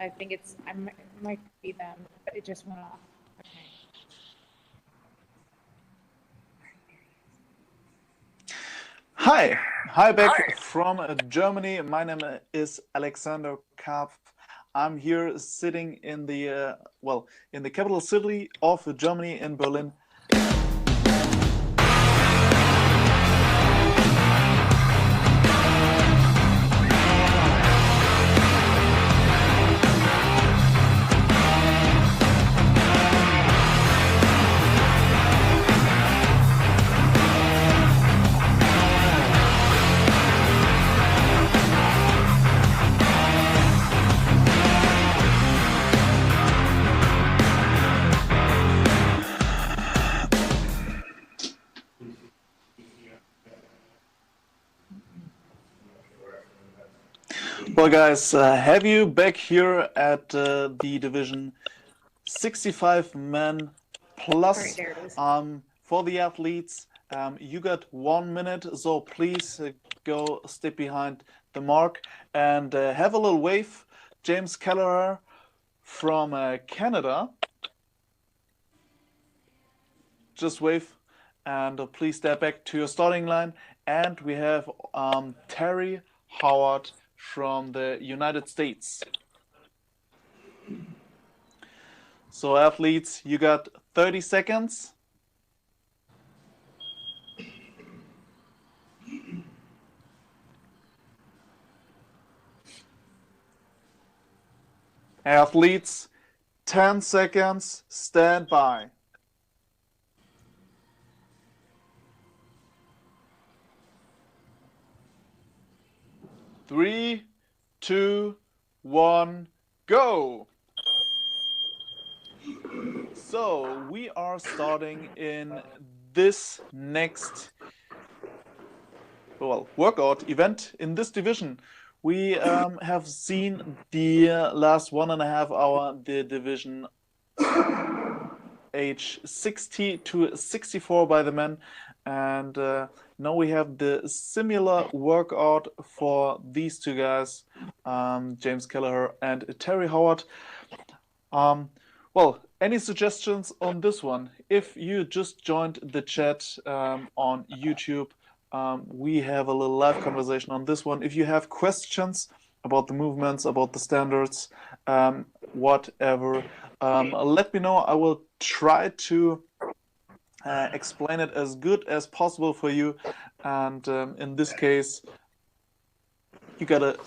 I think it might be them, but it just went off. Okay. Hi back from Germany. My name is Alexander Karpf. I'm here sitting in the in the capital city of Germany, in Berlin. Well, guys, have you back here at the division 65 men plus There it is. for the athletes. You got 1 minute, so please go step behind the mark and have a little wave. James Kelleher from Canada. Just wave and please step back to your starting line. And we have Terry Howard from the United States. So athletes, you got 30 seconds. Athletes, 10 seconds, stand by. Three, two, one, go! So we are starting in this next workout event in this division. We have seen the last 1.5 hour the division age 60 to 64 by the men, and now we have the similar workout for these two guys, James Kelleher and Terry Howard. Well, any suggestions on this one? If you just joined the chat on YouTube, we have a little live conversation on this one. If you have questions about the movements, about the standards, whatever, let me know. I will try to explain it as good as possible for you. And in this case, you gotta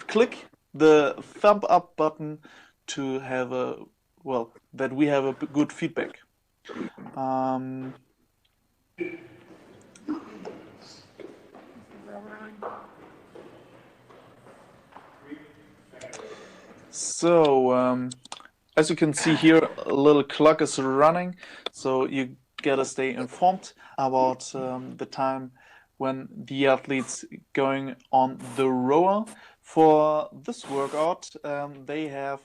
click the thumb up button to have that we have a good feedback. So as you can see here, a little clock is running, so you gotta stay informed about the time when the athletes going on the rower. For this workout, they have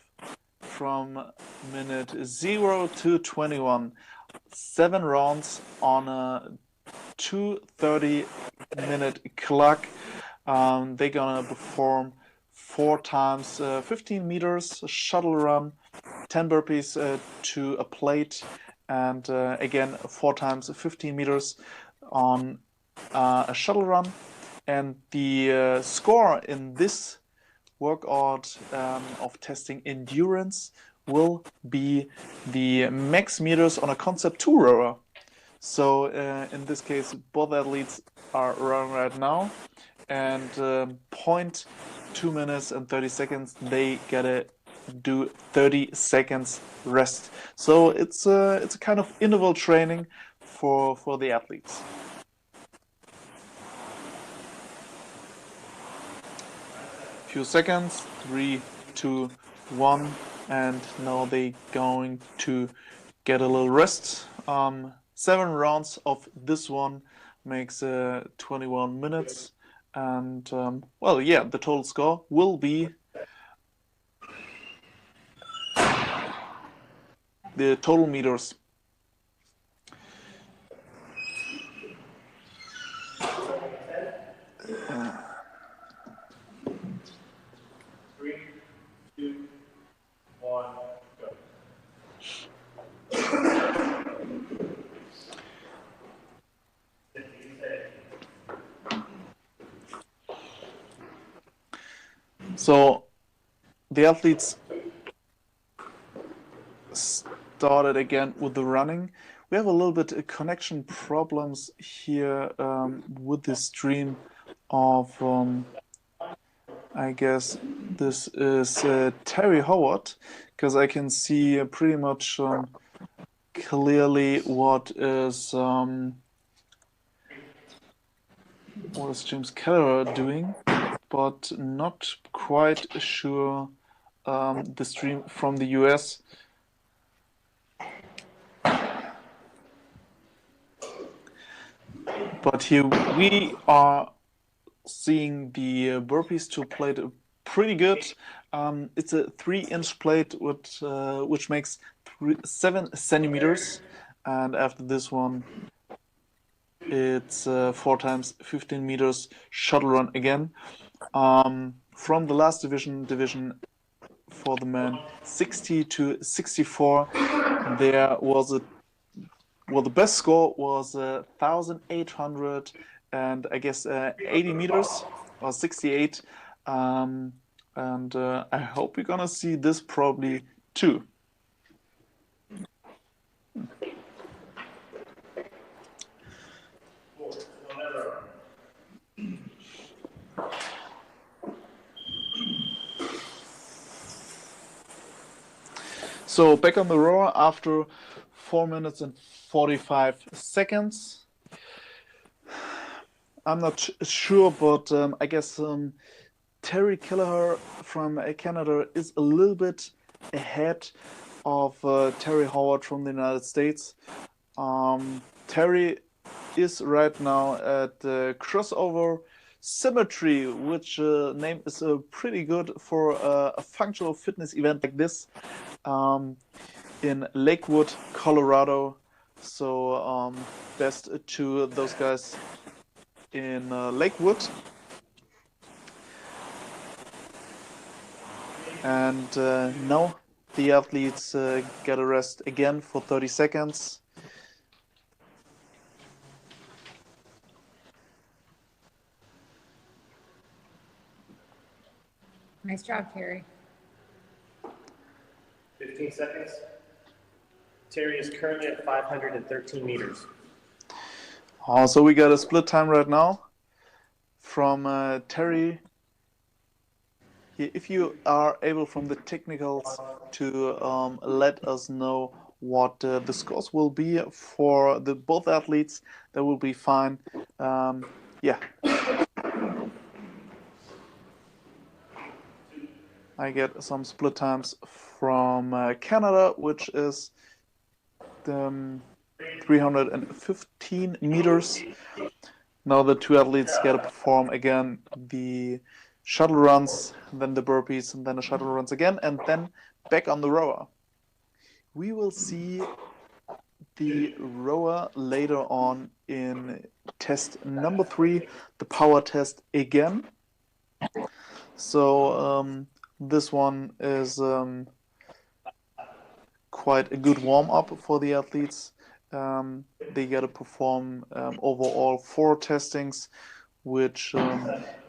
from minute 0 to 21, 7 rounds on a 2:30-minute clock. They're gonna perform 4 times 15 meters shuttle run, 10 burpees to a plate, and again 4 times 15 meters on a shuttle run. And the score in this workout of testing endurance will be the max meters on a Concept 2 rower. So in this case, both athletes are running right now, and 0.2 minutes and 30 seconds, they gotta do 30 seconds rest. So it's a kind of interval training for the athletes. Few seconds, 3, 2, 1, and now they going to get a little rest. 7 rounds of this one makes 21 minutes, and the total score will be the total meters. So the athletes started again with the running. We have a little bit of connection problems here with the stream of, I guess this is Terry Howard, because I can see pretty much clearly what is James Keller doing, but not quite sure the stream from the US. But here we are seeing the burpees to plate pretty good. It's a 3-inch plate which makes 7 centimeters, and after this one it's 4 times 15 meters shuttle run again. From the last division for the men 60 to 64, there was the best score was 1,800 and I guess 80 meters or 68, and I hope we're gonna see this probably too. So back on the rower after 4 minutes and 45 seconds. I'm not sure, but I guess Terry Kelleher from Canada is a little bit ahead of Terry Howard from the United States. Terry is right now at crossover symmetry, which name is pretty good for a functional fitness event like this in Lakewood, Colorado. So best to those guys in Lakewood. And now the athletes get a rest again for 30 seconds. Nice job, Terry. 15 seconds. Terry is currently at 513 meters. So we got a split time right now from Terry. If you are able from the technicals to let us know what the scores will be for both athletes, that will be fine. Yeah. I get some split times from Canada, which is 315 meters. Now the two athletes get to perform again the shuttle runs, then the burpees, and then the shuttle runs again, and then back on the rower. We will see the rower later on in test number 3, the power test again. So this one is quite a good warm-up for the athletes. They got to perform overall 4 testings, which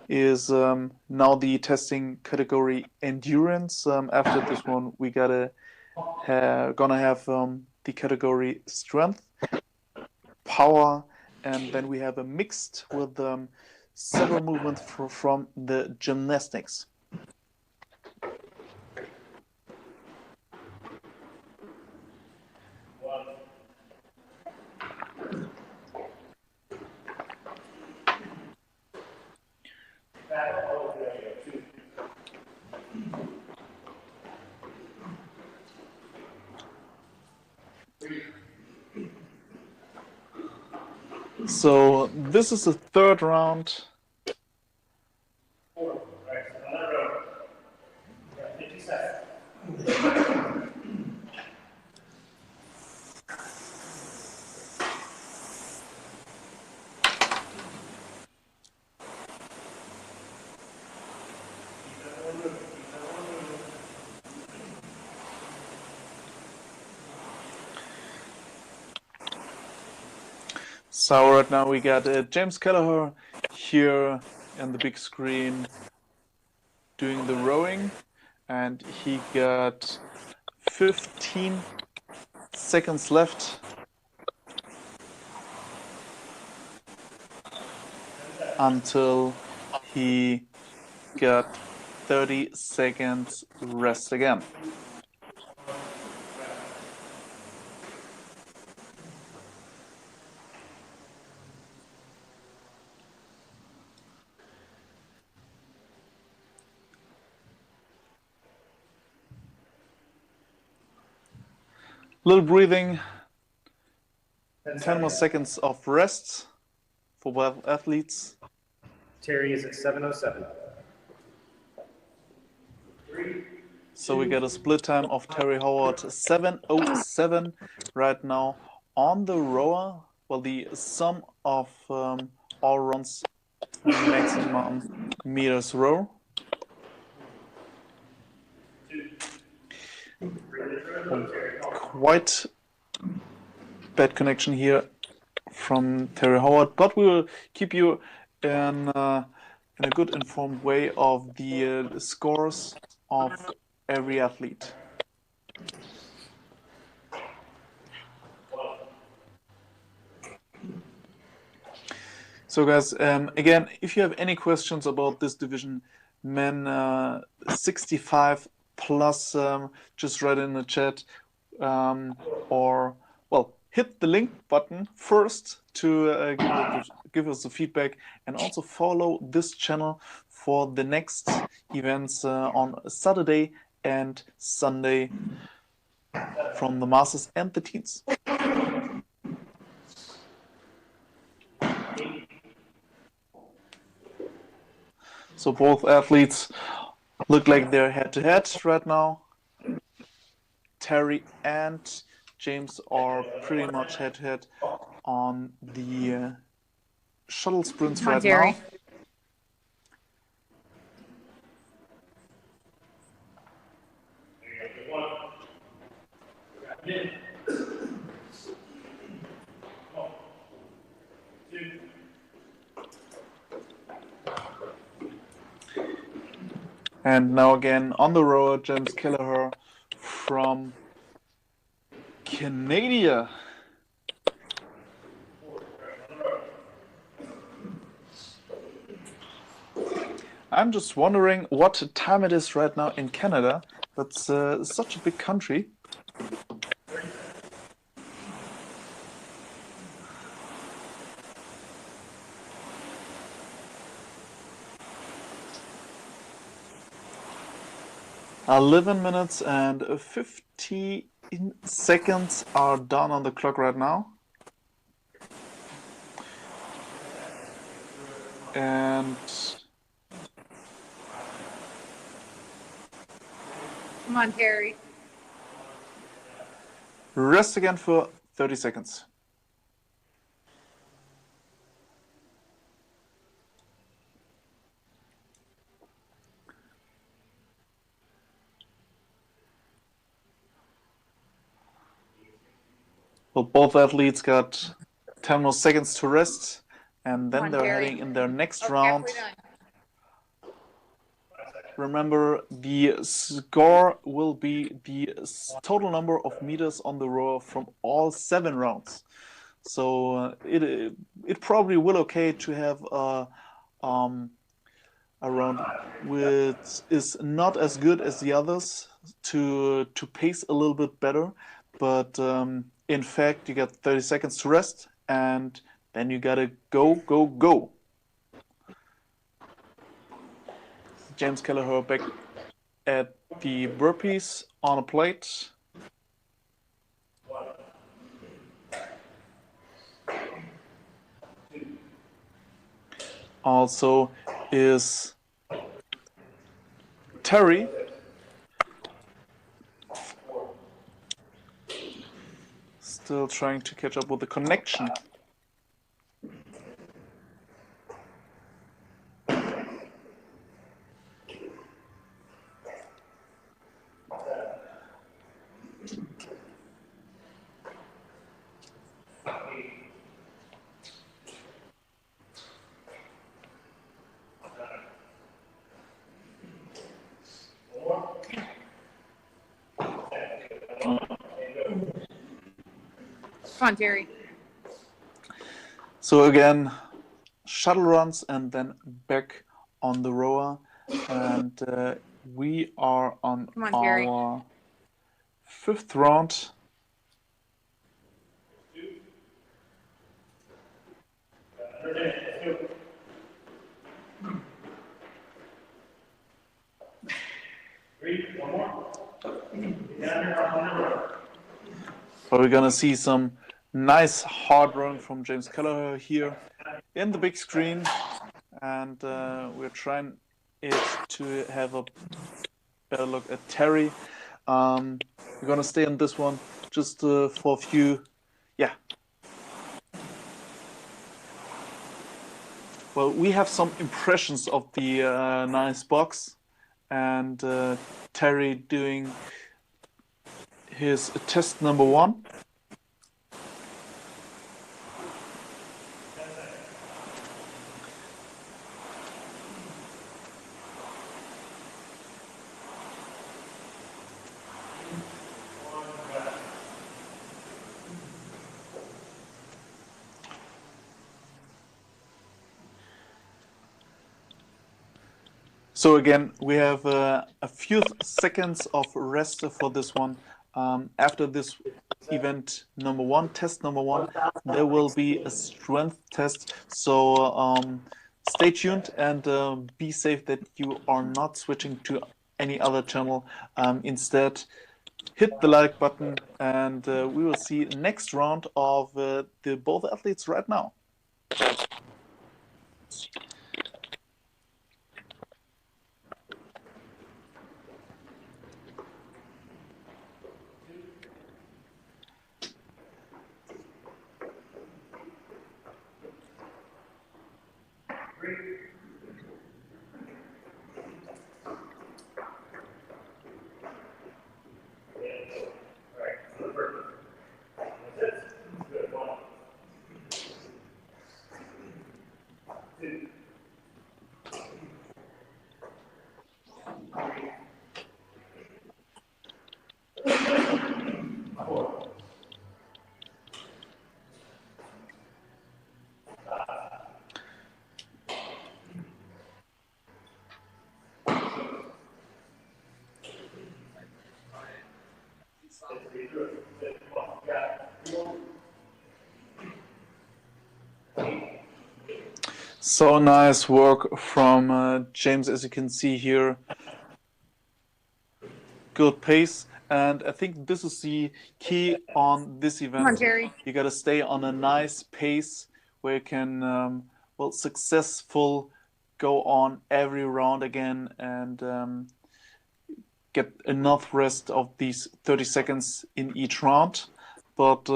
is now the testing category endurance. After this one, we gonna have the category strength, power, and then we have a mixed with several movements from the gymnastics. So this is the 3rd round. So right now we got James Kelleher here in the big screen doing the rowing, and he got 15 seconds left until he got 30 seconds rest again. Little breathing, 10 more seconds of rest for both athletes. Terry is at 7:07. So we get a split time of Terry Howard 7:07 right now on the rower. Well, the sum of all runs maximum meters row. Quite bad connection here from Terry Howard, but we will keep you in a good informed way of the scores of every athlete. So guys, again, if you have any questions about this division, men 65 plus, just write in the chat, or, well, hit the link button first to give us the feedback, and also follow this channel for the next events on Saturday and Sunday from the Masters and the Teens. So both athletes look like they're head-to-head right now. Terry and James are pretty much head-to-head on the shuttle sprints right Terry. now. And now again on the road, James Kelleher from Canada. I'm just wondering what time it is right now in Canada. That's such a big country. "11 minutes and 50 seconds are down on the clock right now. And Come on, Terry. rest again for 30 seconds. Well, both athletes got 10 more seconds to rest, and then they're heading in their next round. Remember, the score will be the total number of meters on the rower from all 7 rounds. So it probably will okay to have a round which is not as good as the others to pace a little bit better, but in fact you got 30 seconds to rest, and then you gotta go. James Kelleher back at the burpees on a plate. Also is Terry. Still trying to catch up with the connection. Come on, Terry. So again, shuttle runs and then back on the rower. And we are on Come on, Terry. our 5th round. But we're gonna see some nice hard run from James Kelleher here in the big screen, and we're trying it to have a better look at Terry. We're gonna stay on this one just for a few, yeah. Well, we have some impressions of the nice box, and Terry doing his test number 1. So again, we have a few seconds of rest for this one. After this event number 1, test number 1, there will be a strength test. So stay tuned and be safe that you are not switching to any other channel. Instead, hit the like button, and we will see next round of the both athletes right now. So nice work from James, as you can see here. Good pace, and I think this is the key on this event. Come on, Terry. You got to stay on a nice pace where you can, well, successful go on every round again and get enough rest of these 30 seconds in each round, but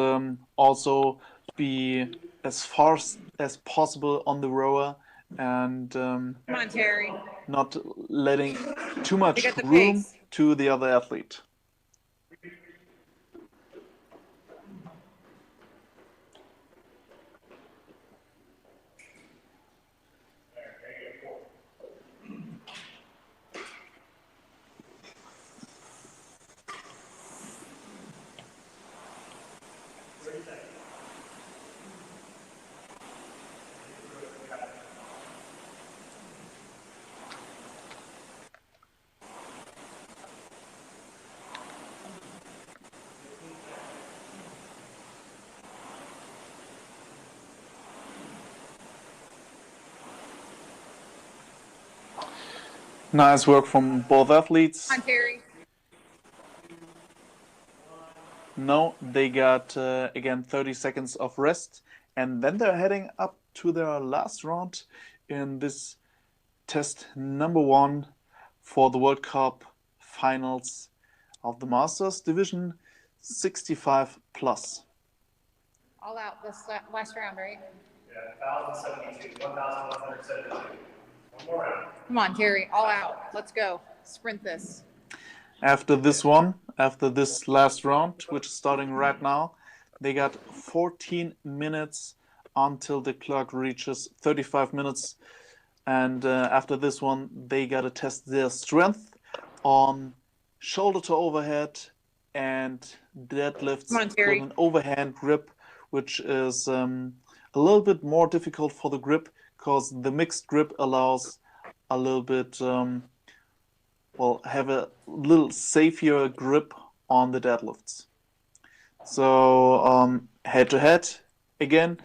also be as fast as possible on the rower and Come on, Terry. not letting too much You got the room pace. to the other athlete. Nice work from both athletes. Come on, Terry. No, they got again 30 seconds of rest, and then they're heading up to their last round in this test number 1 for the World Cup finals of the Masters Division 65 plus. All out this last round, right? Yeah, 1,072, 1,172. One more round. Come on, Terry. All out. Let's go. Sprint this. After this one, after this last round, which is starting right now, they got 14 minutes until the clock reaches 35 minutes. And after this one, they got to test their strength on shoulder to overhead and deadlifts Come on, Terry. with an overhand grip which is a little bit more difficult for the grip because the mixed grip allows a little bit, have a little safer grip on the deadlifts. So head to head again,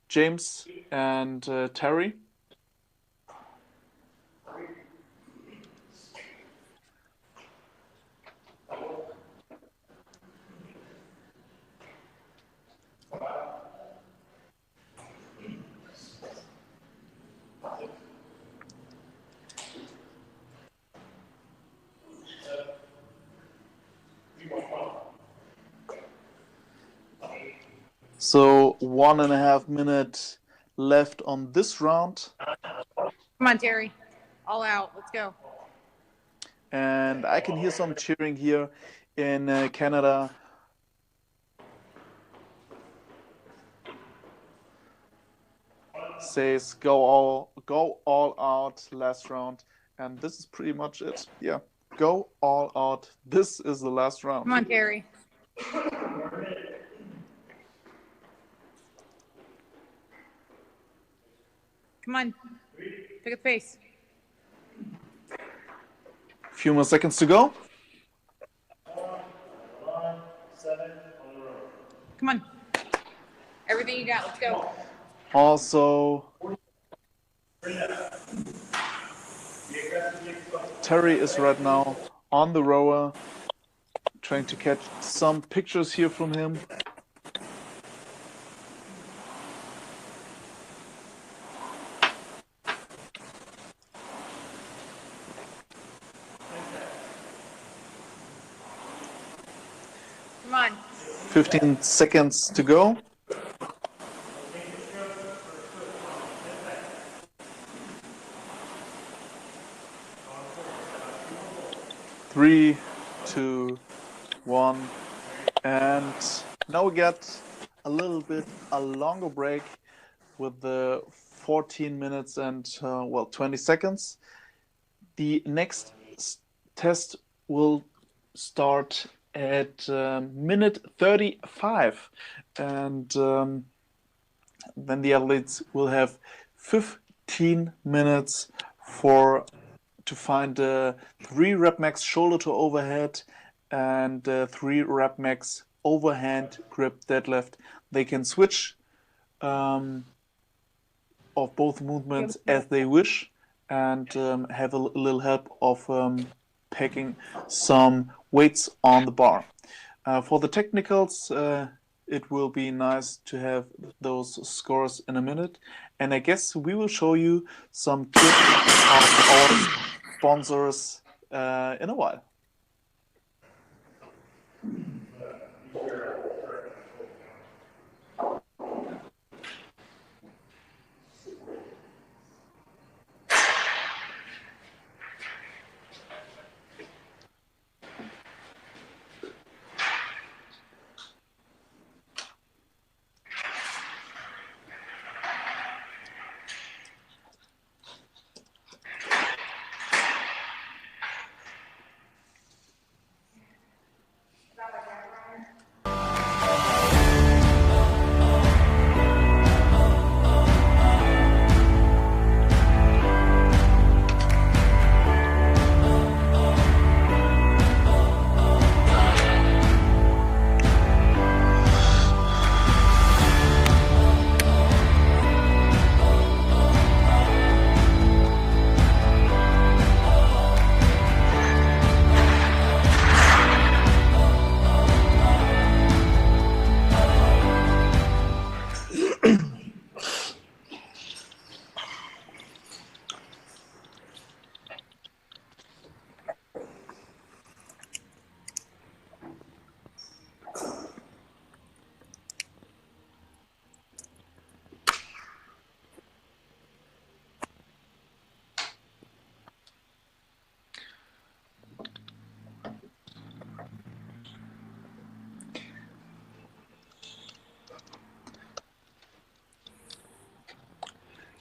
James and Terry. So 1.5 minutes left on this round. Come on, Terry. All out. Let's go. And I can hear some cheering here in Canada. Says go all out last round, and this is pretty much it. Yeah, go all out. This is the last round. Come on, Terry. Come on. Pick up the pace. Few more seconds to go. 7. Come on. Everything you got. Let's go. Also, Terry is right now on the rower, trying to catch some pictures here from him. Come on. 15 seconds to go. 3, 2, 1, and now we get a little bit a longer break with the 14 minutes and 20 seconds. The next test will start at minute 35, and then the athletes will have 15 minutes to find 3 rep max shoulder to overhead and 3 rep max overhand grip deadlift. They can switch of both movements as they wish, and have a little help of packing some weights on the bar. For the technicals, it will be nice to have those scores in a minute, and I guess we will show you some tips of our sponsors in a while.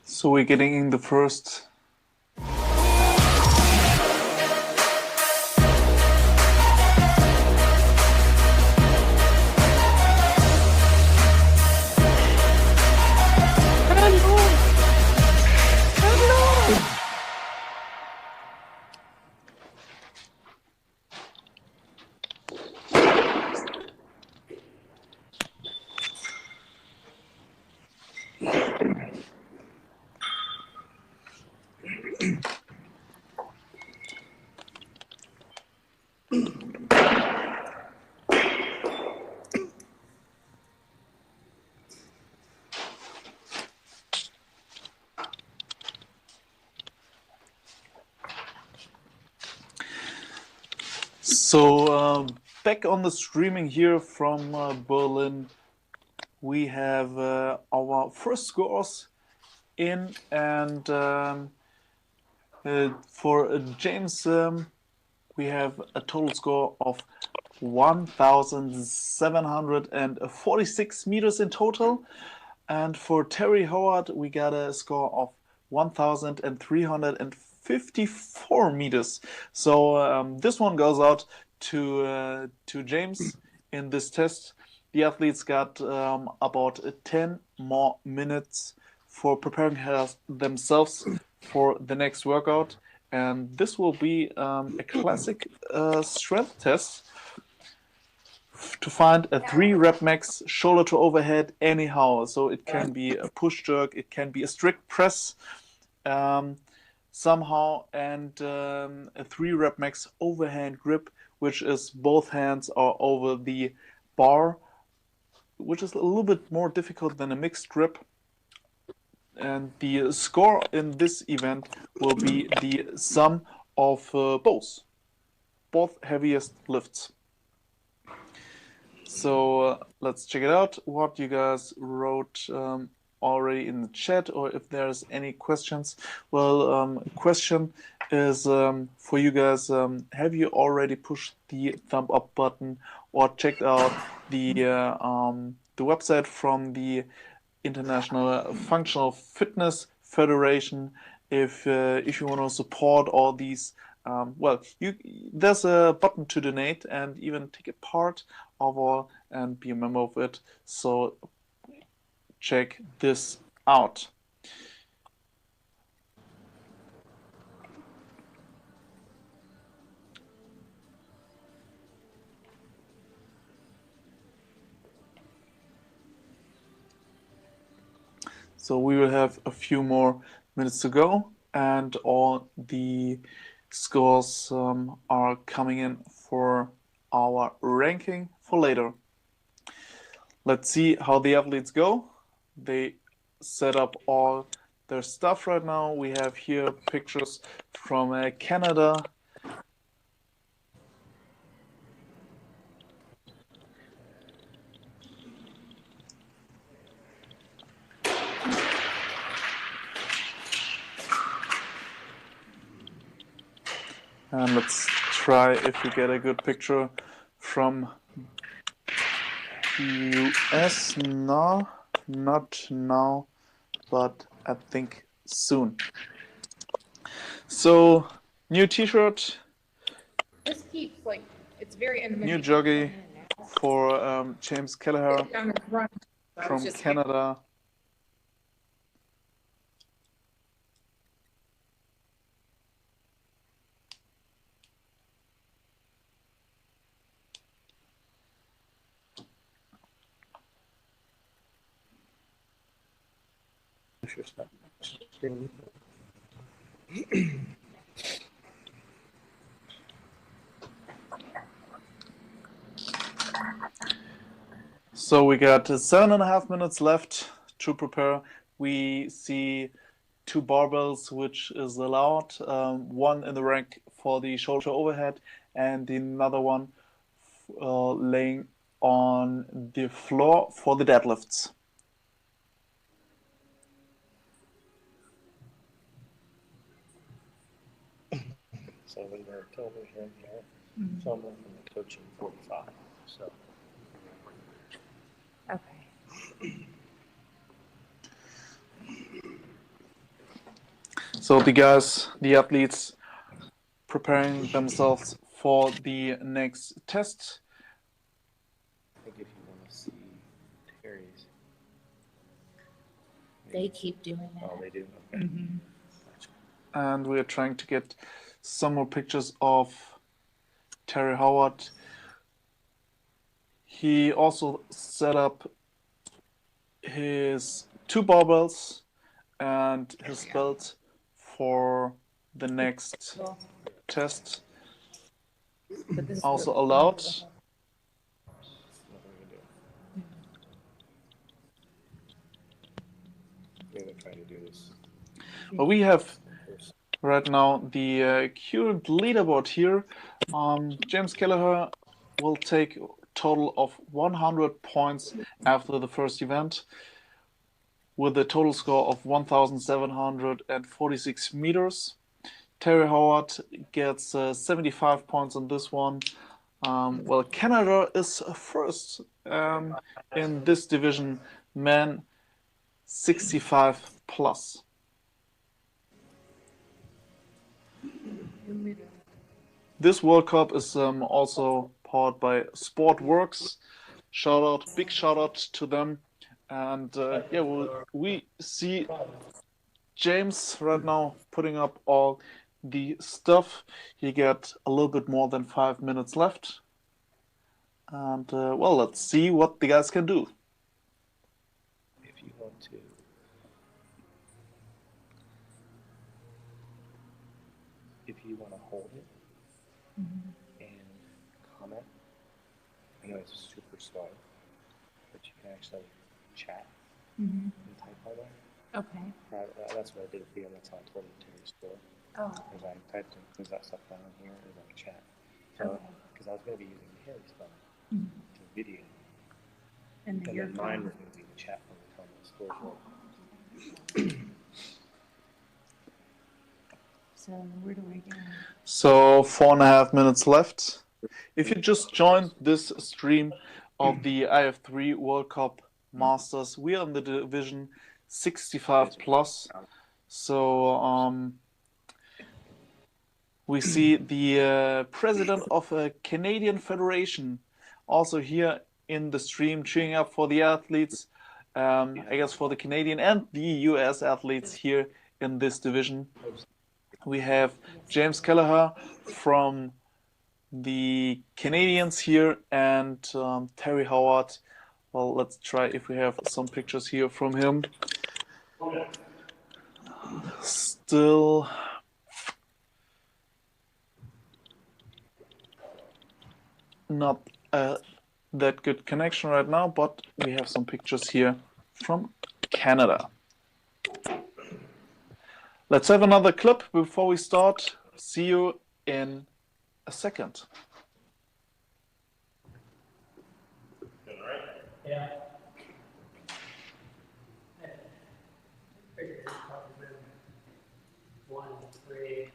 So we're getting in the first Back on the streaming here from Berlin, we have our first scores in, and for James, we have a total score of 1,746 meters in total. And for Terry Howard, we got a score of 1,354 meters. So this one goes out to James in this test. The athletes got about 10 more minutes for preparing themselves for the next workout. And this will be a classic strength test to find a 3-rep max shoulder to overhead anyhow. So it can be a push jerk, it can be a strict press somehow, and a 3-rep max overhand grip, which is both hands are over the bar, which is a little bit more difficult than a mixed grip. And the score in this event will be the sum of both heaviest lifts. So let's check it out, what you guys wrote already in the chat, or if there's any questions. Well, question is for you guys, have you already pushed the thumb up button or checked out the website from the International Functional Fitness Federation if you want to support all these? There's a button to donate and even take a part of all and be a member of it. So check this out. So we will have a few more minutes to go, and all the scores are coming in for our ranking for later. Let's see how the athletes go. They set up all their stuff right now. We have here pictures from Canada. And let's try if we get a good picture from the US. No, not now, but I think soon. So, new t-shirt. This keeps like it's very intimate. New jockey for James Kelleher from Canada. So we got 7.5 minutes left to prepare. We see 2 barbells, which is allowed. One in the rack for the shoulder overhead, and another one laying on the floor for the deadlifts. So we were television here, someone from the coaching 45. So Okay. So the athletes preparing themselves for the next test. I think if you want to see Terry's, They keep doing that. oh, they do. Okay. And we're trying to get some more pictures of Terry Howard. He also set up his 2 barbells and his belt for the next test. But this is Also what- allowed. That's what we can do. We're going to try to do this. But we have right now the current leaderboard here. James Kelleher will take a total of 100 points after the first event, with a total score of 1,746 meters. Terry Howard gets 75 points on this one. Well, Canada is first in this division, men 65 plus. This World Cup is also powered by Sportworks. Big shout out to them. And yeah, we see James right now putting up all the stuff. He got a little bit more than 5 minutes left. And well, let's see what the guys can do. If you want to, hold it and comment. I know it's super slow, but you can actually chat and type all that. Okay. That's what I did for you. That's how I told you to restore. Oh. Because I typed in, there's that stuff down here, there's like chat. So, because I was going to be using Harry's phone to video. And then your mine was going to be the chat from the phone that stores it. So where do we go? So 4.5 minutes left. If you just joined this stream of the iF3 World Cup Masters, we are in the division 65 plus. So we see the president of a Canadian federation also here in the stream cheering up for the athletes, I guess for the Canadian and the US athletes here in this division. We have James Kelleher from the Canadians here and Terry Howard. Well, let's try if we have some pictures here from him. Still not that good connection right now, but we have some pictures here from Canada. Let's have another clip before we start. See you in a second. Yeah. One, three.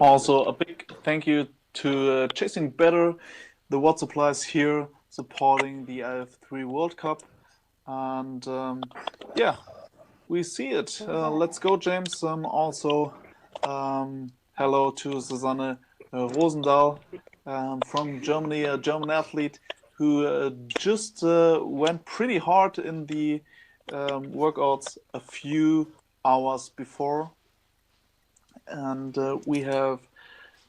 Also, a big thank you to Chasing Better, the water supplies here supporting the iF3 World Cup. And yeah, we see it. Let's go, James. Also, hello to Susanne Rosendahl from Germany, a German athlete who just went pretty hard in the workouts a few hours before. And we have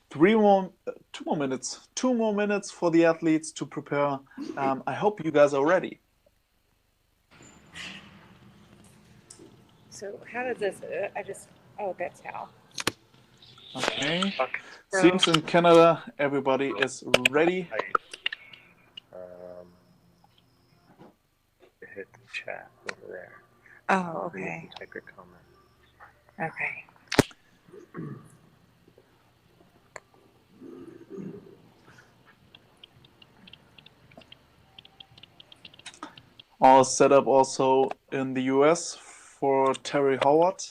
two more minutes for the athletes to prepare. I hope you guys are ready. So how does this? Oh, that's how. Okay. Seems in Canada everybody is ready. Hit the chat over there. Oh, okay. Type your comment. Okay. All set up also in the US for Terry Howard.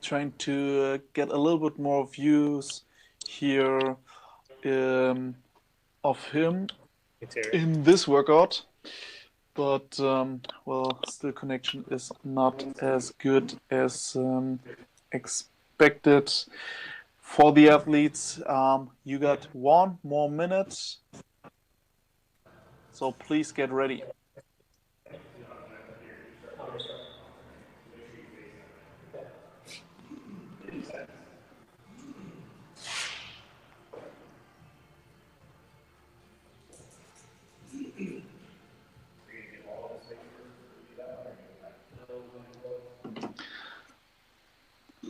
Trying to get a little bit more views here of him in this workout. but well, still connection is not as good as expected. For the athletes, you got 1 more minute, so please get ready.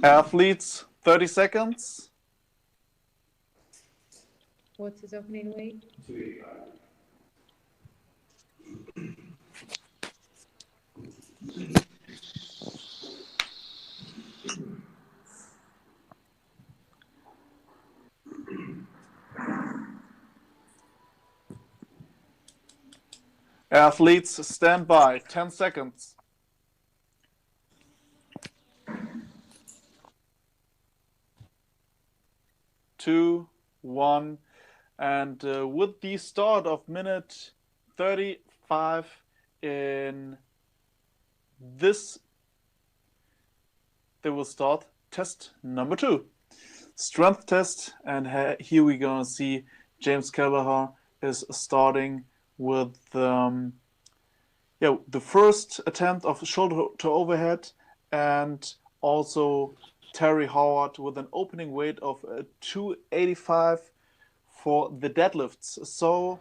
Athletes, 30 seconds. What's his opening weight? 285. Athletes, stand by, 10 seconds. 2, 1, and with the start of minute 35 in this, they will start test number 2, strength test, and here we're gonna see James Kelleher is starting with the first attempt of shoulder to overhead, and also Terry Howard with an opening weight of 285 for the deadlifts. So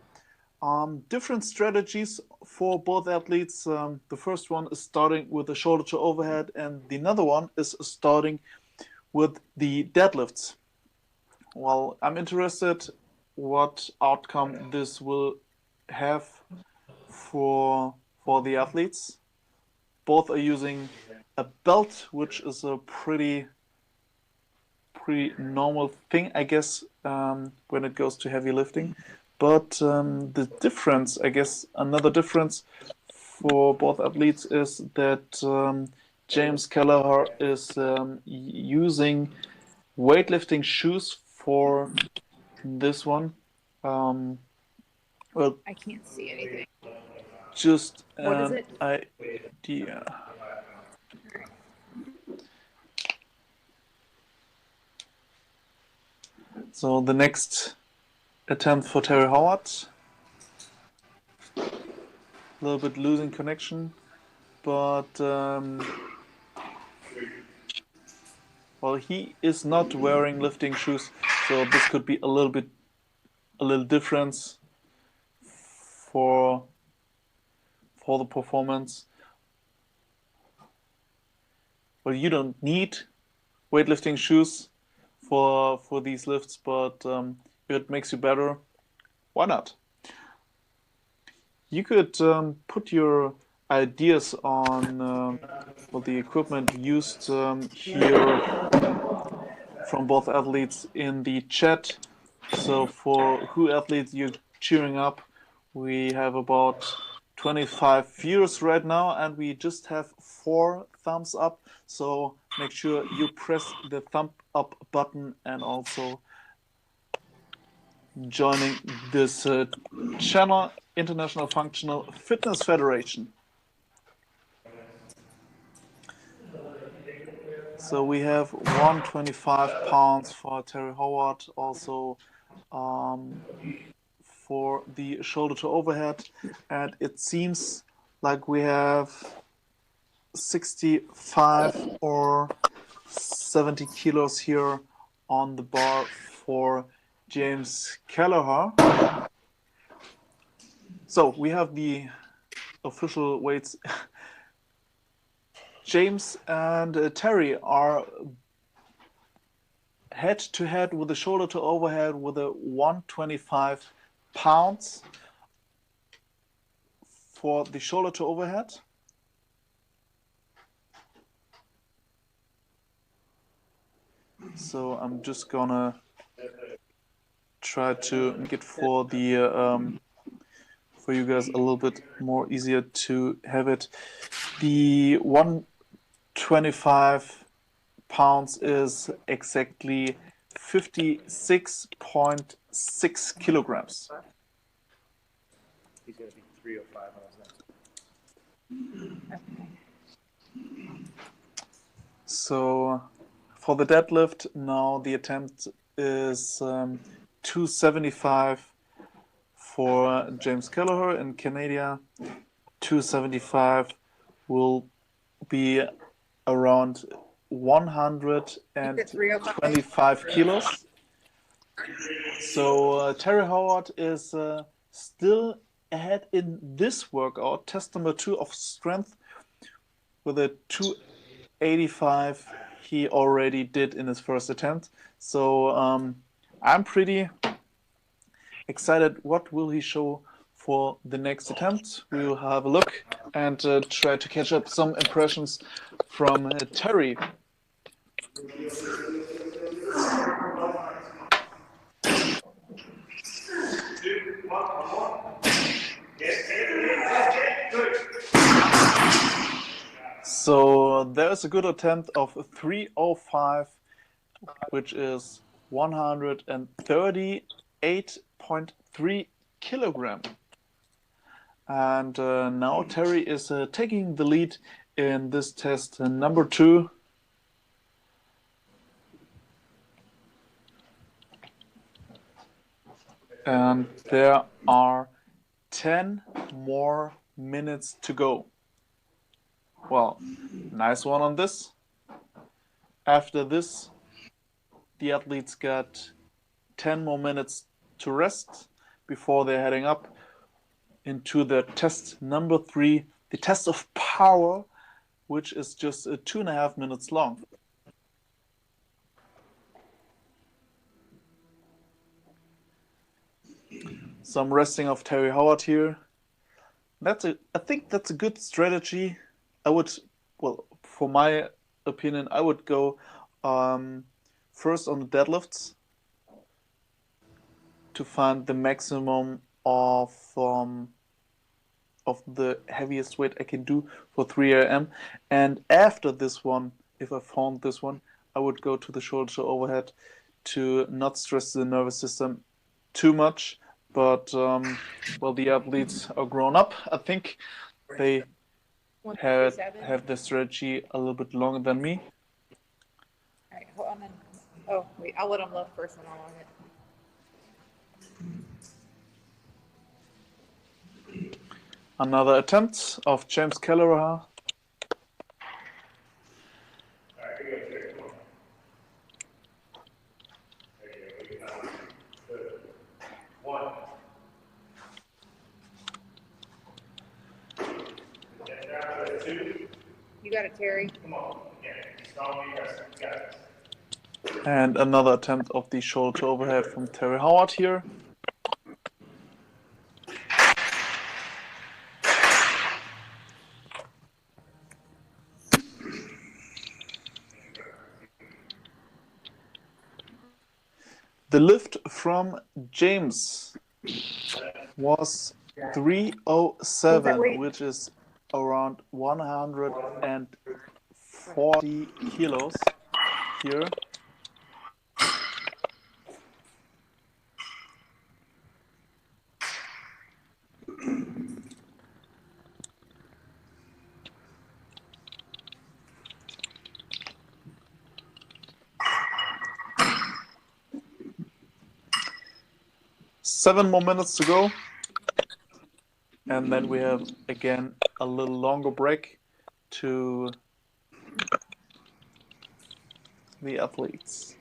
different strategies for both athletes. The first one is starting with the shoulder to overhead, and the another one is starting with the deadlifts. Well, I'm interested what outcome this will have for the athletes. Both are using a belt, which is a pretty normal thing, I guess, when it goes to heavy lifting. But the difference, I guess, another difference for both athletes is that James Kelleher is using weightlifting shoes for this one. Well, I can't see anything. just What is an it? idea. So the next attempt for Terry Howard. A little bit losing connection, but well, he is not wearing lifting shoes, so this could be a little difference for the performance. Well, you don't need weightlifting shoes for these lifts, but if it makes you better, why not? You could put your ideas on the equipment used here from both athletes in the chat. So for who athletes you're cheering up, we have about 25 viewers right now, and we just have 4 thumbs up. So make sure you press the thumb up button, and also joining this channel, International Functional Fitness Federation. So we have 125 pounds for Terry Howard, also for the shoulder to overhead, and it seems like we have 65 or 70 kilos here on the bar for James Kelleher. So we have the official weights. James and Terry are head to head with the shoulder to overhead with a 125 pounds for the shoulder to overhead. So I'm just gonna try to make it for the for you guys a little bit more easier to have it. The 125 pounds is exactly 56.6 kilograms. He's going to be 305 on his next. Okay. So for the deadlift, now the attempt is 275 for James Kelleher in Canada. 275 will be around 125 kilos. So Terry Howard is still ahead in this workout, test number 2 of strength, with a 285 he already did in his first attempt. So I'm pretty excited. What will he show for the next attempt? We will have a look and try to catch up some impressions from Terry. So there's a good attempt of 305, which is 138.3 kilogram. And now Terry is taking the lead in this test number 2. And there are 10 more minutes to go. Well, nice one on this. After this, the athletes got 10 more minutes to rest before they're heading up into the test number 3, the test of power, which is just 2.5 minutes long. Some resting of Terry Howard here. I think that's a good strategy. I would, well, for my opinion, I would go first on the deadlifts to find the maximum of the heaviest weight I can do for 3 AM. And after this one, if I found this one, I would go to the shoulder to overhead to not stress the nervous system too much. But well, the athletes are grown up. I think they have the strategy a little bit longer than me. All right, hold on. Then. Oh, wait, I'll let them look first and I'll log it. Another attempt of James Kelleher. You got it, Terry. Come on. Yeah. And another attempt of the shoulder to overhead from Terry Howard here. The lift from James was 307, which is around 140 kilos here. Seven more minutes to go. And then we have, again, a little longer break to the athletes.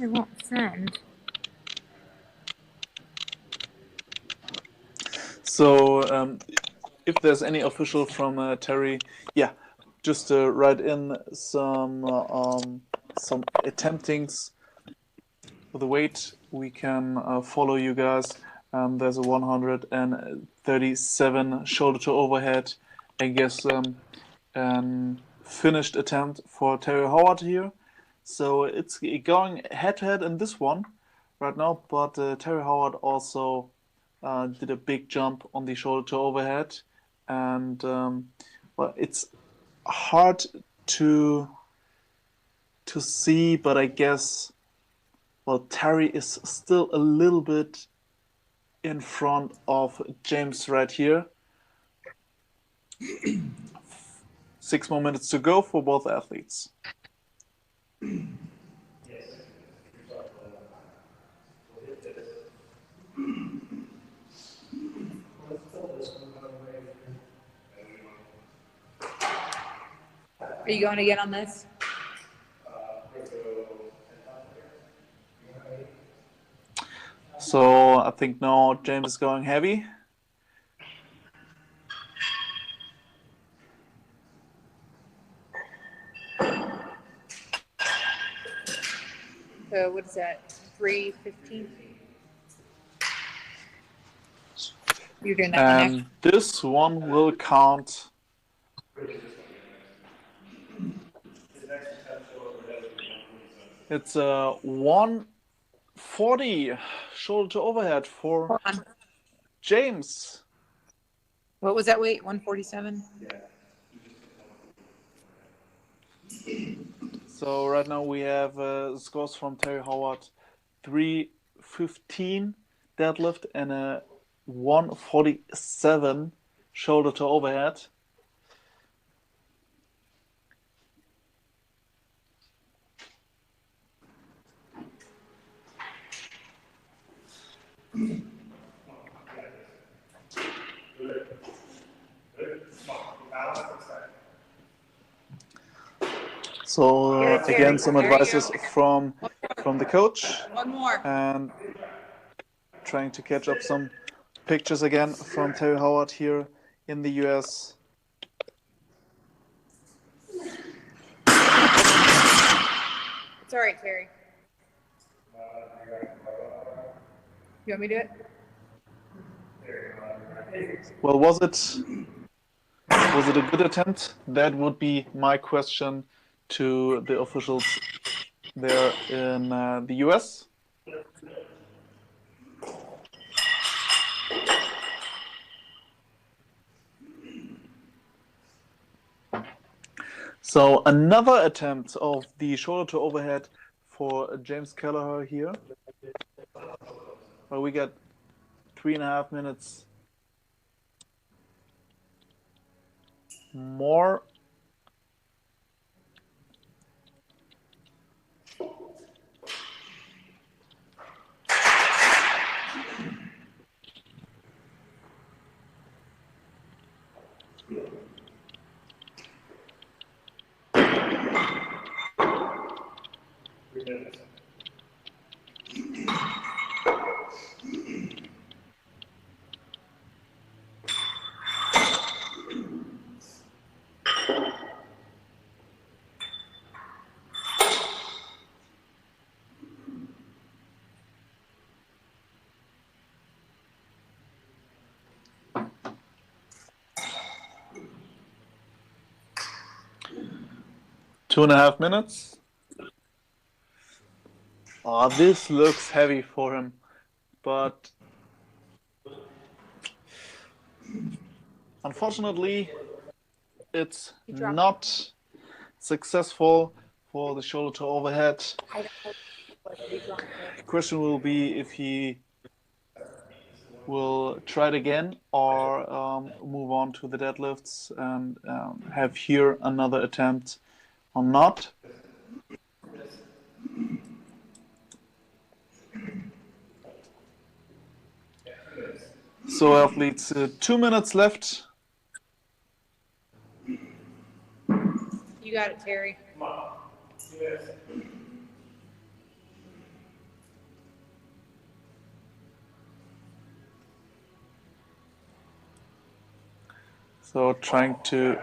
It won't send. So if there's any official from Terry, yeah, just write in some attemptings with the weight. We can follow you guys. There's a 137 shoulder to overhead. I guess finished attempt for Terry Howard here. So it's going head to head in this one right now. But Terry Howard also did a big jump on the shoulder to overhead, and well, it's hard to see, but I guess, well, Terry is still a little bit in front of James right here. 6 more minutes to go for both athletes. Are you going again on this? So I think now James is going heavy. So what is that? 3:15. You're doing that one next. And this one will count. It's a 140 shoulder to overhead for Hold on. James. What was that weight? 147. So right now we have scores from Terry Howard, 315 deadlift and a 147 shoulder to overhead. So again, some advices from the coach. One more. And trying to catch up some pictures again from Terry Howard here in the US. It's all right, Terry. You want me to do it? Well, was it a good attempt? That would be my question to the officials there in the US. So another attempt of the shoulder to overhead for James Kelleher here. Well, we got 3.5 minutes more. Two and a half minutes. Oh, this looks heavy for him, but unfortunately, it's not successful for the shoulder to overhead. Question will be if he will try it again or move on to the deadlifts and have here another attempt or not. So athletes, 2 minutes left. You got it, Terry. So trying to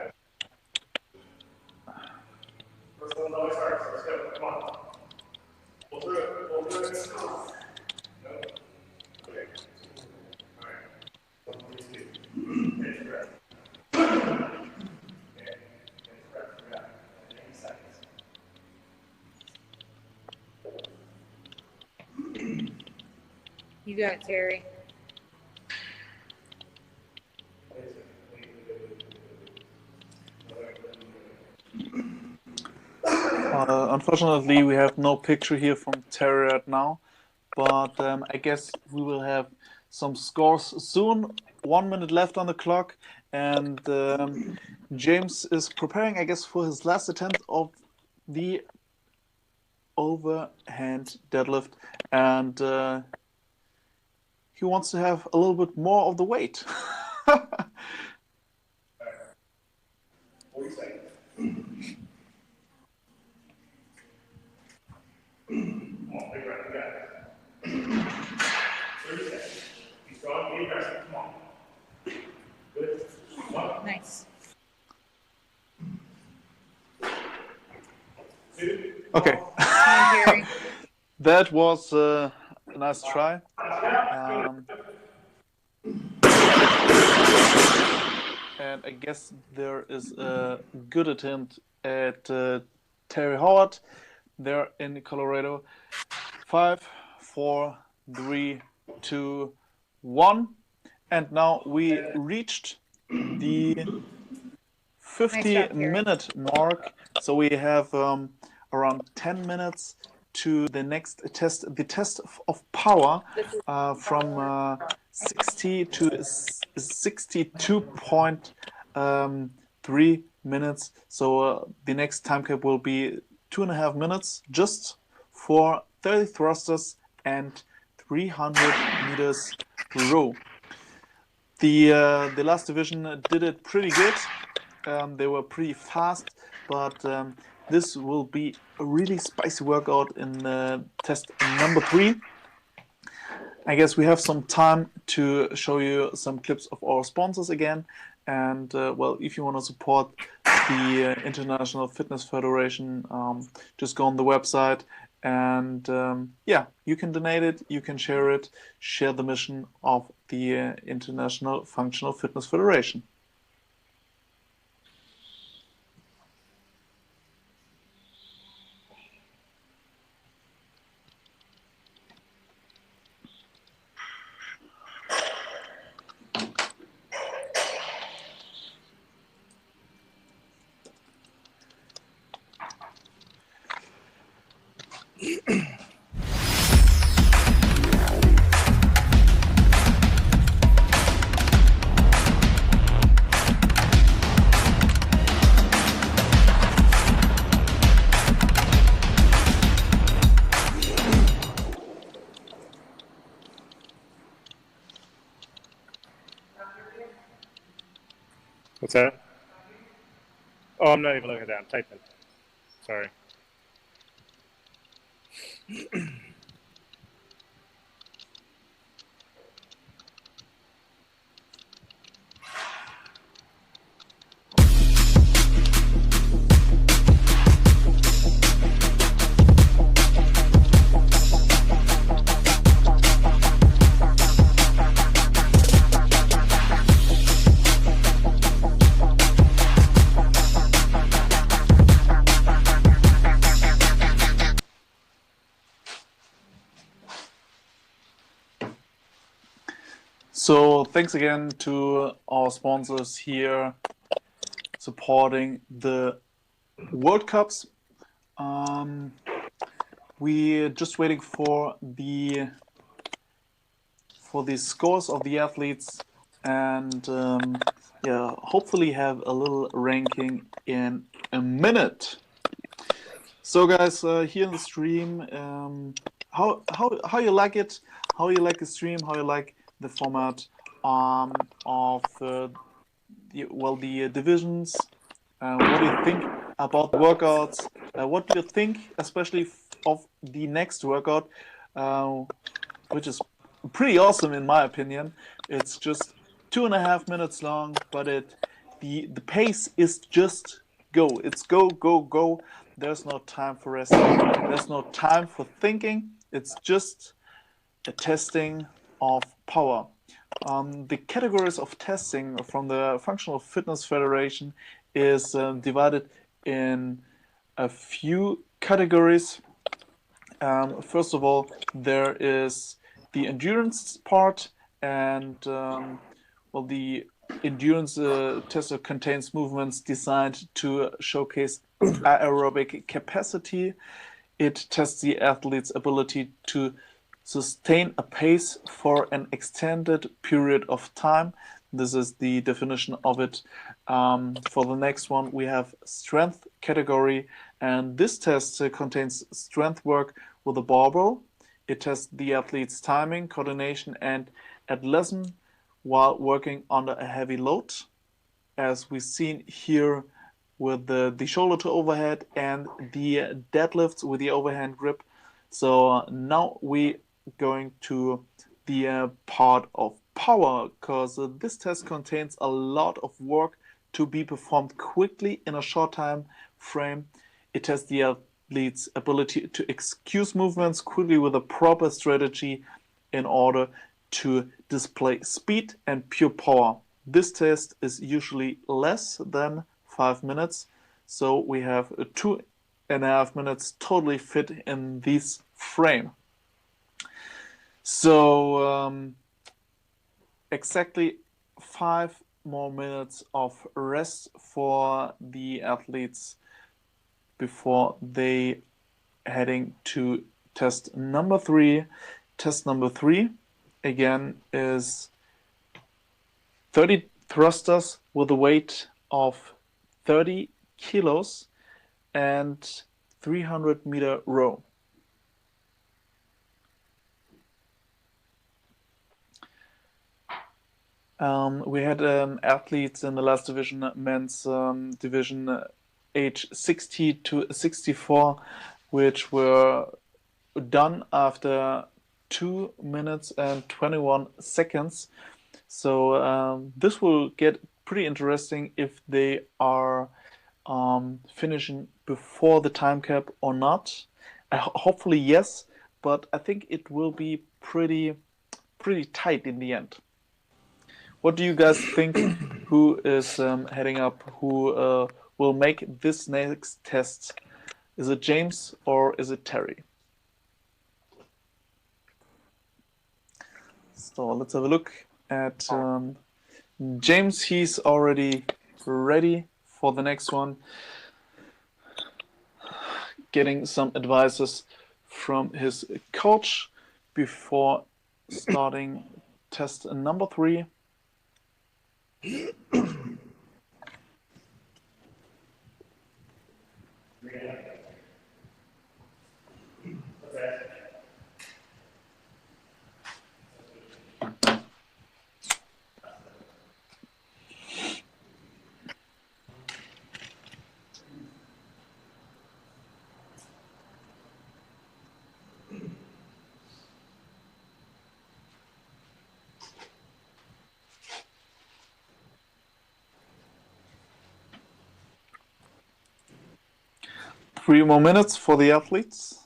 You got it, Terry. Unfortunately, we have no picture here from Terry right now, but I guess we will have some scores soon. 1 minute left on the clock, and James is preparing, I guess, for his last attempt of the overhand deadlift, and he wants to have a little bit more of the weight. 40 seconds. Come on, big breath, you got it. 30 seconds. Be strong, be aggressive, come on. Good. One, Nice. two, Okay, Come on, Terry. that was a nice try. And I guess there is a good attempt at Terry Howard there in Colorado. 5, 4, 3, 2, 1. And now we reached the Nice 50-minute mark. So we have around 10 minutes to the next test, the test of power from 60 to 62.3 minutes. So the next time cap will be 2.5 minutes just for 30 thrusters and 300 meters row. The last division did it pretty good. They were pretty fast, but this will be a really spicy workout in test number 3. I guess we have some time to show you some clips of our sponsors again. And well, if you want to support the International Fitness Federation, just go on the website and yeah, you can donate it, you can share it, share the mission of the International Functional Fitness Federation. what's that? Oh, I'm not even looking at that. I'm typing. Sorry. So thanks again to our sponsors here supporting the World Cups. We're just waiting for the scores of the athletes, and yeah, hopefully have a little ranking in a minute. So guys, here in the stream, how you like it? How you like the stream? How you like the format of the divisions? What do you think about the workouts? What do you think, especially of the next workout, which is pretty awesome in my opinion? It's just 2.5 minutes long, but the pace is just go. It's go, go, go. There's no time for resting. There's no time for thinking. It's just a testing of power. The categories of testing from the Functional Fitness Federation is divided in a few categories. First of all, there is the endurance part and well, the endurance test contains movements designed to showcase aerobic capacity. It tests the athlete's ability to sustain a pace for an extended period of time. This is the definition of it. For the next one, we have strength category, and this test contains strength work with a barbell. It tests the athlete's timing, coordination, and athleticism while working under a heavy load, as we've seen here with the shoulder to overhead and the deadlifts with the overhand grip. So now we're going to the part of power, because this test contains a lot of work to be performed quickly in a short time frame. It tests the athlete's ability to execute movements quickly with a proper strategy in order to display speed and pure power. This test is usually less than 5 minutes, so we have 2.5 minutes totally fit in this frame. So exactly 5 more minutes of rest for the athletes before they heading to test number 3. Test number 3 again is 30 thrusters with a weight of 30 kilos and 300-meter row. We had athletes in the last division, men's division, age 60 to 64, which were done after 2 minutes and 21 seconds. So this will get pretty interesting if they are finishing before the time cap or not. Hopefully yes, but I think it will be pretty tight in the end. What do you guys think? Who is heading up? Who will make this next test? Is it James or is it Terry? So let's have a look at James. He's already ready for the next one. Getting some advices from his coach before starting test number 3. Three more minutes for the athletes.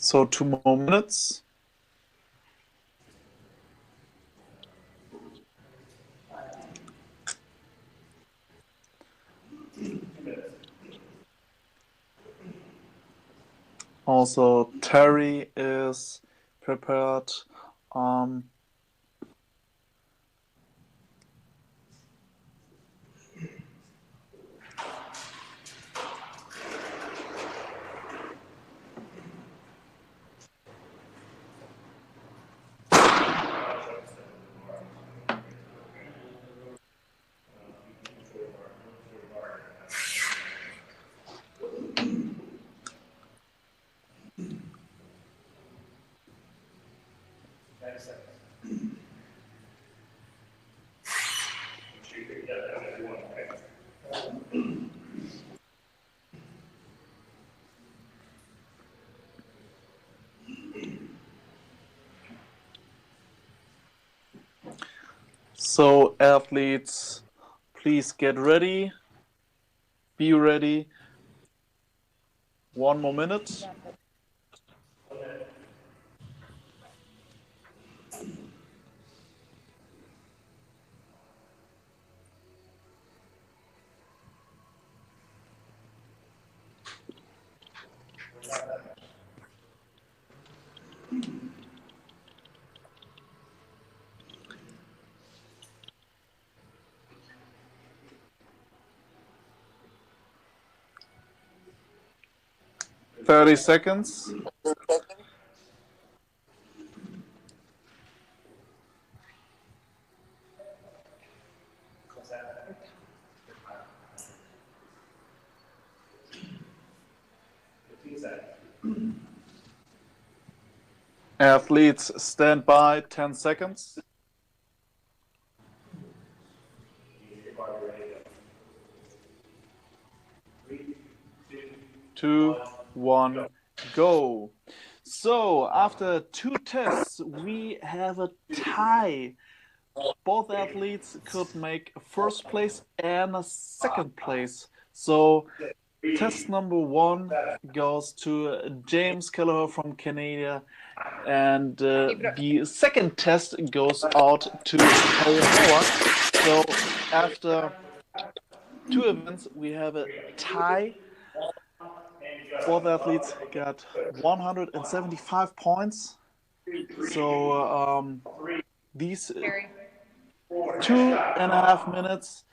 So 2 more minutes. Also, Terry is prepared. So athletes, please get ready. Be ready. 1 more minute. Thirty seconds. Athletes, stand by. 10 seconds. 2, 1, go. So after 2 tests, we have a tie. Both athletes could make a first place and a second place. So test number 1 goes to James Kelleher from Canada, and the second test goes out to Harry Howard. So after 2 events, we have a tie. Both athletes got 175 points. So these 2.5 minutes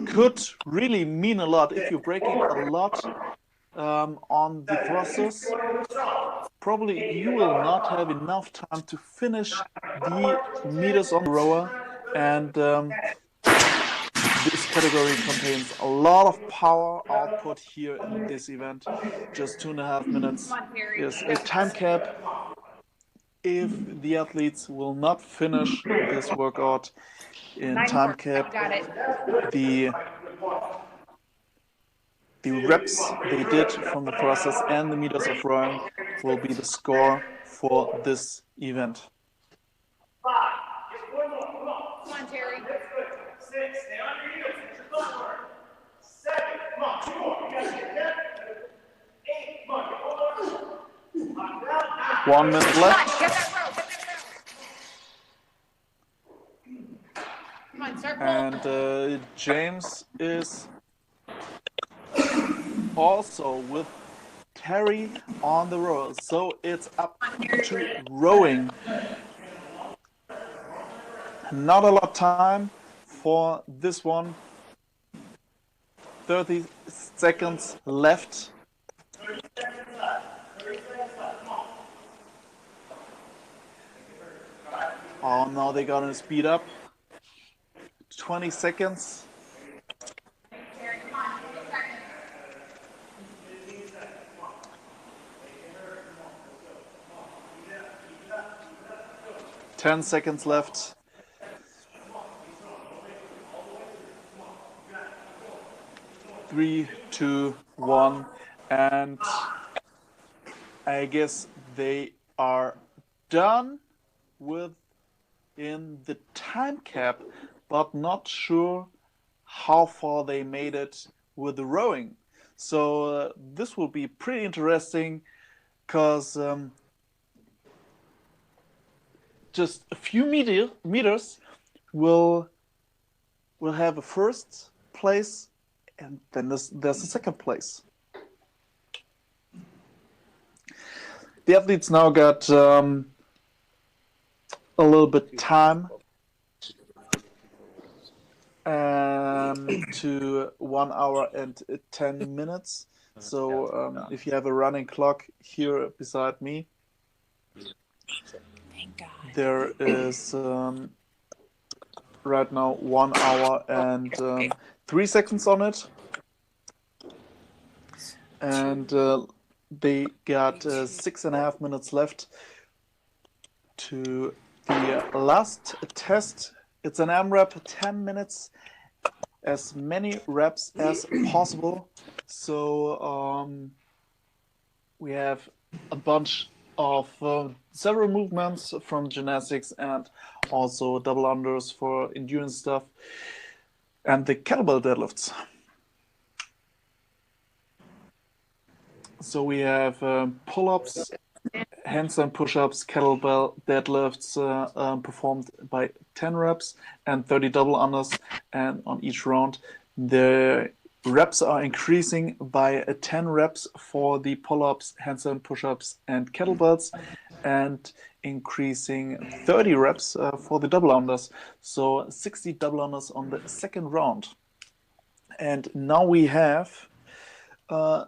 could really mean a lot if you're breaking a lot on the thrusters. Probably you will not have enough time to finish the meters on the rower, and this category contains a lot of power output here in this event. Just 2.5 minutes is a time cap. If the athletes will not finish this workout in time cap, the reps they did from the thrusters and the meters of rowing will be the score for this event. Come on, Terry. 6, stay on your heels, get your foot forward. 7, come on, 2 more, you gotta get that. 8, come on, get over. 1 minute left. Get that row, get that row. Come on, start pulling. And James is also with Terry on the row. So it's up to rowing. Not a lot of time for this one. 30 seconds left. Oh, now they're gonna speed up. 20 seconds. 10 seconds left. 3, 2, 1, and I guess they are done within the time cap, but not sure how far they made it with the rowing. So this will be pretty interesting, because just a few meters will have a first place, and then there's a second place. The athletes now got a little bit time to 1 hour and 10 minutes. So if you have a running clock here beside me, Thank God. there is right now 1 hour and 3 seconds on it, and they got 6.5 minutes left to the last test. It's an AMRAP, 10 minutes, as many reps as possible. So we have a bunch of several movements from gymnastics and also double unders for endurance stuff and the kettlebell deadlifts. So we have pull-ups, handstand push-ups, kettlebell deadlifts performed by 10 reps and 30 double unders, and on each round the reps are increasing by 10 reps for the pull-ups, handstand push-ups, and kettlebells, and increasing 30 reps for the double unders. So 60 double unders on the second round. And now we have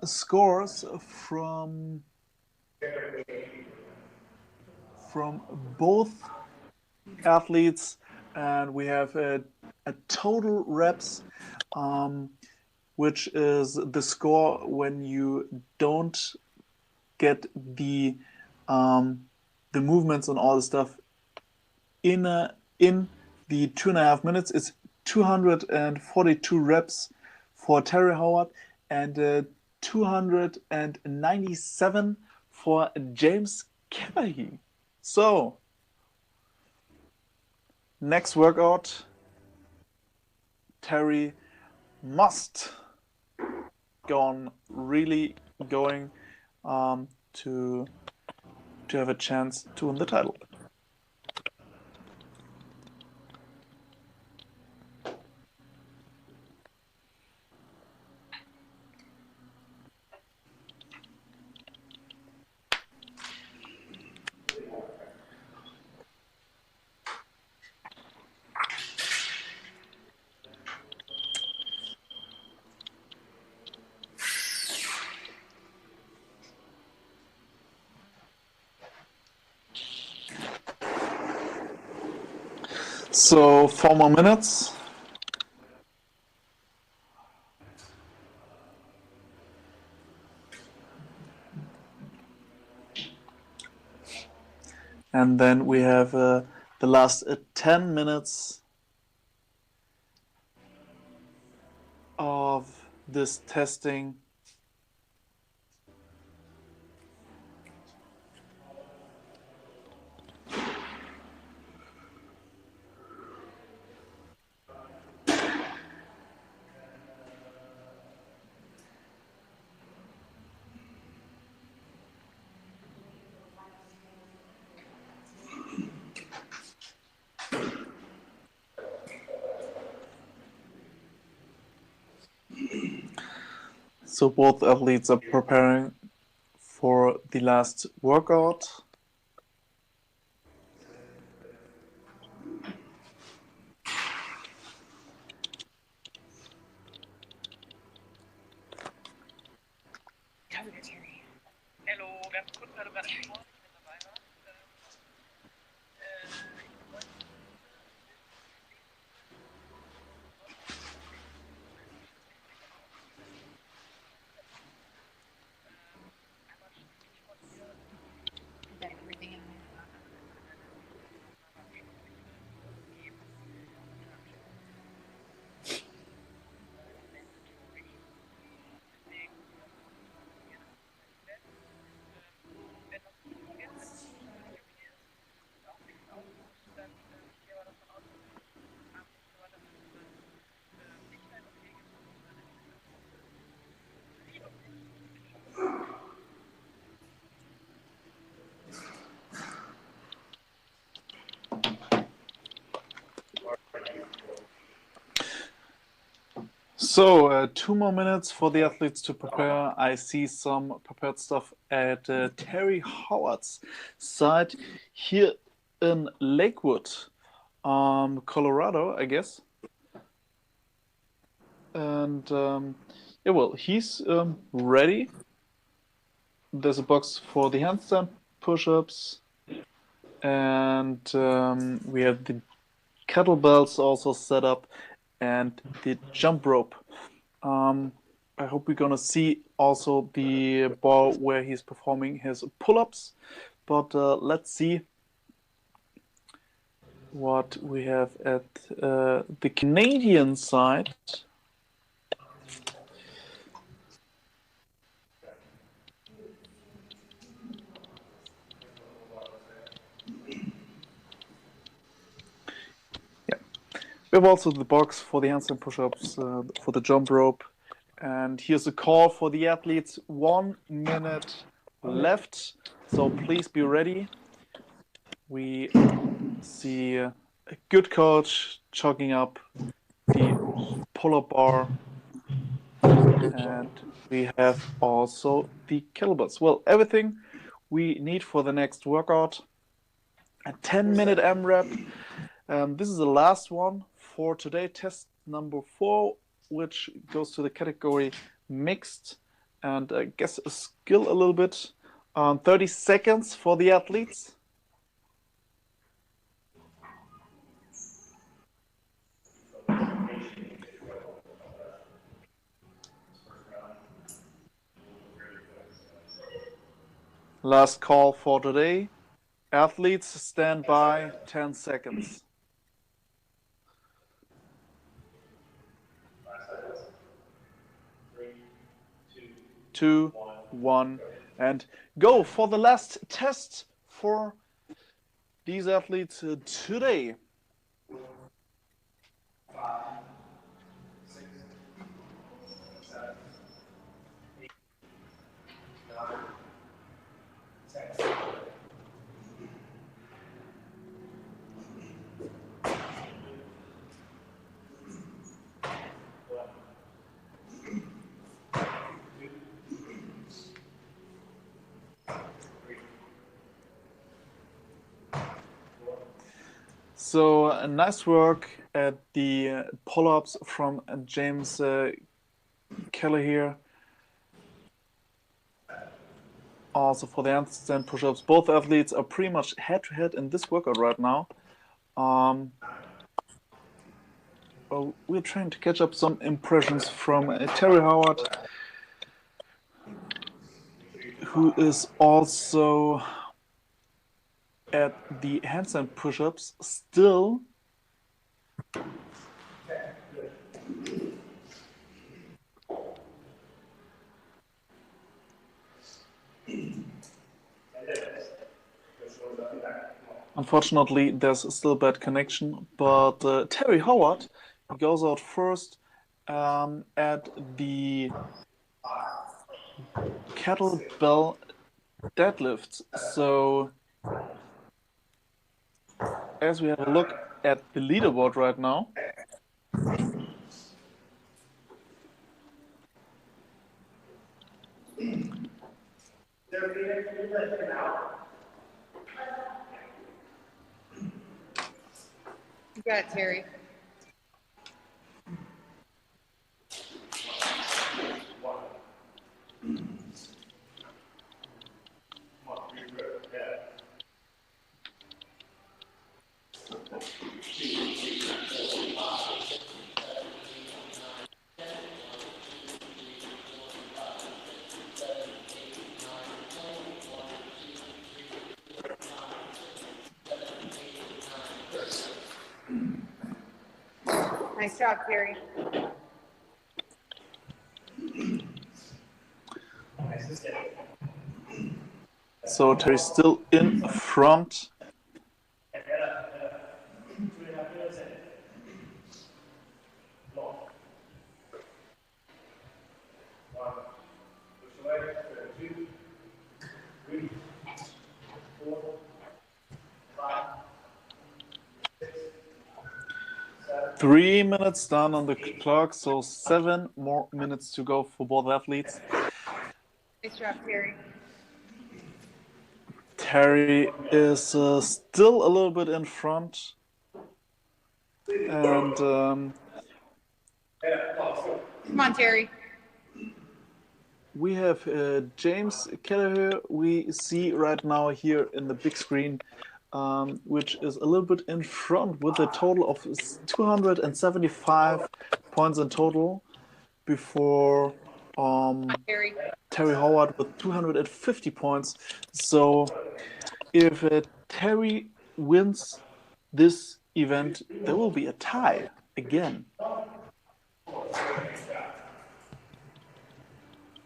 scores from both athletes, and we have a total reps, which is the score when you don't get the movements and all the stuff in the 2.5 minutes. It's 242 reps for Terry Howard and 297 for James Cavahey. So, next workout, Terry must go on really going to have a chance to win the title. So 4 more minutes. And then we have the last 10 minutes of this testing. So both athletes are preparing for the last workout. Hallo, ganz kurz, weil du gerade vorne mit dabei warst. Got everything in there. So 2 more minutes for the athletes to prepare. I see some prepared stuff at Terry Howard's side here in Lakewood, Colorado, I guess. And yeah, well, he's ready. There's a box for the handstand push-ups, and we have the kettlebells also set up, and the jump rope. I hope we're gonna see also the bar where he's performing his pull-ups, but let's see what we have at the Canadian side. We have also the box for the handstand push-ups, for the jump rope. And here's a call for the athletes. 1 minute left, so please be ready. We see a good coach jogging up the pull-up bar. And we have also the kettlebells. Well, everything we need for the next workout. A 10-minute AMRAP. This is the last one for today, test number 4, which goes to the category mixed and I guess a skill a little bit. 30 seconds for the athletes. Last call for today. Athletes, stand by, 10 seconds. 2, 1, and go for the last test for these athletes today. 5, 6, 7, 8, 9, 10. So nice work at the pull-ups from James Keller here. Also for the handstand push-ups, both athletes are pretty much head-to-head in this workout right now. Well, we're trying to catch up some impressions from Terry Howard, who is also at the handstand push-ups still. Unfortunately, there's still bad connection, but Terry Howard goes out first at the kettlebell deadlifts. So as we have a look at the leaderboard right now, You got it, Terry. Nice job, Terry. so Terry's still in front. Three minutes done on the clock, so 7 more minutes to go for both athletes. Nice job, Terry. Terry is still a little bit in front. And Come on, Terry. we have James Kelleher we see right now here in the big screen, which is a little bit in front with a total of 275 points in total before Terry. Terry Howard with 250 points. So if Terry wins this event, there will be a tie again.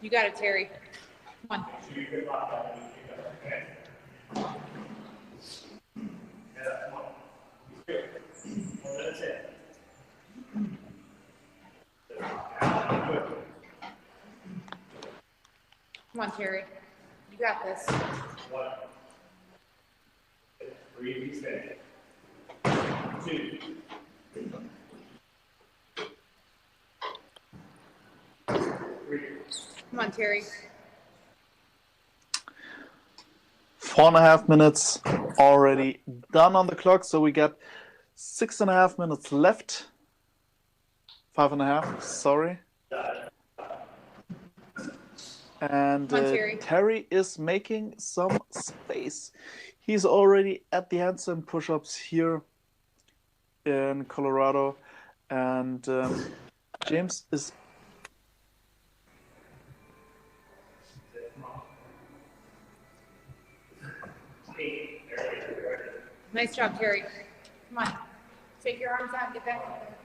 You got it, Terry. Come on. Come on, Terry. You got this. 1. Breathe, steady. 2. 3. Come on, Terry. 4.5 minutes already done on the clock, so we got 6.5 minutes left. 5.5, sorry. And Come on, Terry. Terry is making some space. He's already at the handstand push-ups here in Colorado, and James is Nice job, Terry. Come on. Take your arms out and get back up there.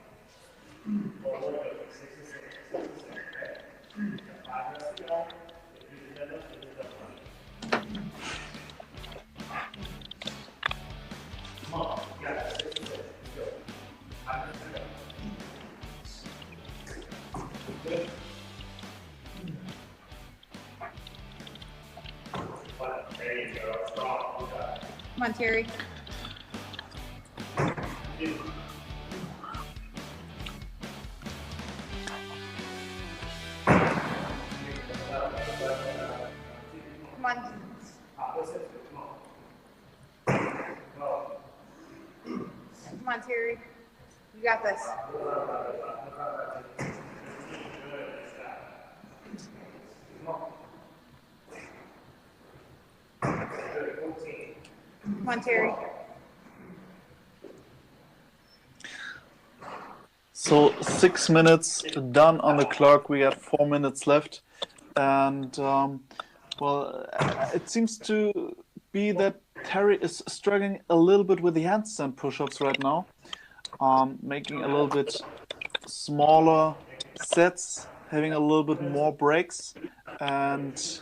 There you go. Strong. Come on, Terry. Come on. Come on, Terry. You got this. Come on, Terry. so 6 minutes done on the clock. We got 4 minutes left, and well, it seems to be that Terry is struggling a little bit with the handstand push-ups right now, making a little bit smaller sets, having a little bit more breaks, and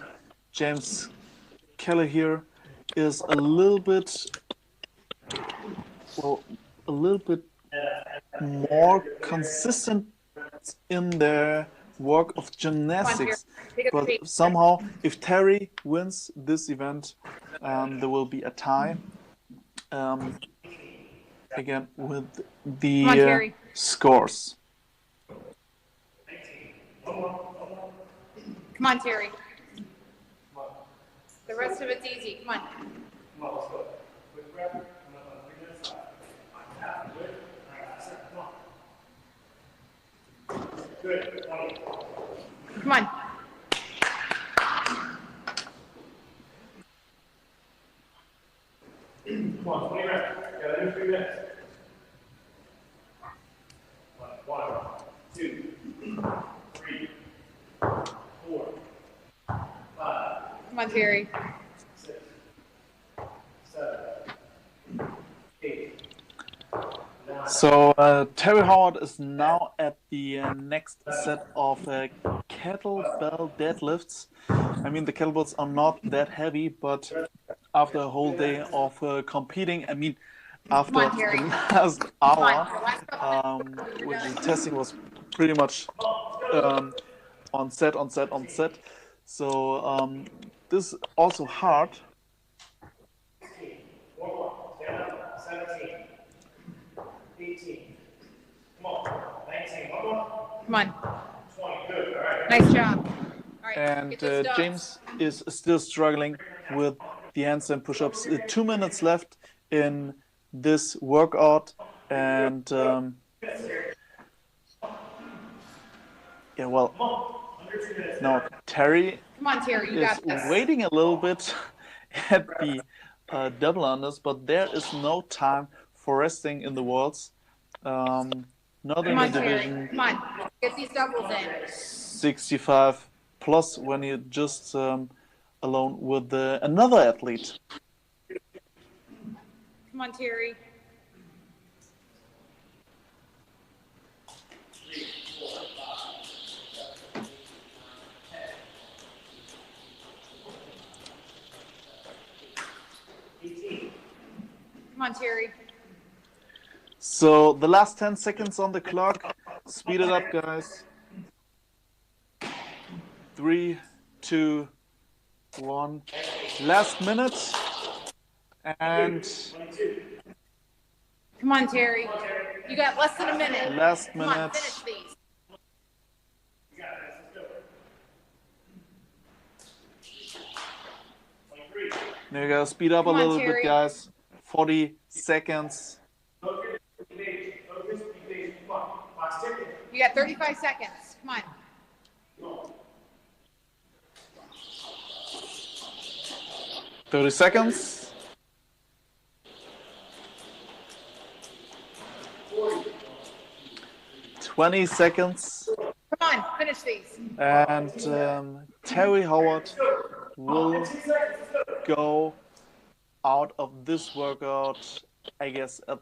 James Keller here is a little bit, well, a little bit more consistent in their work of gymnastics. But somehow, if Terry wins this event, there will be a tie again with Come on, the Terry. scores. Come on, Terry. The rest of it's easy. Come on. Come on, let's go. Quick breath. Come on, 3 minutes left. Come on. Good. 20. Come on. Come on, 20 reps. Gotta do 3 minutes. 1, 2, 3, 4, 5. Come on, Terry. 6, 7, 8. So Terry Howard is now at the next set of kettlebell deadlifts. I mean, the kettlebells are not that heavy, but after a whole day of competing, I mean, after Come on, Terry. the last hour, which the testing was pretty much on set. So this is also hard. 17, 18. Come on. 19. One more. Come on. 20. Good. All right. Nice job. All right. And get this done. James is still struggling with the handstand push-ups. 2 minutes left in this workout, and yeah, well, now Terry Come on, Terry. You is got this. waiting a little bit at the double unders, but there is no time for resting in the worlds. Not in Come the on, Terry. division Come on. Get these doubles in. 65 plus when you're just alone with another athlete. Come on, Terry. Come on, Terry. So the last 10 seconds on the clock. Speed it up, guys. 3, 2, 1. Last minute. And Come on, Terry. You got less than a minute. last Come on, minute. finish these. There you go. Speed up Come a on, little Terry. bit, guys. 40 seconds. You got 35 seconds. Come on. 30 seconds. 20 seconds. Come on, finish these. And Terry Howard will go out of this workout, I guess, at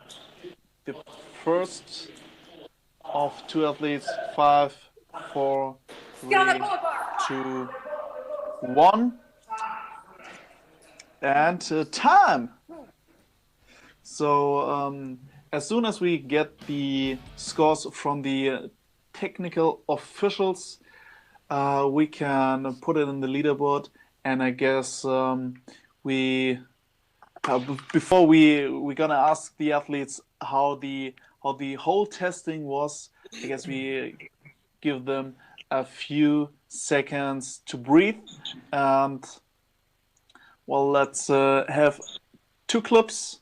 the first of 2 athletes. 5, 4, 3, 2, 1. And time. So as soon as we get the scores from the technical officials, we can put it in the leaderboard. And I guess we before we're gonna ask the athletes how the whole testing was. I guess we give them a few seconds to breathe. And well, let's have 2 clips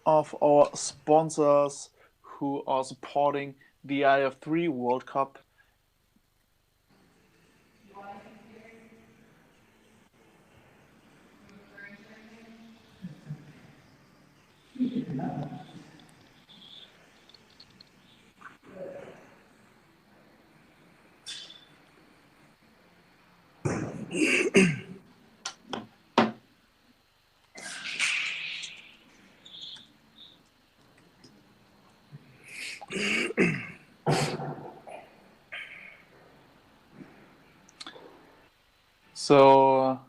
of our sponsors who are supporting the iF3 World Cup. So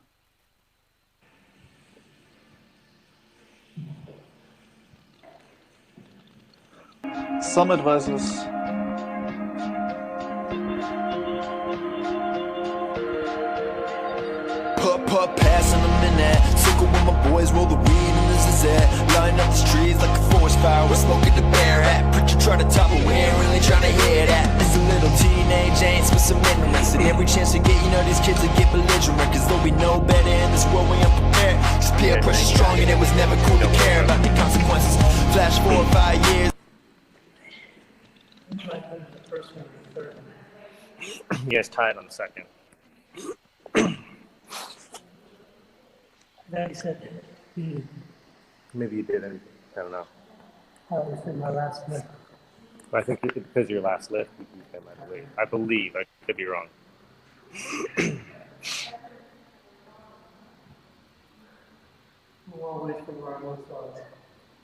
some advices. Putt, pass in a minute. Circle with my boys, roll the weed and this is it. Line up the trees like a forest fire. We're smoking the bear hat. Preacher try to top it, we ain't really trying to hear that. It's a little teenage angst with some ignorance. And every chance we get, you know, these kids will get belligerent. Cause though we know better in this world, we unprepared. Just peer pressure strong and it was never cool to care about the consequences. Flash 4 or 5 years. You guys tied on the second. That said, Maybe you didn't. I don't know. I was in my last lift. But I think because of your last lift, you came, I believe. I believe. I could be wrong. We'll always from where I once was.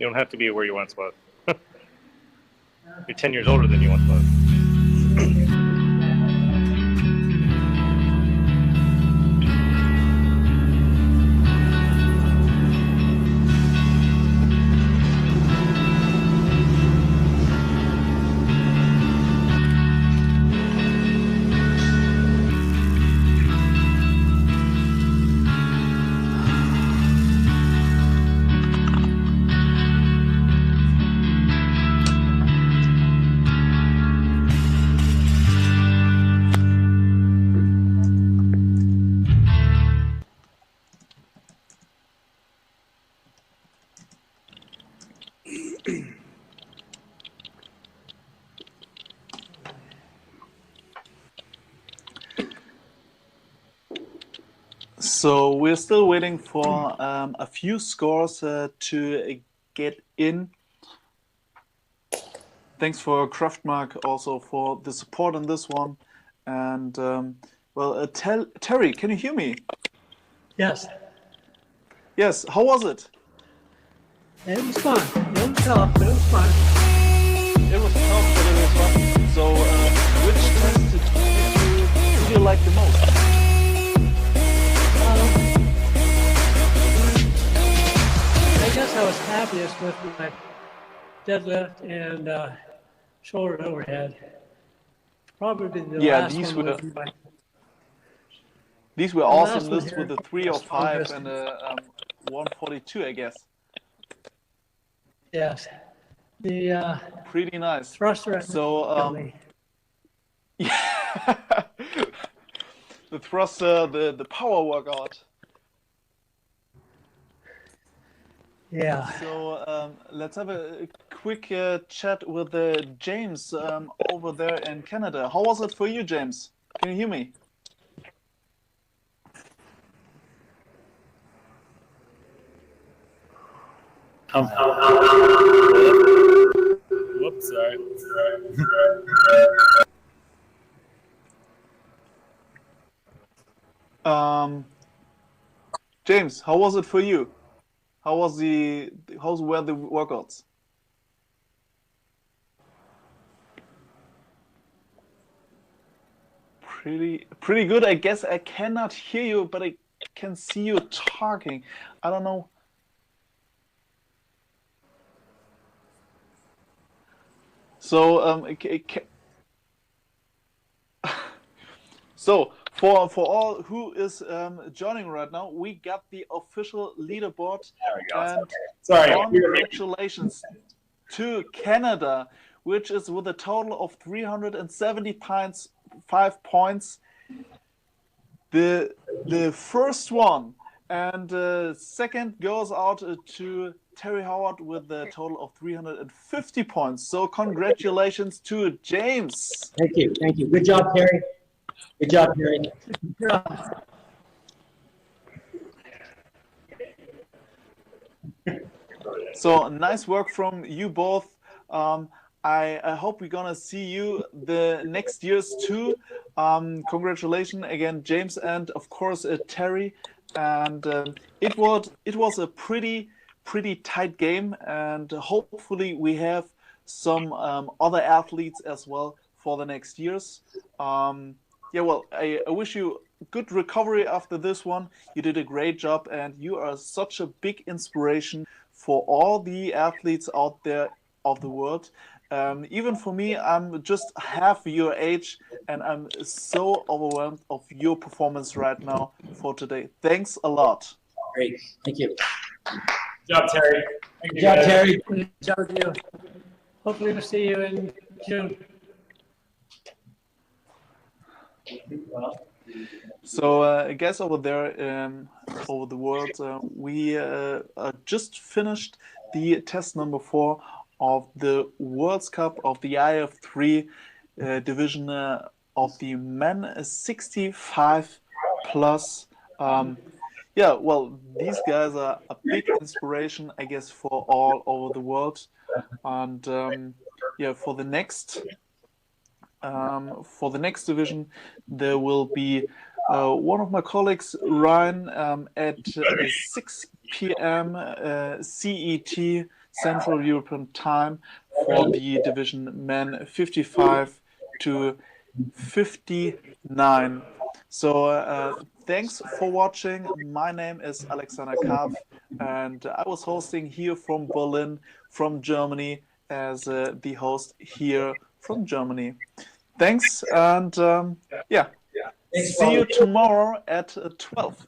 You don't have to be where you once was. You're 10 years older than you once was. So we're still waiting for a few scores to get in. Thanks for Kraftmark also for the support on this one. And well, Terry, can you hear me? Yes, Yes. How was it? it was fun. It was tough, but it was fun. It was tough, but it was fun. So, which test did you like the most? I guess I was happiest with my deadlift and shoulder overhead. Probably the Yeah, last these one were- would be my These were The awesome last one lists with here, a 305 strongest. and a 142, I guess. Yes. The Pretty nice. thruster. So, yeah, the thruster, the power workout. Yeah. So let's have a quick chat with James over there in Canada. How was it for you, James? Can you hear me? Whoops, sorry. James, how was it for you? How's were the workouts? Pretty good. I guess I cannot hear you, but I can see you talking. I don't know. So so for all who is joining right now, we got the official leaderboard, There we go. and Sorry. congratulations to Canada, which is with a total of 375 points. The first one, and second goes out to Terry Howard with a total of 350 points. So congratulations to James. Thank you. Thank you. Good job, Terry. Good job, Terry. Yeah. So nice work from you both. I hope we're gonna see you the next years too. Congratulations again, James, and of course Terry. And it was a pretty tight game, and hopefully we have some other athletes as well for the next years. Yeah, well, I wish you good recovery after this one. You did a great job, and you are such a big inspiration for all the athletes out there of the world. Even for me, I'm just half your age, and I'm so overwhelmed of your performance right now for today. Thanks a lot. Great. Thank you. Good job, Terry. Thank Good you, job, guys. Terry. Good job with you. Hopefully we'll see you in June. So, guys over there over the world, we just finished the test number 4 of the World Cup of the iF3 division of the men 65 plus. Yeah, well, these guys are a big inspiration, I guess, for all over the world. And yeah, for the next division, there will be one of my colleagues, Ryan, at 6 p.m. CET, Central European Time, for the division men 55 to 59. So thanks for watching. My name is Alexander Karpf, and I was hosting here from Berlin, from Germany, as the host here from Germany. Thanks, and yeah, see you tomorrow at 12.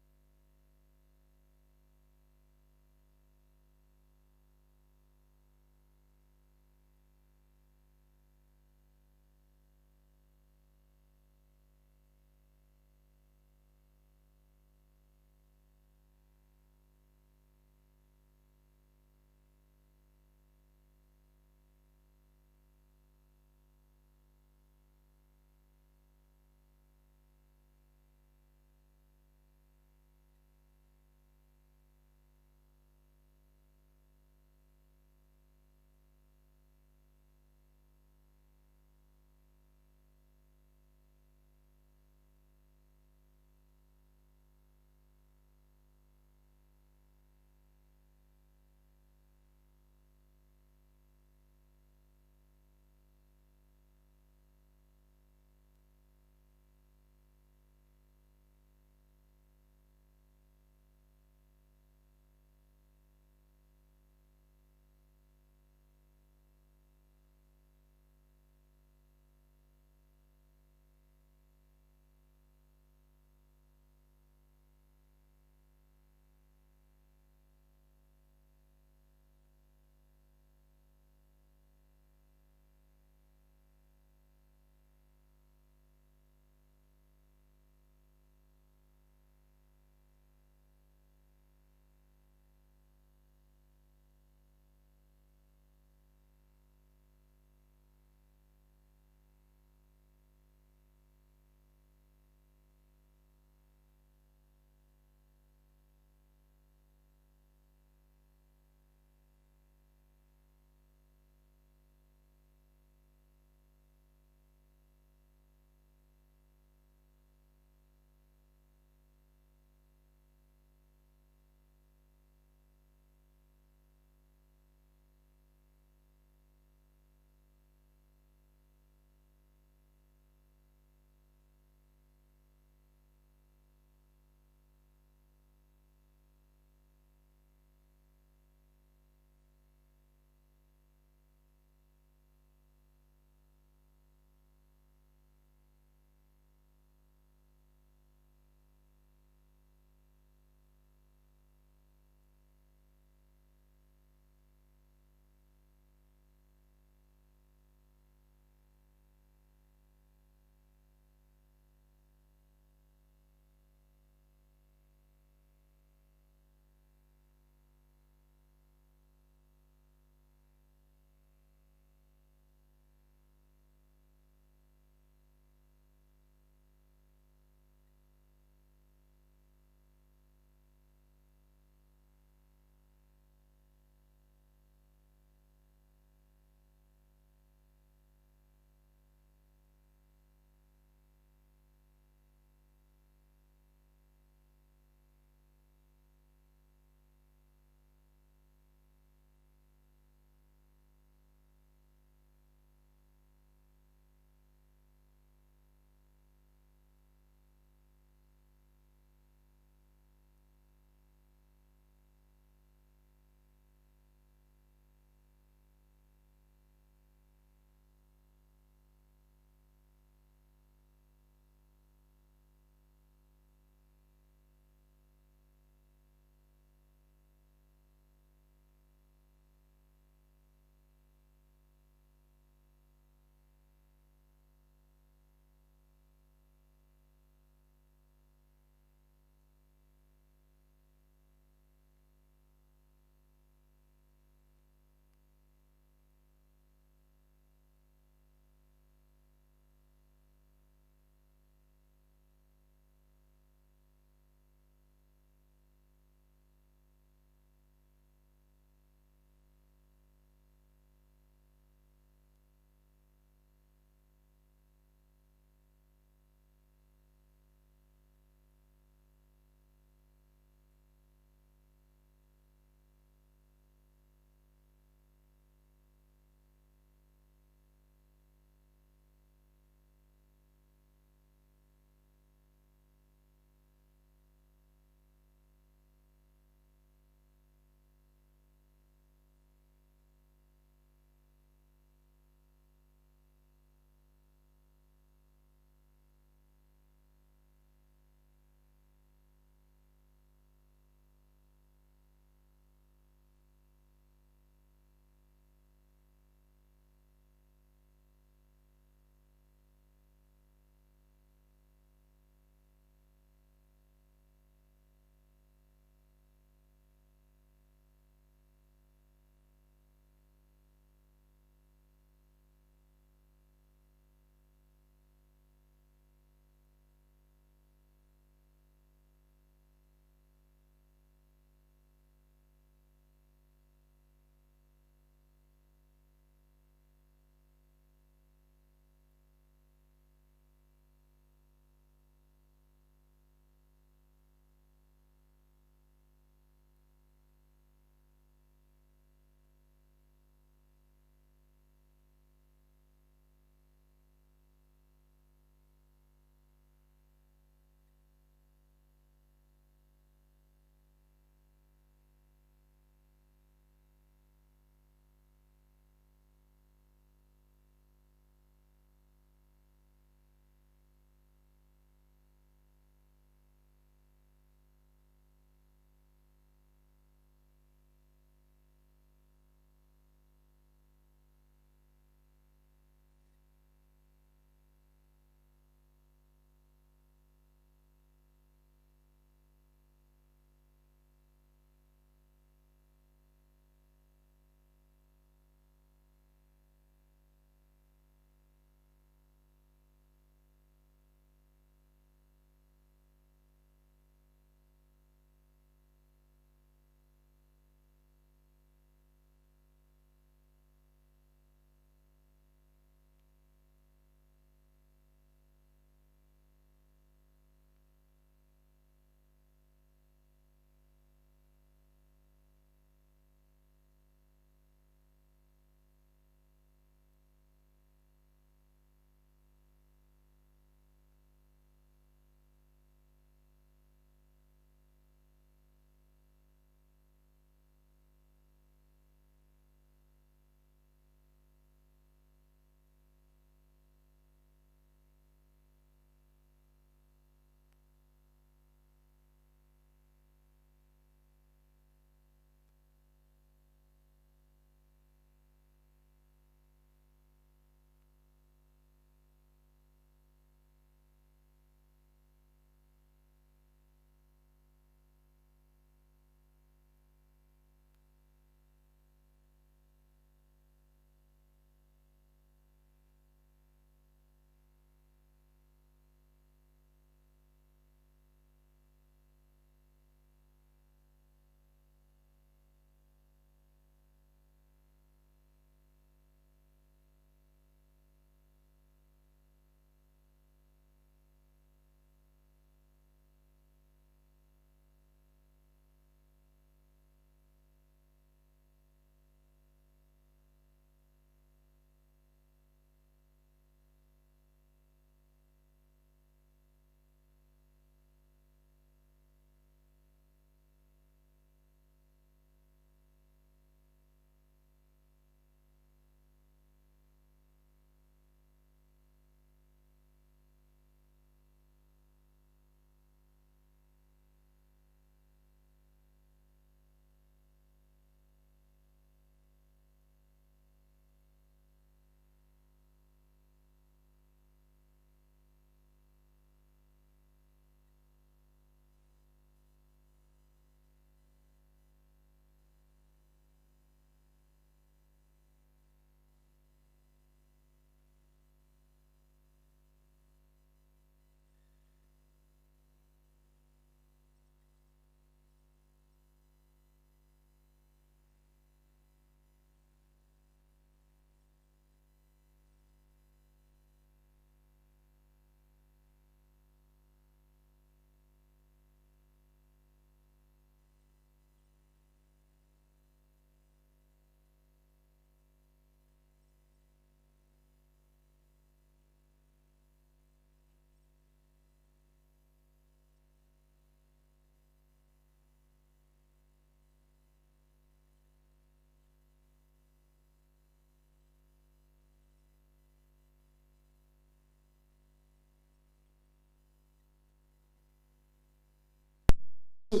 All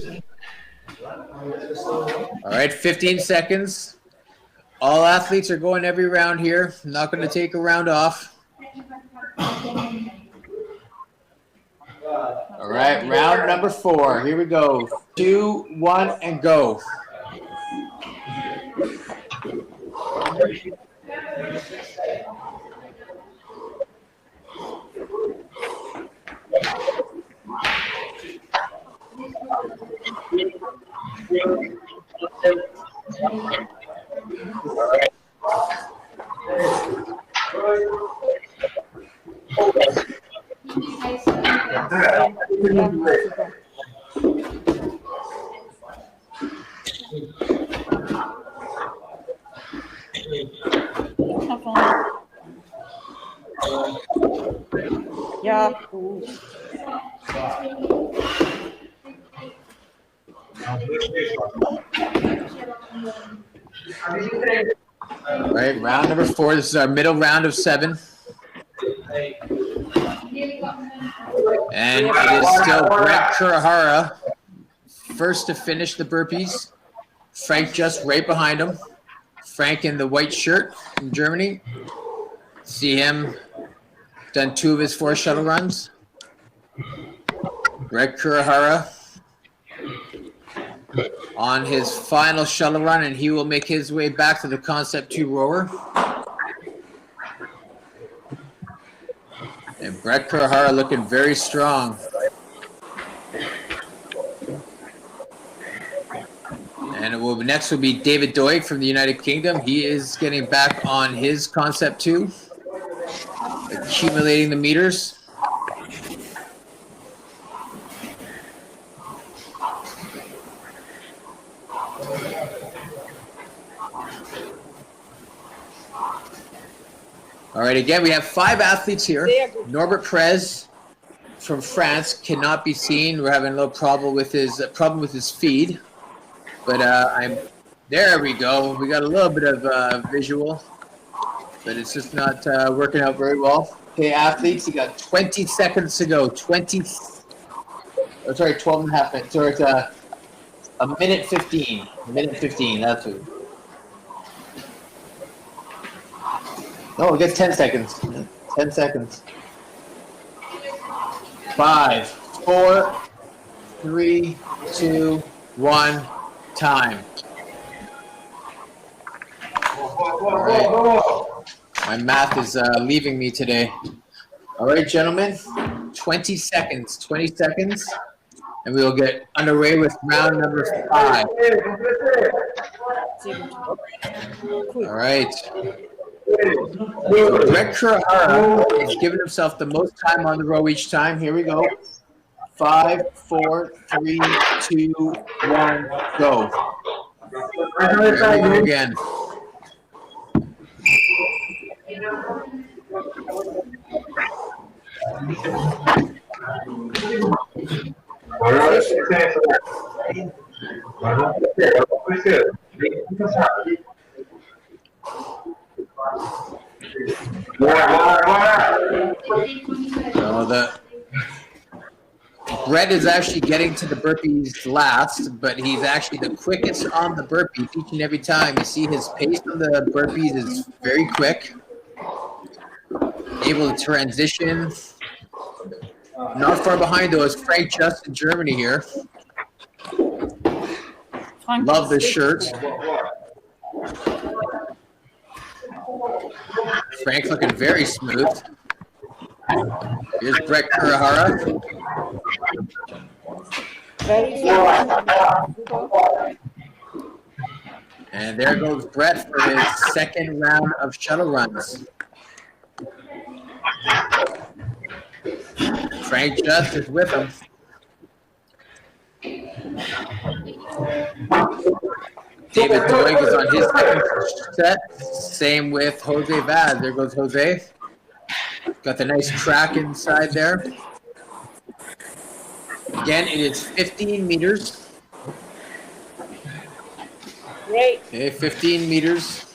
right, 15 seconds. All athletes are going every round here. I'm not going to take a round off. All right, round number 4. Here we go. 2, 1, and go. Yeah. All right, round number 4. This is our middle round of 7. And it is still Greg Kurahara first to finish the burpees. Frank just right behind him. Frank in the white shirt from Germany. See him done 2 of his 4 shuttle runs. Greg Kurahara on his final shuttle run, and he will make his way back to the Concept 2 rower. And Brett Kurahara looking very strong. And next will be David Doig from the United Kingdom. He is getting back on his Concept 2, accumulating the meters. All right, again, we have 5 athletes here. Norbert Prez from France cannot be seen. We're having a little problem with his feed. But there we go. We got a little bit of visual, but it's just not working out very well. Okay, athletes, you got 20 seconds to go. 12 and a half minutes. Sorry, it's a minute 15. A minute 15, that's it. No, we get 10 seconds. 10 seconds. 5, 4, 3, 2, 1, time. All right. My math is leaving me today. All right, gentlemen, 20 seconds. 20 seconds, and we will get underway with round number 5. All right. So Greg Kurahara is giving himself the most time on the row each time. Here we go. 5, 4, 3, 2, 1, go. There we go again. So Brett is actually getting to the burpees last, but he's actually the quickest on the burpees each and every time. You see his pace on the burpees is very quick. Able to transition. Not far behind though is Frank Just in Germany here. Love this shirt. Frank looking very smooth. Here's Brett Kurahara. And there goes Brett for his second round of shuttle runs. Frank Just is with him. David Doig is on his second set. Same with Jose Vaz. There goes Jose. Got the nice track inside there. Again, it is 15 meters. Great. Okay, 15 meters.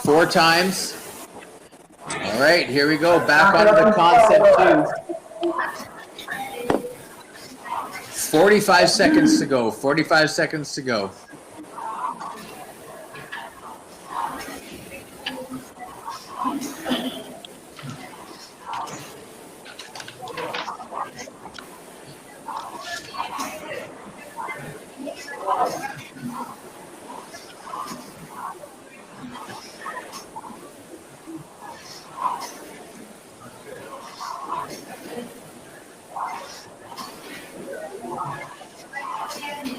4 times. All right, here we go. Back onto the Concept 2. 45 seconds to go. 45 seconds to go.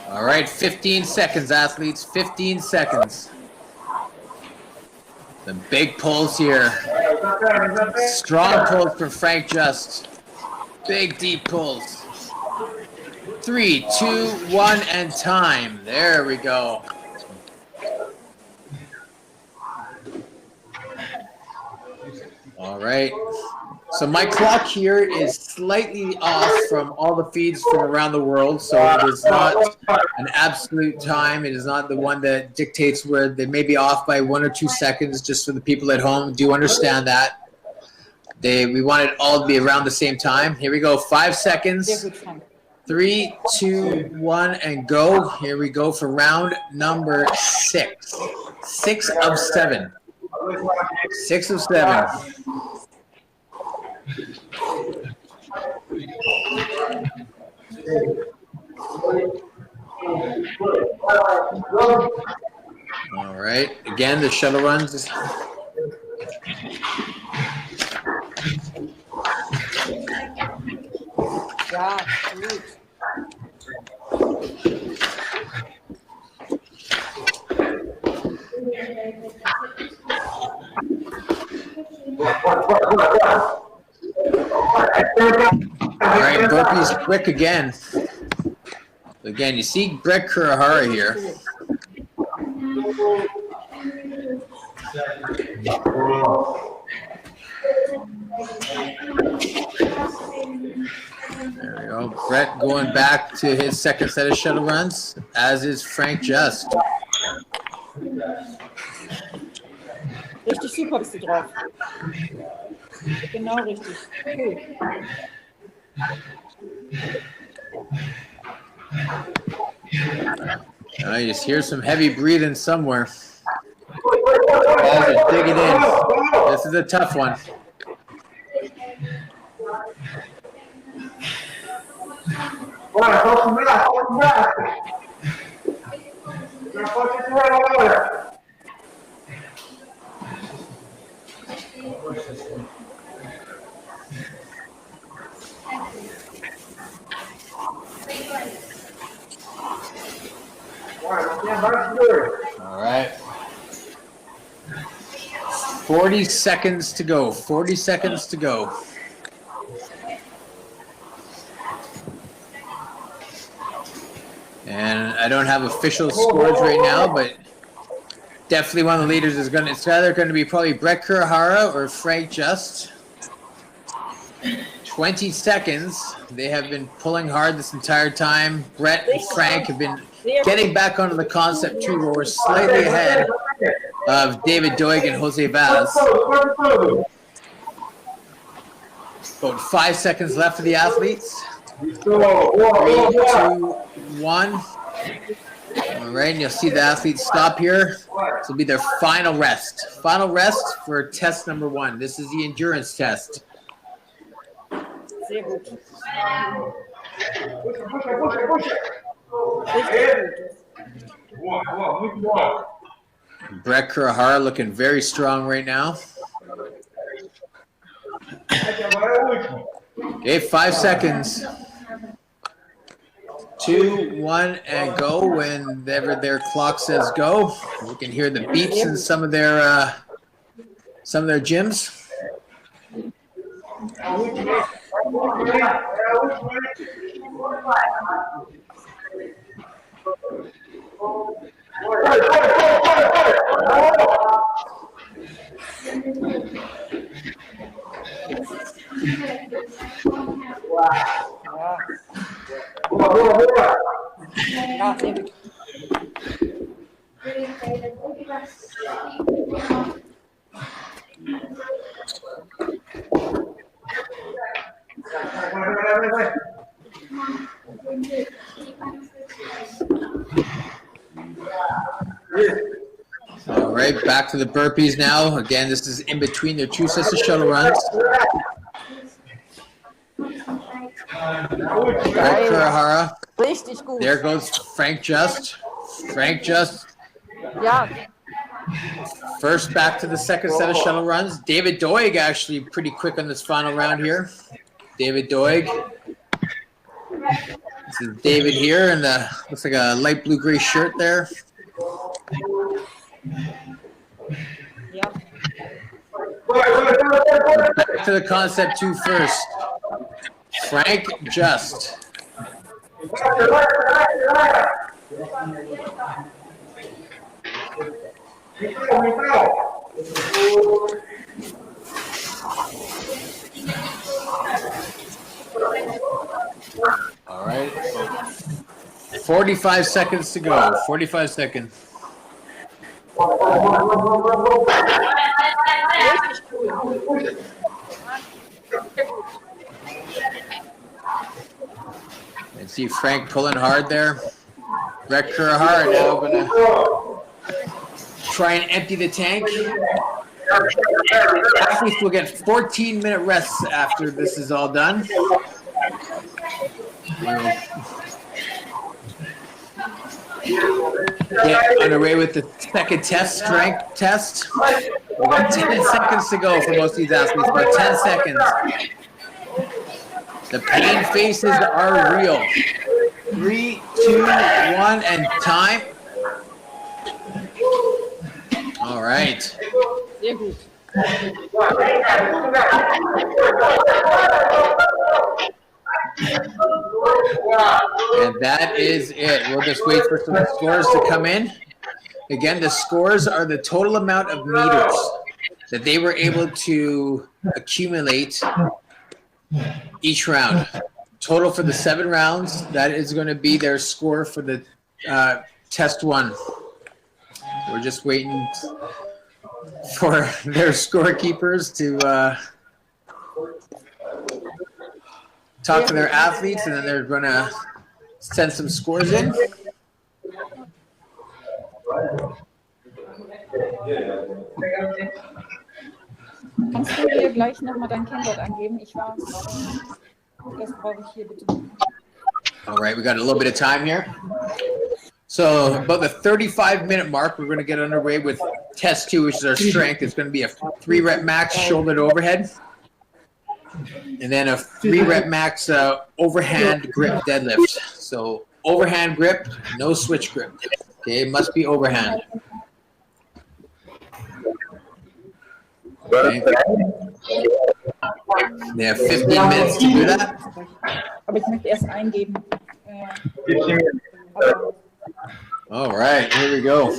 All right, 15 seconds, athletes. 15 seconds. The big pulls here. Strong pulls from Frank Just. Big deep pulls. 3, 2, 1, and time. There we go. All right. So my clock here is slightly off from all the feeds from around the world. So it is not an absolute time. It is not the one that dictates where they may be off by 1 or 2 seconds. Just for the people at home, do understand that. We want it all to be around the same time. Here we go. 5 seconds. 3, 2, 1, and go. Here we go for round number 6. 6 of 7. 6 of 7. All right. Again, the shuttle runs. Ja, gut. All right, burpees quick again. Again, you see Brett Kurahara here. There we go. Brett going back to his second set of shuttle runs, as is Frank Just. Richtig super bist du drauf. Genau richtig. Cool. You just hear some heavy breathing somewhere. Guys are digging in. This is a tough one. All right. 40 seconds to go. 40 seconds to go. And I don't have official scores right now, but definitely one of the leaders is going to, it's either going to be probably Brett Kurahara or Frank Just. 20 seconds. They have been pulling hard this entire time. Brett and Frank have been getting back onto the concept 2 rower, slightly ahead of David Doig and Jose Vaz. About 5 seconds left for the athletes. 3, 2, 1. All right, and you'll see the athletes stop here. This will be their final rest. Final rest for test number 1. This is the endurance test. Sehr gut. Brett Kurahara looking very strong right now. Okay, 5 seconds. 2, 1, and go. Whenever their clock says go, you can hear the beeps in some of their gyms. Ja, sehr gut. All right, back to the burpees now. Again, this is in between their two sets of shuttle runs. Right, Kurahara. Richtig gut. There goes Frank Just. Frank Just. Ja. First back to the second set of shuttle runs. David Doig actually pretty quick on this final round here. David Doig. This is David here in the looks like a light blue gray shirt there. Ja. Back to the concept 2 first. Frank Just. All right. 45 seconds to go. 45 seconds. And see Frank pulling hard there. Rek Kurahara now gonna try and empty the tank. Athletes will get 14-minute rests after this is all done. Get underway with the second test, strength test. We've got 10 seconds to go for most of these athletes, about 10 seconds. The pain faces are real. 3, 2, 1, and time. All right. Sehr gut. And that is it. We'll just wait for some scores to come in. Again, the scores are the total amount of meters that they were able to accumulate each round. Total for the 7 rounds, that is going to be their score for the test 1. We're just waiting for their scorekeepers to talk to their athletes, and then they're going to send some scores in. Kannst du mir gleich nochmal dein Kennwort angeben? Das brauche ich hier bitte. All right, we got a little bit of time here. So about the 35-minute mark, we're going to get underway with test 2, which is our strength. It's going to be a 3-rep max shoulder to overhead. And then a 3-rep max overhand grip deadlift. So overhand grip, no switch grip. Okay, it must be overhand. Okay. They have 15 minutes to do that. Aber ich möchte erst eingeben. All right, here we go.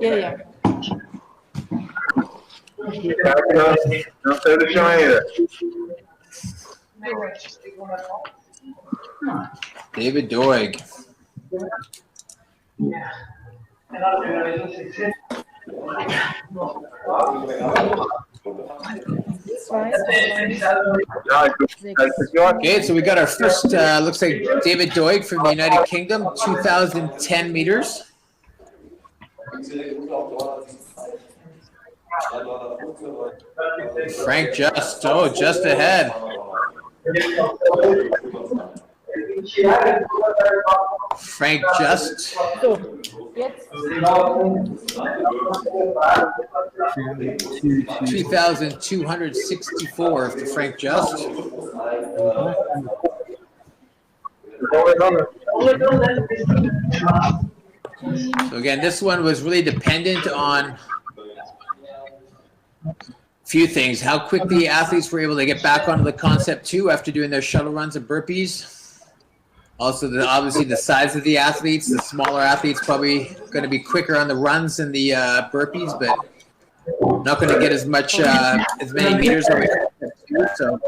Ja, ja. Não saiu do chão ainda. David Doig. Okay, so we got our first, looks like David Doig from the United Kingdom, 2,010 meters. Frank Just, just ahead. Frank Just. So, jetzt. 2,264 for Frank Just. So again, this one was really dependent on a few things. How quickly athletes were able to get back onto the concept 2 after doing their shuttle runs and burpees. Also, obviously the size of the athletes. The smaller athletes probably going to be quicker on the runs and the burpees, but not going to get as much, as many meters on the concept 2. So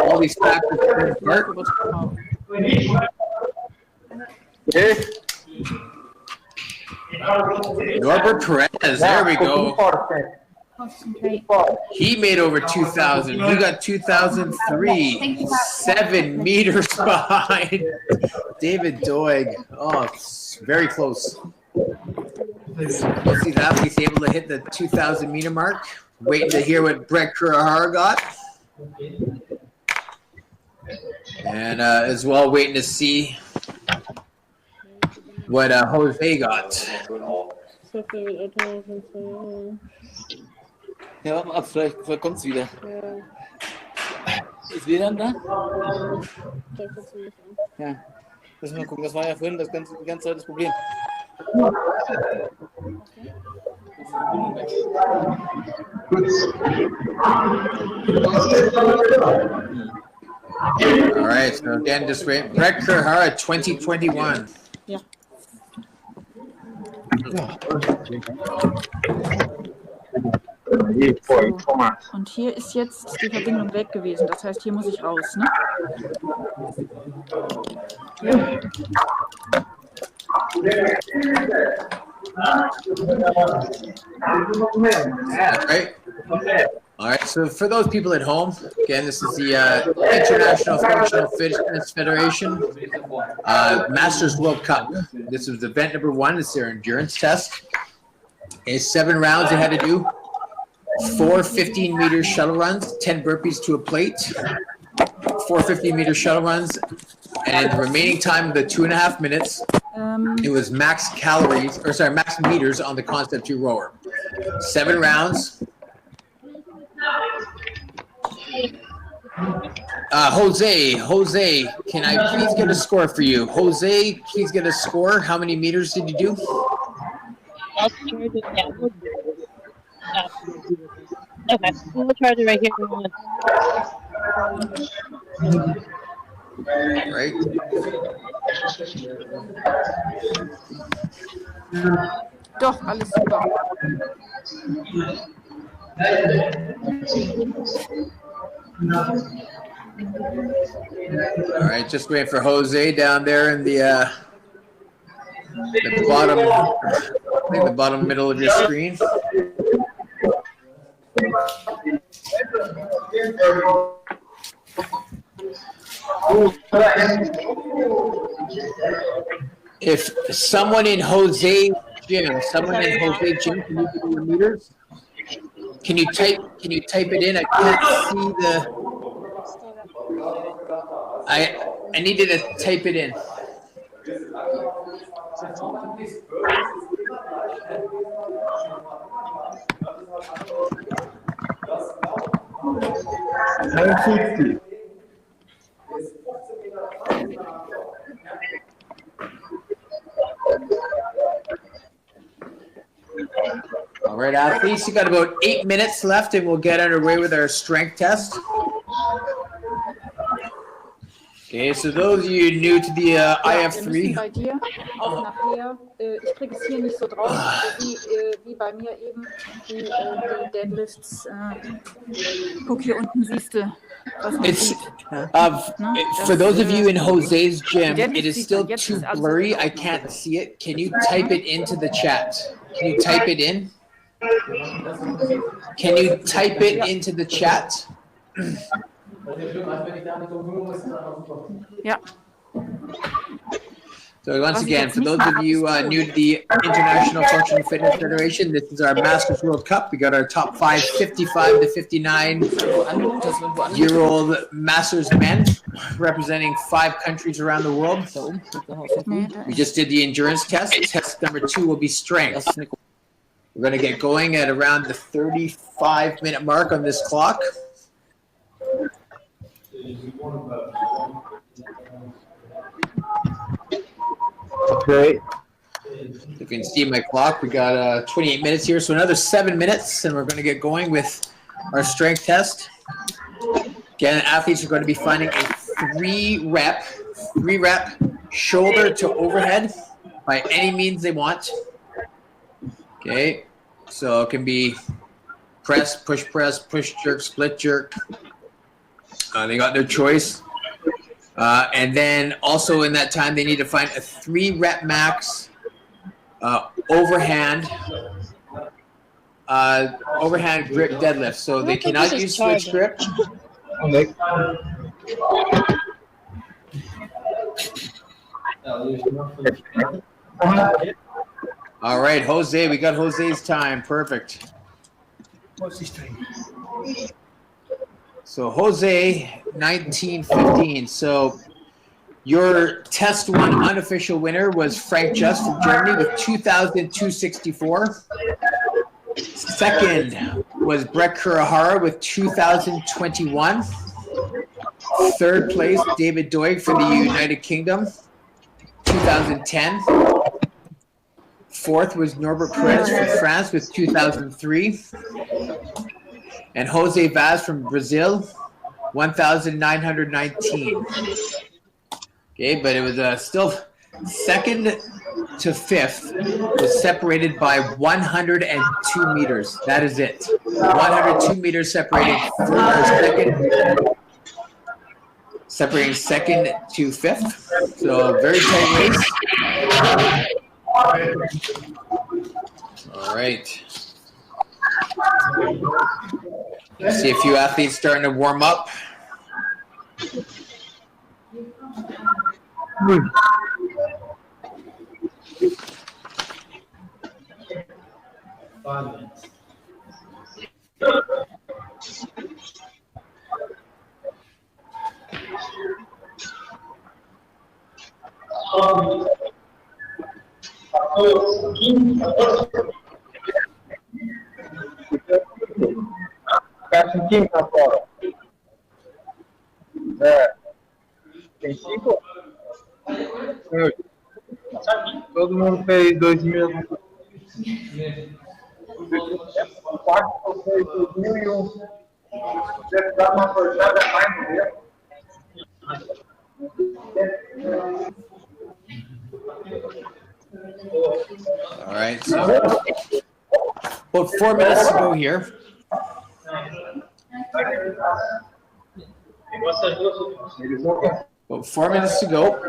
all these factors play a part. Norbert Perez, there we go. Concentrate. He made over 2,000. We got 2,003. 7 meters behind David Doig. Oh, it's very close. Both these athletes able to hit the 2,000 meter mark. Waiting to hear what Brett Kurahara got. And as well, waiting to see what Jose got. Ja, warte mal ab, vielleicht kommt es wieder. Ist WLAN da? Ja. Müssen wir gucken, das war ja vorhin die ganze Zeit das Problem. All right, so again, just wait. Brett Kurahara, 2021. Ja. So. Und hier ist jetzt die Verbindung weg gewesen. Das heißt, hier muss ich raus, ne? Ja. Right. All right. So for those people at home, again, this is the International Functional Fitness Federation Masters World Cup. This was event number 1. It's their endurance test. It's 7 rounds they had to do. 4 15-meter shuttle runs, 10 burpees to a plate, 4 15-meter shuttle runs, and in the remaining time of the 2.5 minutes, it was max meters on the Concept 2 rower. 7 rounds. Jose, can I please get a score for you? Jose, please get a score. How many meters did you do? Okay, we'll charge it right here. Right. Doch, alles super. All right, just waiting for Jose down there in the bottom, I think the bottom middle of your screen. If someone in Jose's gym, can you do your meters? Can you type it in? I can't see the. I needed to type it in. All right, athletes, you got about 8 minutes left and we'll get underway with our strength test. Okay, so those of you new to the iF3. Bei dir auch nachher, ich kriege es hier nicht so drauf, wie bei mir eben, die Deadlifts. Guck, hier unten siehst du, was man sieht. For those of you in Jose's gym, it is still too blurry. I can't see it. Can you type it into the chat? Can you type it in? Can you type it into the chat? Ja. So once again, for those of you new to the International Functional Fitness Federation, this is our Masters World Cup. We got our top 5 55 to 59-year-old Masters men representing 5 countries around the world. We just did the endurance test. Test number 2 will be strength. We're going to get going at around the 35-minute mark on this clock. Okay. You can see my clock. We got 28 minutes here, so another 7 minutes, and we're going to get going with our strength test. Again, athletes are going to be finding a 3-rep shoulder to overhead by any means they want. Okay, so it can be press, push, jerk, split jerk. They got their choice. And then also in that time, they need to find a 3-rep max overhand overhand grip deadlift. So they cannot use switch grip. All right, Jose, we got Jose's time. Perfect. What's his time? So Jose, 1915. So your test one unofficial winner was Frank Just from Germany with 2,264. Second was Brett Kurahara with 2,021. Third place, David Doig for the United Kingdom, 2010. Fourth was Norbert Perez from France with 2003. And Jose Vaz from Brazil, 1,919. Okay, but it was still second to fifth was separated by 102 meters. That is it. 102 meters separating second to fifth. So a very tight race. All right. See a few athletes starting to warm up. Tem 5? Todo mundo fez 2.000. O quarto fez 2.001. Deve dar uma forçada mais no dedo. All right, so about 4 minutes to go here. About 4 minutes to go.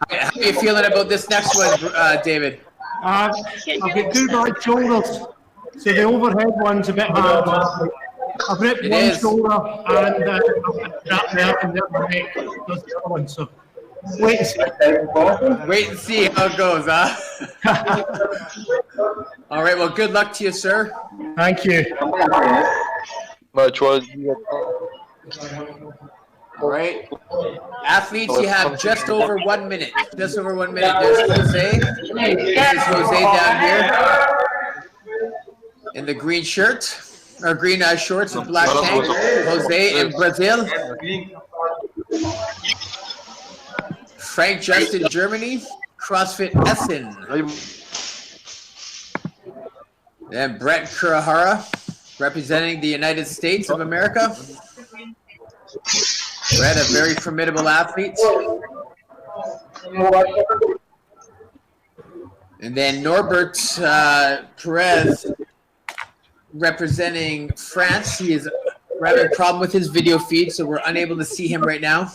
How are you feeling about this next one, David? I've got two bad shoulders, so the overhead one's a bit hard. I've ripped It one is. shoulder and that there and the other neck does the other one. So wait and see. Wait and see how it goes, huh? All right. Well, good luck to you, sir. Thank you. Much was. All right. Athletes, you have just over 1 minute. Just over 1 minute. There's Jose. This is Jose down here in the green shirt, or green shorts and black tank. Jose in Brazil. Frank Justin, Germany. CrossFit Essen. And Brett Kurahara, representing the United States of America. Brett, a very formidable athlete. And then Norbert Perez, representing France. He is having a problem with his video feed, so we're unable to see him right now.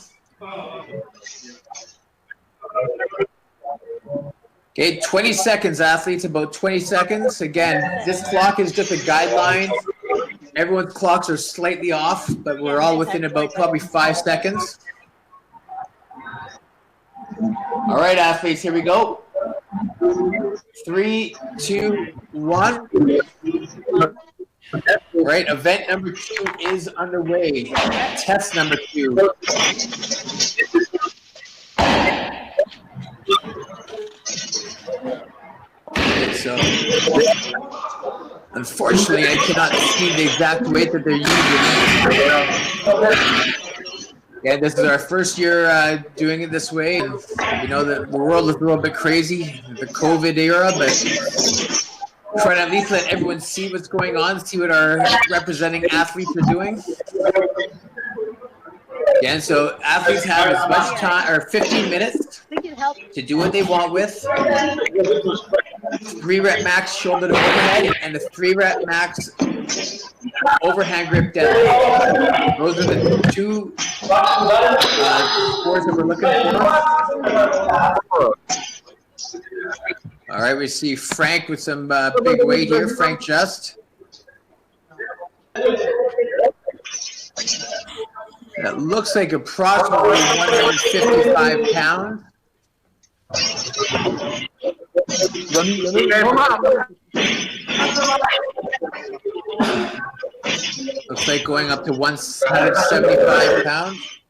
Okay, 20 seconds, athletes, about 20 seconds. Again, this clock is just a guideline. Everyone's clocks are slightly off, but we're all within about probably 5 seconds. All right, athletes, here we go. 3, 2, 1. All right, event number 2 is underway. Test number 2. Okay, so unfortunately, I cannot see the exact weight that they're using. Yeah, this is our first year doing it this way. And we know that the world is a little bit crazy, the COVID era, but trying to at least let everyone see what's going on, see what our representing athletes are doing. Again, so athletes have as much time, or 15 minutes to do what they want with. 3 rep max shoulder to overhead and a 3 rep max overhand grip deadlift. Those are the 2 scores that we're looking for. All right, we see Frank with some big weight here. Frank Just. That looks like approximately 155 pounds. Looks like going up to 175 pounds.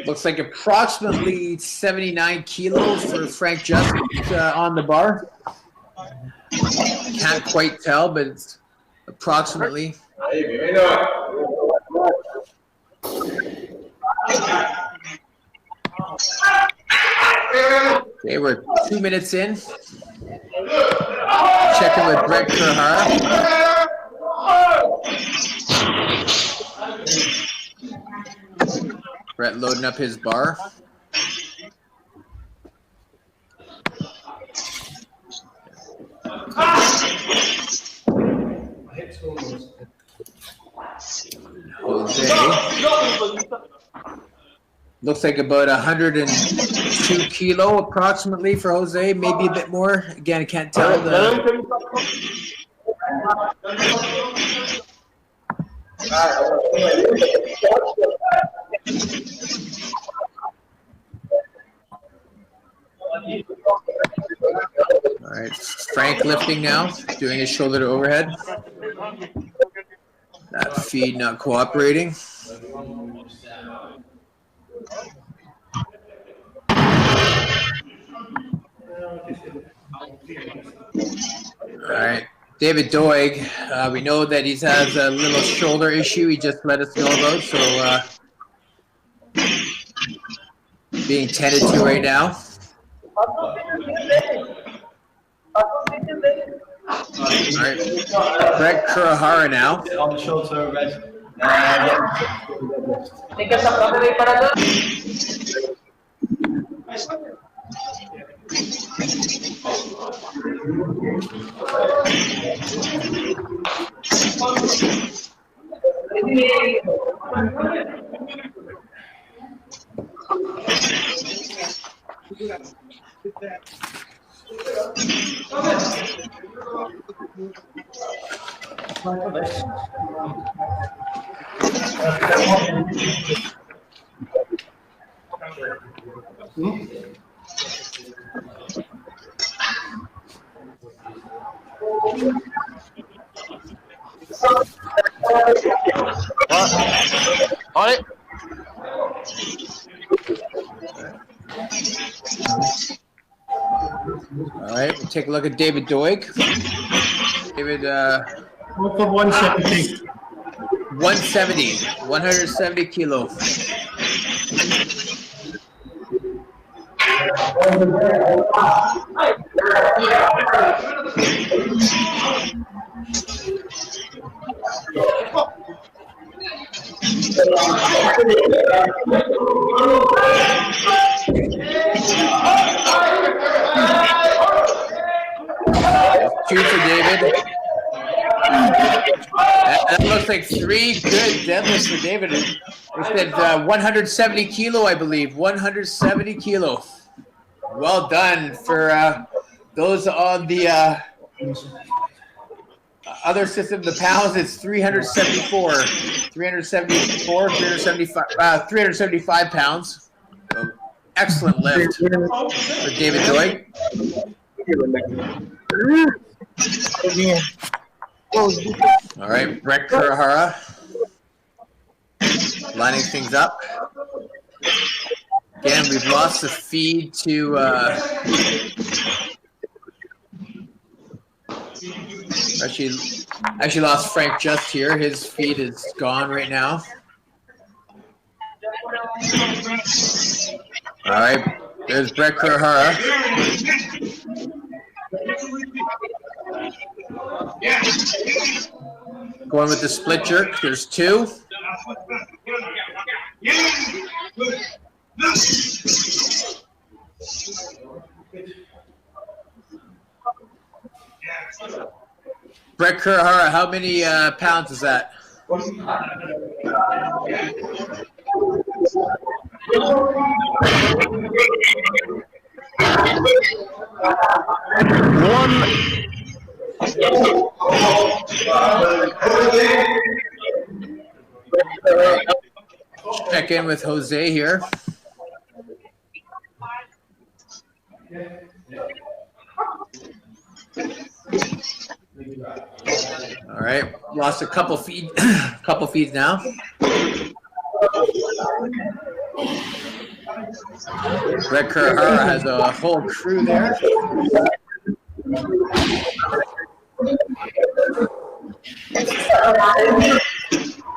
Looks like approximately 79 kilos for Frank Just on the bar. Can't quite tell, but it's approximately. Okay, we're 2 minutes in. Checking with Brett Kurahara. Brett loading up his bar. Jose. Looks like about 102 kilo approximately for Jose, maybe a bit more. Again, I can't tell. All right, Frank lifting now, doing his shoulder to overhead. That feed not cooperating. All right, David Doig, we know that he has a little shoulder issue he just let us know about, so being tended to right now. All right, Brett Kurahara now. On the shoulder, Red. On it. All right, we'll take a look at David Doig. David, What's the 170? 170 kilo. Two for David. That looks like 3 good deadlifts for David. He said 170 kilo, I believe. 170 kilo. Well done for those on the other system. The pounds, it's 375 pounds. So excellent lift for David Doig. All right, Brett Kurahara lining things up. Again, we've lost the feed to actually lost Frank just here. His feed is gone right now. All right, there's Brett Kurahara. Going with the split jerk. There's 2. Brett Kurahara, how many pounds is that? 1. Check in with Jose here. All right, lost a couple feeds now. Brett Kurahara has a whole crew there.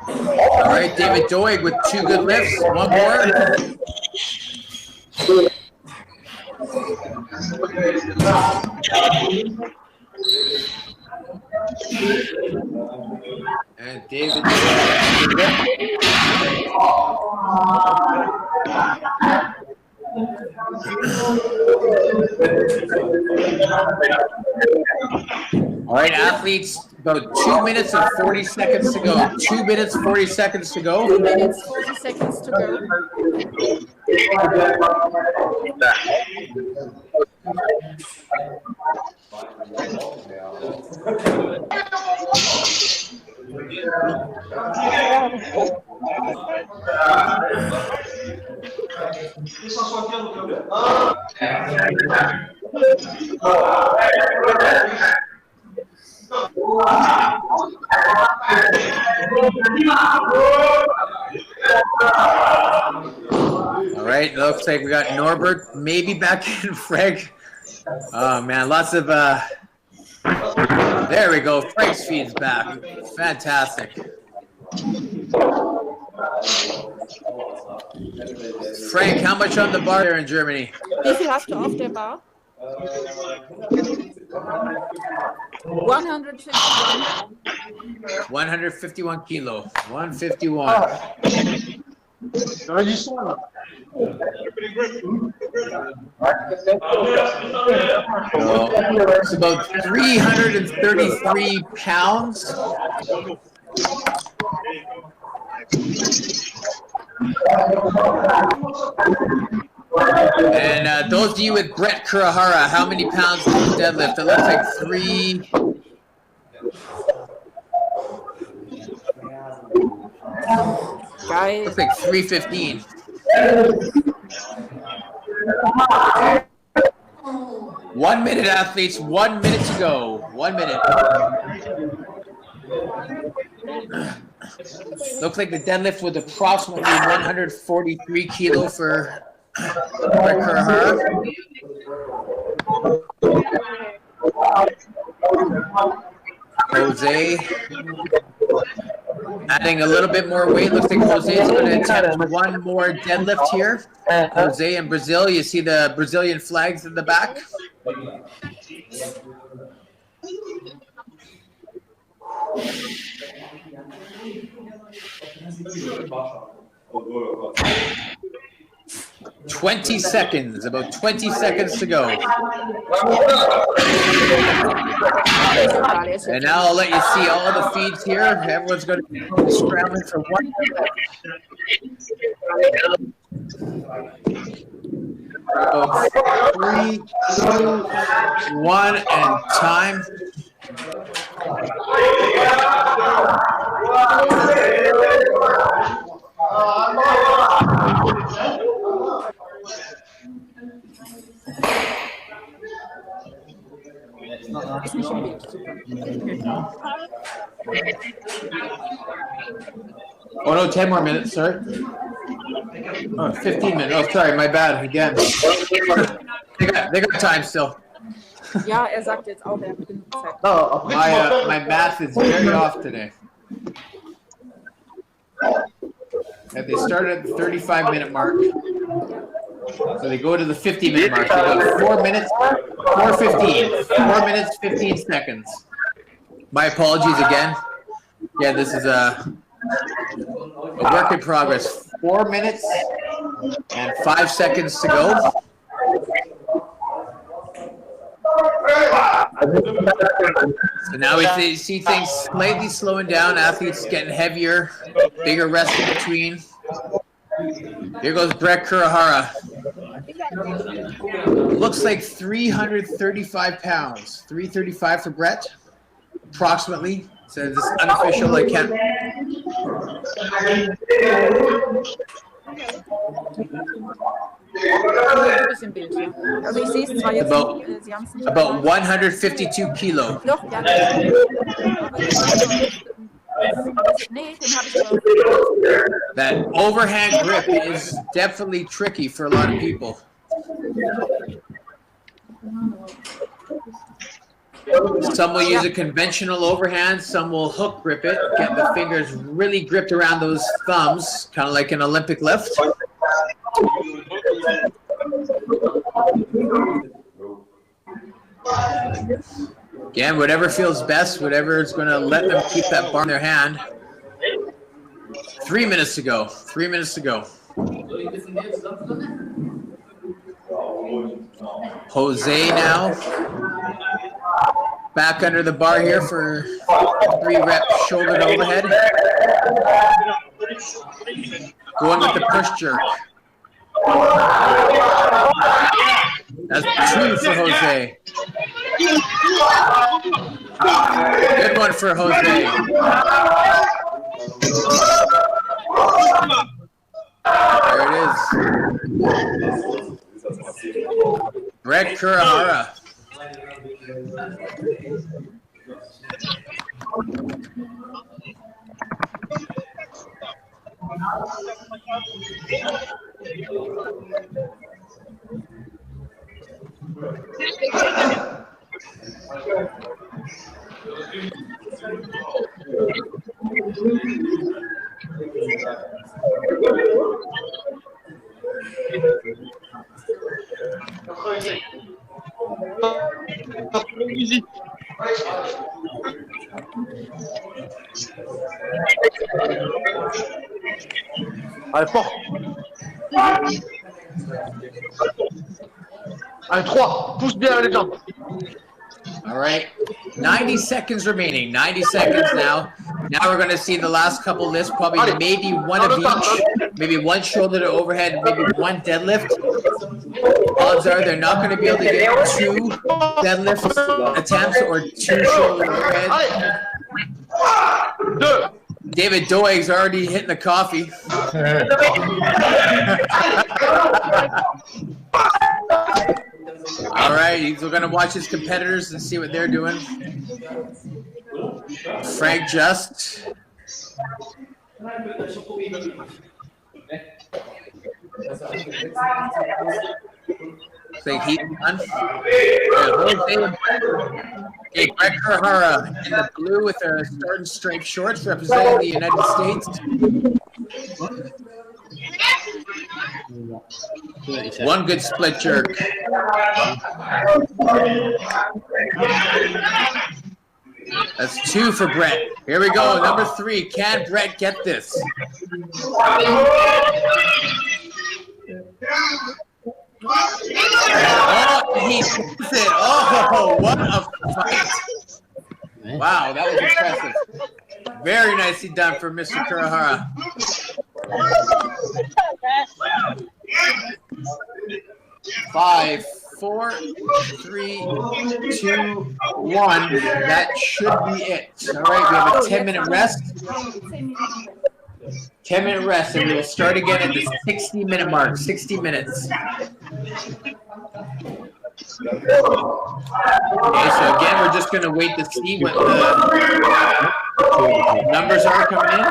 All right, David Doig with 2 good lifts. One more. And David All right, athletes, about 2 minutes and 40 seconds to go. 2 minutes, 40 seconds to go. 2 minutes, 40 seconds to go. All right, looks like we got Norbert maybe back in Frank. Oh man, lots of there we go. Frank's feed's back. Fantastic. Frank, how much on the bar there in Germany? Wie viel hast du auf der Bar? 151. 151 kilo. 151. It's about 333 pounds. And those of you with Brett Kurahara, how many pounds did he deadlift? It looks like three. Geil. Looks like 315. 1 minute, athletes. 1 minute to go. 1 minute. Looks like the deadlift was approximately 143 kilo for Brett Kurahara. Jose adding a little bit more weight. Looks like Jose is going to attempt one more deadlift here. Jose in Brazil. You see the Brazilian flags in the back. "20 seconds, about 20 seconds to go." And now I'll let you see all the feeds here. Everyone's going to be scrambling for one. So 3, 2, 1, and time. Oh no, 10 more minutes, sorry. Oh, 15 minutes. Oh, sorry, my bad again. they got time still. Ja, sagt jetzt auch, genug Zeit. My math is very off today. And they started at the 35-minute mark. So they go to the 50-minute mark. They got 4 minutes, 4:15. 4 minutes, 15 seconds. My apologies again. Yeah, this is a work in progress. 4 minutes and 5 seconds to go. So now we see things slightly slowing down. Athletes getting heavier, bigger rest in between. Here goes Brett Kurahara. Looks like 335 pounds. 335 for Brett, approximately. So this is unofficial. I can't. Also ich sehe es zwar jetzt nicht, Sie haben es nicht about 152 kilo. Doch, ja, nee, den habe ich That overhand grip is definitely tricky for a lot of people. Some will use a conventional overhand, some will hook grip it, get the fingers really gripped around those thumbs, kind of like an Olympic lift. Again, whatever feels best, whatever is going to let them keep that bar in their hand. 3 minutes to go. 3 minutes to go. Jose now. Back under the bar here for 3 reps shoulder to overhead. Going with the push jerk. That's 2 for Jose. Good one for Jose. There it is. Brett Kurahara. Allez, fort. Allez, 3. Pousse bien les jambes. All right. 90 seconds remaining. 90 seconds now. Now we're going to see the last couple lifts, probably maybe one of each, maybe one shoulder to overhead, maybe one deadlift. Odds are they're not going to be able to get 2 deadlift attempts or 2 shoulder to overhead. David Doig's already hitting the coffee. All right, we're going to watch his competitors and see what they're doing. Frank Just. Say he's done. Okay, Greg Kurahara in the blue with a start and striped shorts representing the United States. One good split jerk. That's 2 for Brett. Here we go. Number 3. Can Brett get this? Oh, he hits it. Oh, what a fight. Wow, that was impressive. Very nicely done for Mr. Kurahara. 5, 4, 3, 2, 1. That should be it. All right, we have a 10-minute rest. 10-minute rest, and we will start again at the 60-minute mark. 60 minutes. Okay, so again, we're just going to wait to see what the numbers are coming in.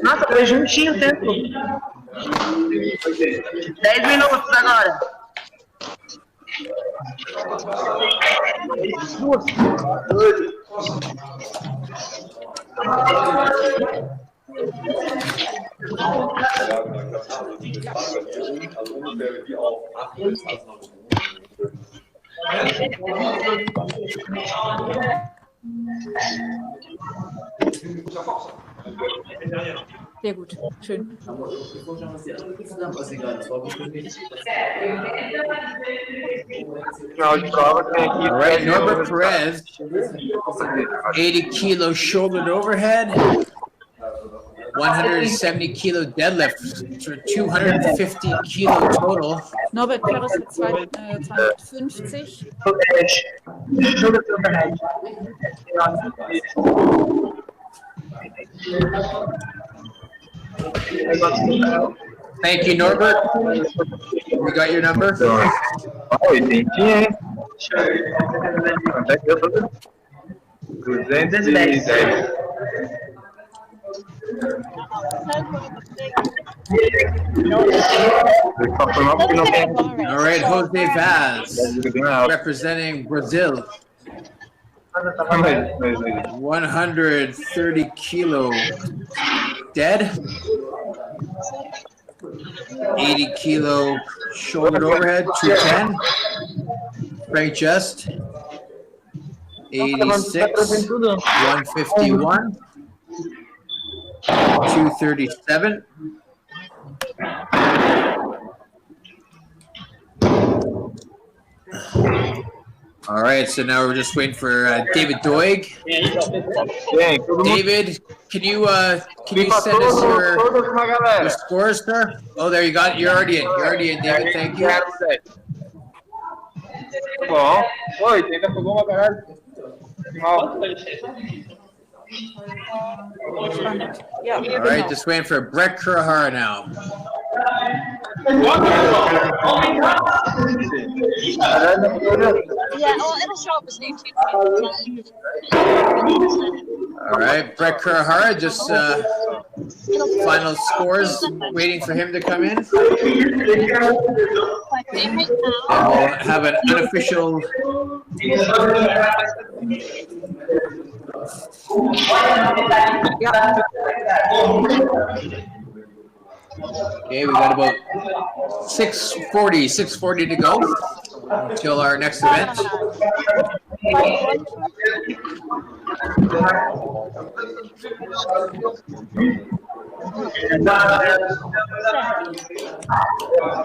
Nossa, foi juntinho o tempo. 10 minutos agora. Sehr gut, schön. All right, Norbert Perez, 80 kilo shoulder to overhead, 170 kilo deadlift, for 250 kilo total. Norbert Perez hat 250. Thank you, Norbert. We got your number. All right, Jose Vaz, representing Brazil. 130 kilo dead, 80 kilo shoulder overhead, 210. Frank Just, 86, 151, 237. All right, so now we're just waiting for David Doig. David, can you send us your scores, sir? Oh, there you got it. You're already in. You're already in, David. Thank you. Bom, oi, ainda pegou uma caralho. All right, just waiting for Brett Kurahara now. All right, Brett Kurahara, just final scores, waiting for him to come in. And we'll have an unofficial Okay, we got about 6:40 to go until our next event.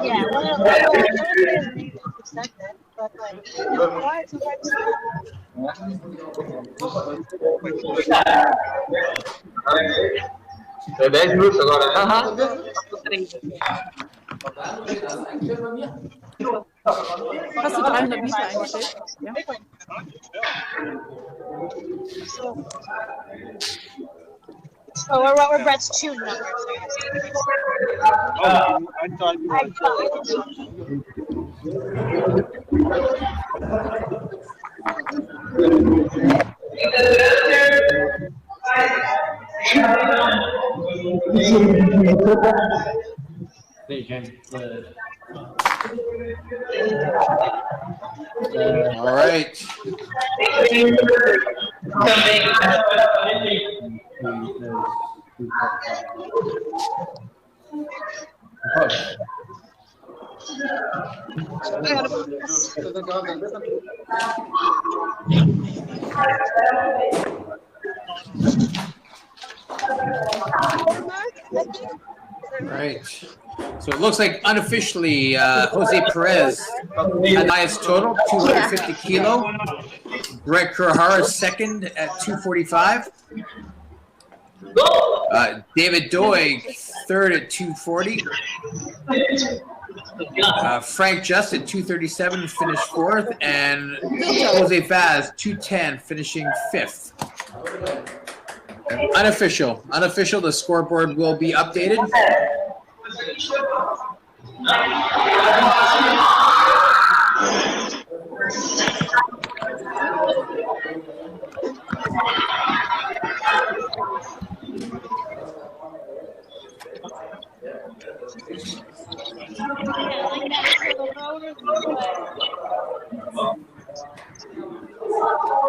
Yeah, one of the is accepted, but like, why it's so hard to see? É 10 minutos agora, né? Hast du 300 Meter eingestellt? Ja. Oh, we're Brett's two numbers. I thought you All right. Right. So it looks like unofficially, Jose Perez had the highest total, 250 kilo. Brett Kurahara second at 245. David Doig third at 240. Frank Justin 237 finished fourth, and Jose Vaz 210 finishing fifth. Unofficial. The scoreboard will be updated.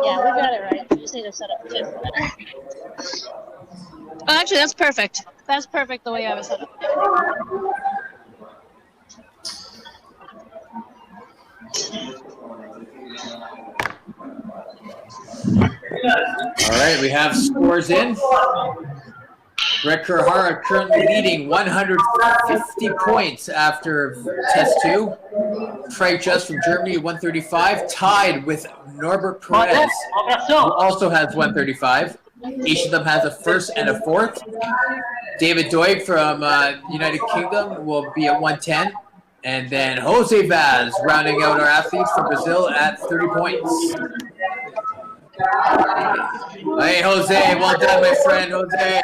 Yeah, we got it right. We just need to set up too. Oh, actually, that's perfect. That's perfect the way I was set up. All right, we have scores in. Brett Kurahara currently leading 150 points after test 2. Frank Just from Germany, 135, tied with Norbert Perez, who also has 135. Each of them has a first and a fourth. David Doig from United Kingdom will be at 110. And then Jose Vaz rounding out our athletes from Brazil at 30 points. Hey, Jose, well done, my friend, Jose.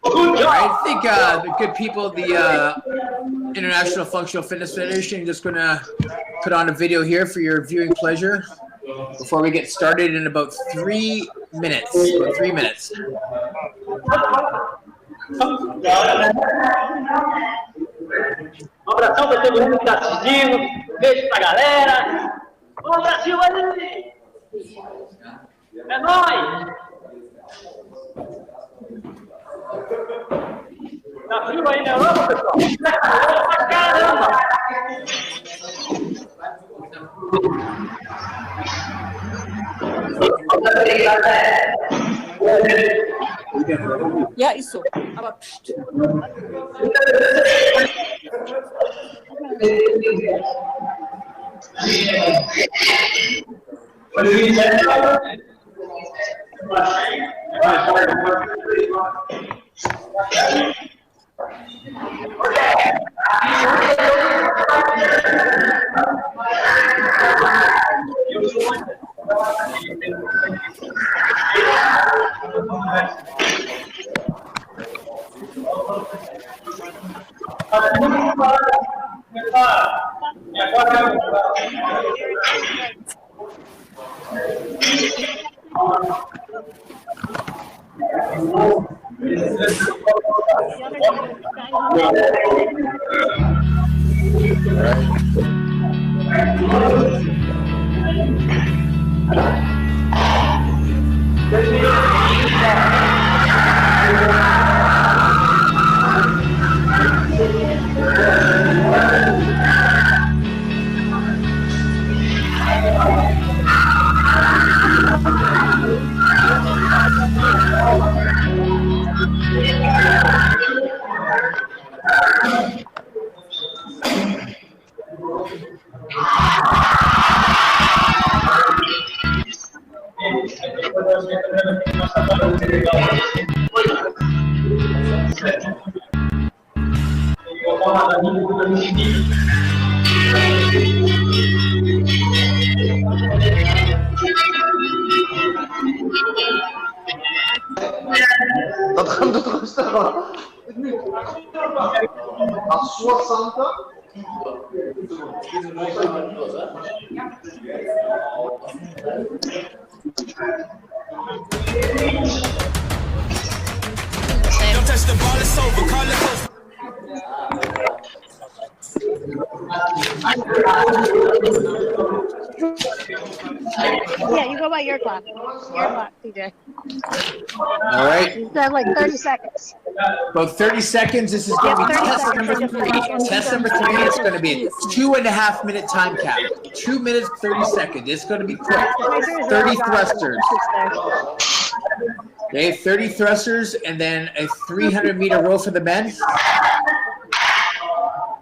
All right, I think the good people of the International Functional Fitness Federation are just going to put on a video here for your viewing pleasure before we get started in about 3 minutes. About 3 minutes. Abração para todo mundo que está assistindo. Beijo pra galera. Vamos, Brasil, aí! É nóis! Tá frio aí na Europa, pessoal? Pra caramba! Ja, ist so. Aber pst. Dat gaat het rustig aan. À 60. Don't touch the ball, it's over. Call it over. Yeah, you go by your clock. Your clock, TJ. All right. You have like 30 seconds. About 30 seconds. This is going to be test number 3. Test number 3 is going to be a 2.5 minute time cap. 2 minutes, 30 seconds. It's going to be quick. 30 thrusters. Okay, 30 thrusters and then a 300-meter row for the men.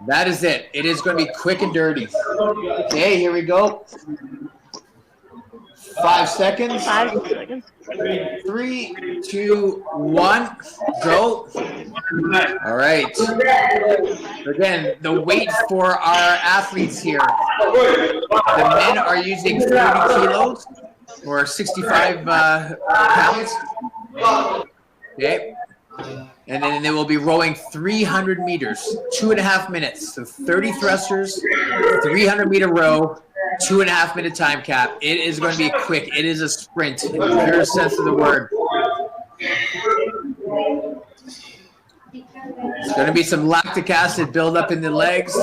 That is it. It is going to be quick and dirty. Okay, here we go. 5 seconds. 5 seconds. 3, 2, 1, go. All right. Again, the weight for our athletes here. The men are using 30 kilos or 65 pounds. Okay. And then they will be rowing 300 meters, 2.5 minutes. So 30 thrusters, 300-meter row, 2.5 minute time cap. It is going to be quick. It is a sprint in the purest sense of the word. There's going to be some lactic acid buildup in the legs.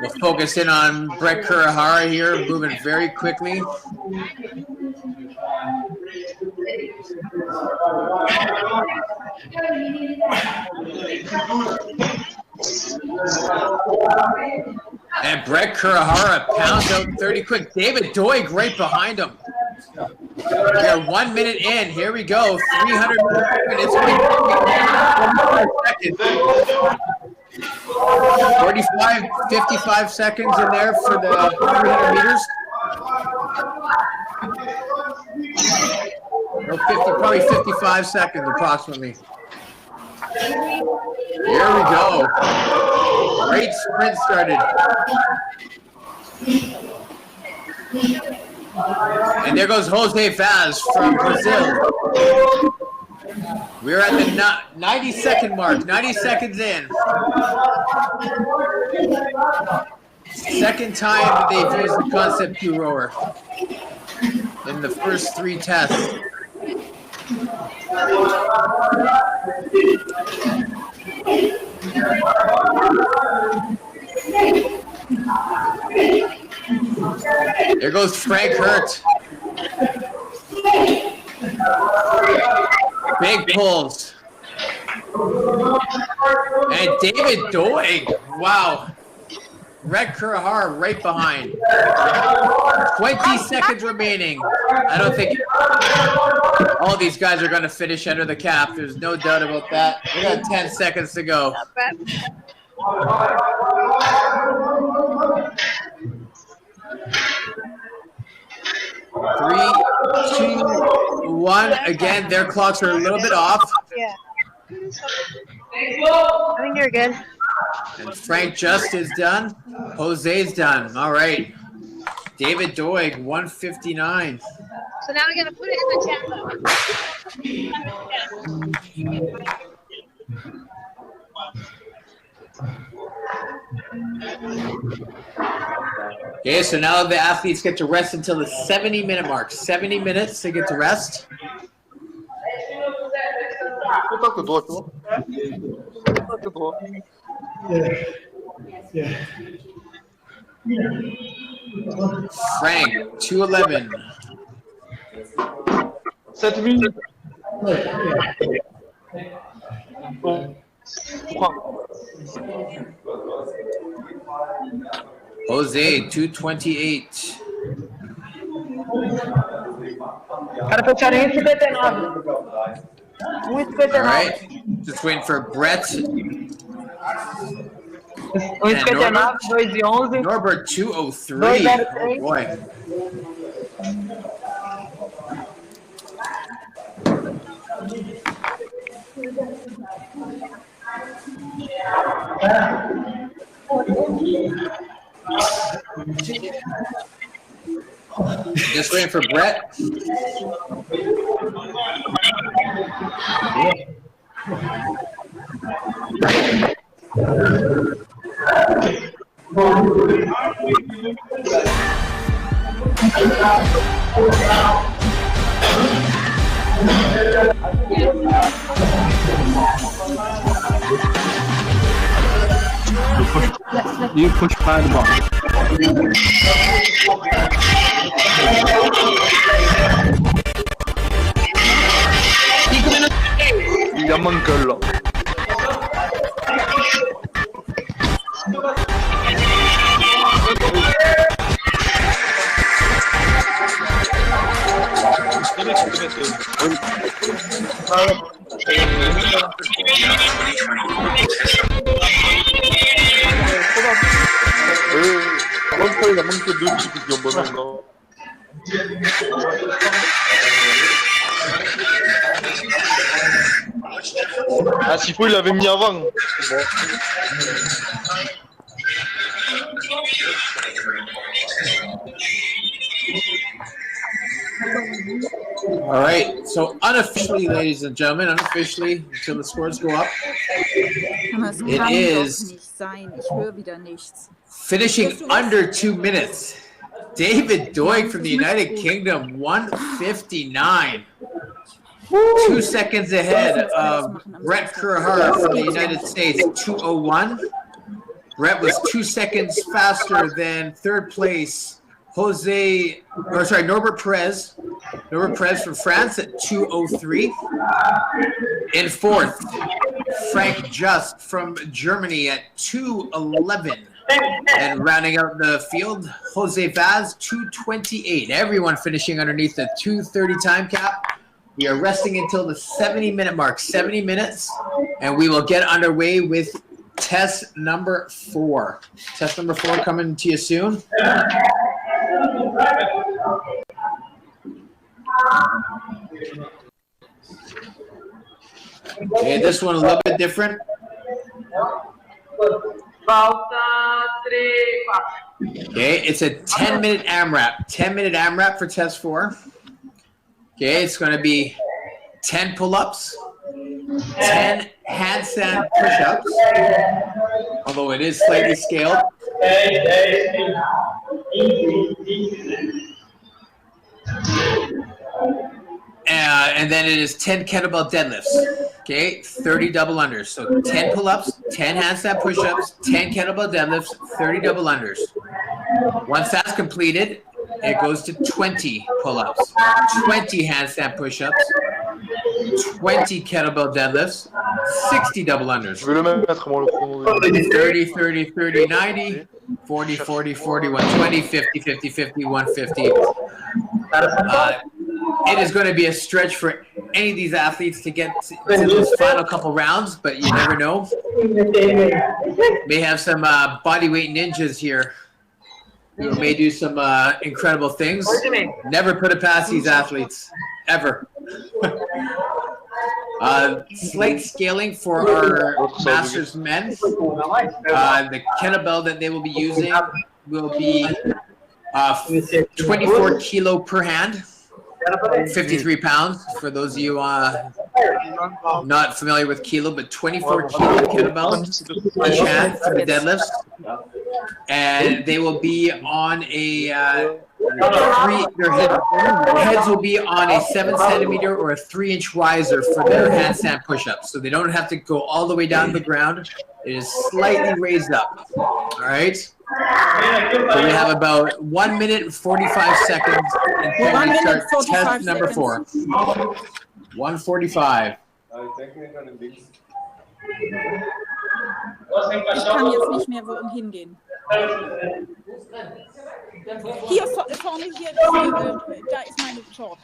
We'll focus in on Brett Kurahara here, moving very quickly. And Brett Kurahara pounds out 30 quick. David Doig right behind him. We're 1 minute in. Here we go. 300 minutes. 45, 55 seconds in there for the 300 meters. No, 50, probably 55 seconds approximately. Here we go. Great sprint started. And there goes Jose Vaz from Brazil. We're at the 90-second mark, 90 seconds in. Second time that they've used the Concept Q rower in the first 3 tests. There goes Frank Hurt. Big pulls. And David Doig. Wow. Red Kurahara right behind. 20 seconds remaining. I don't think all these guys are going to finish under the cap. There's no doubt about that. We got 10 seconds to go. 3, 2, 1. Again, their clocks are a little bit off. Yeah. I think you're good. And Frank Just is done. Jose's done. All right. David Doig, 159. So now we're going to put it in the chat box. Okay, so now the athletes get to rest until the 70-minute mark. 70 minutes they get to rest. Frank, 2:11. 7 minutes. Jose, 2:28. Cara, fecharam 1,59. 1,59. All right. Just waiting for Brett. Norbert 203. Oh boy. Just waiting for Brett. You push by the ball. Yaman girl. Ah, s'il faut, il l'avait mis avant. All right, so unofficially, ladies and gentlemen, unofficially, until the scores go up, it is finishing under 2 minutes. David Doig from the United Kingdom, 159. 2 seconds ahead of Brett Kurhar from the United States, 201. Brett was 2 seconds faster than third place, Norbert Perez. Norbert Perez from France at 203. In fourth, Frank Just from Germany at 211. And rounding out the field, Jose Vaz, 228. Everyone finishing underneath the 2:30 time cap. We are resting until the 70-minute mark, 70 minutes, and we will get underway with test number 4. Test number 4 coming to you soon. Okay, this one a little bit different. Okay, it's a 10-minute AMRAP. 10-minute AMRAP for test 4. Okay, it's going to be 10 pull-ups, 10 handstand push-ups, although it is slightly scaled. And then it is 10 kettlebell deadlifts. Okay, 30 double unders. So 10 pull-ups, 10 handstand push-ups, 10 kettlebell deadlifts, 30 double unders. Once that's completed, it goes to 20 pull-ups, 20 handstand push-ups, 20 kettlebell deadlifts, 60 double unders. 30, 30, 30, 90, 40, 40, 40, 120, 50, 50, 50, 150. It is going to be a stretch for any of these athletes to get to those final couple rounds, but you never know. May have some bodyweight ninjas here who may do some incredible things. Never put it past these athletes, ever. Slight scaling for our masters men. The kettlebell that they will be using will be 24 kilo per hand, 53 pounds for those of you not familiar with kilo, but 24 kilo kettlebells each hand for the deadlifts. And they will be on a their heads will be on a 7-centimeter or a 3-inch riser for their handstand push-ups. So they don't have to go all the way down to the ground. It is slightly raised up. All right. So we have about 1 minute and 45 seconds until we start test number 4. 1:45. Ich kann jetzt nicht mehr wohin hingehen. Hier vorne, hier, da ist meine Short.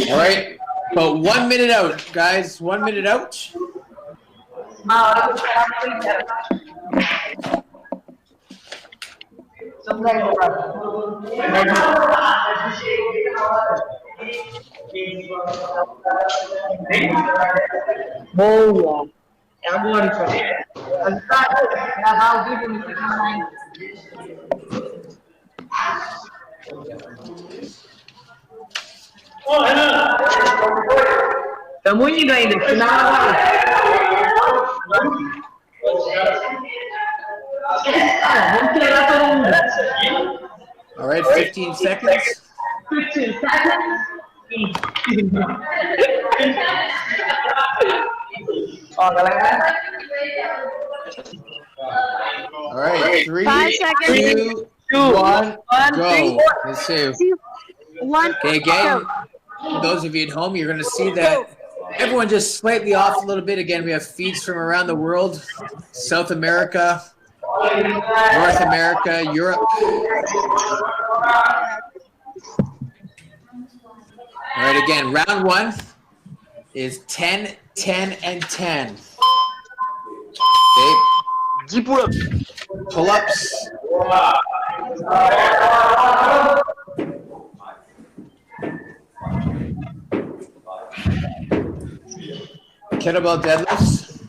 All right, about 1 minute out, guys. 1 minute out. Boa. É agora, então. Gravar o vídeo no canal. Ô, Renan! Tamo indo ainda, final agora. Vamos treinar todo mundo. All right, 15 seconds. 15 seconds. Ó, galera. All right, 3, 5 seconds. 2, 1, go. 3, Let's see. 2, 1. Okay, again, for those of you at home, you're going to see that everyone just slightly off a little bit. Again, we have feeds from around the world, South America, North America, Europe. All right, again, round 1 is 10, 10, and 10. Okay. 10 pull-ups. Pull-ups. Kettlebell deadlifts,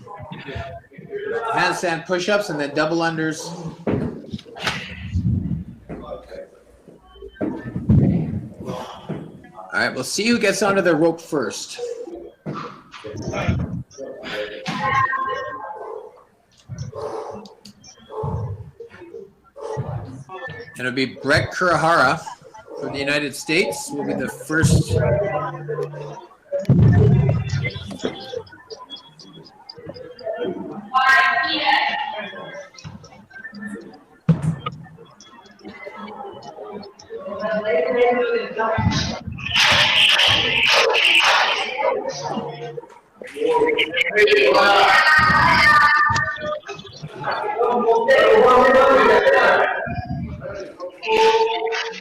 handstand push-ups, and then double unders. All right, we'll see who gets onto the rope first. And it'll be Brett Kurahara from the United States will be the first.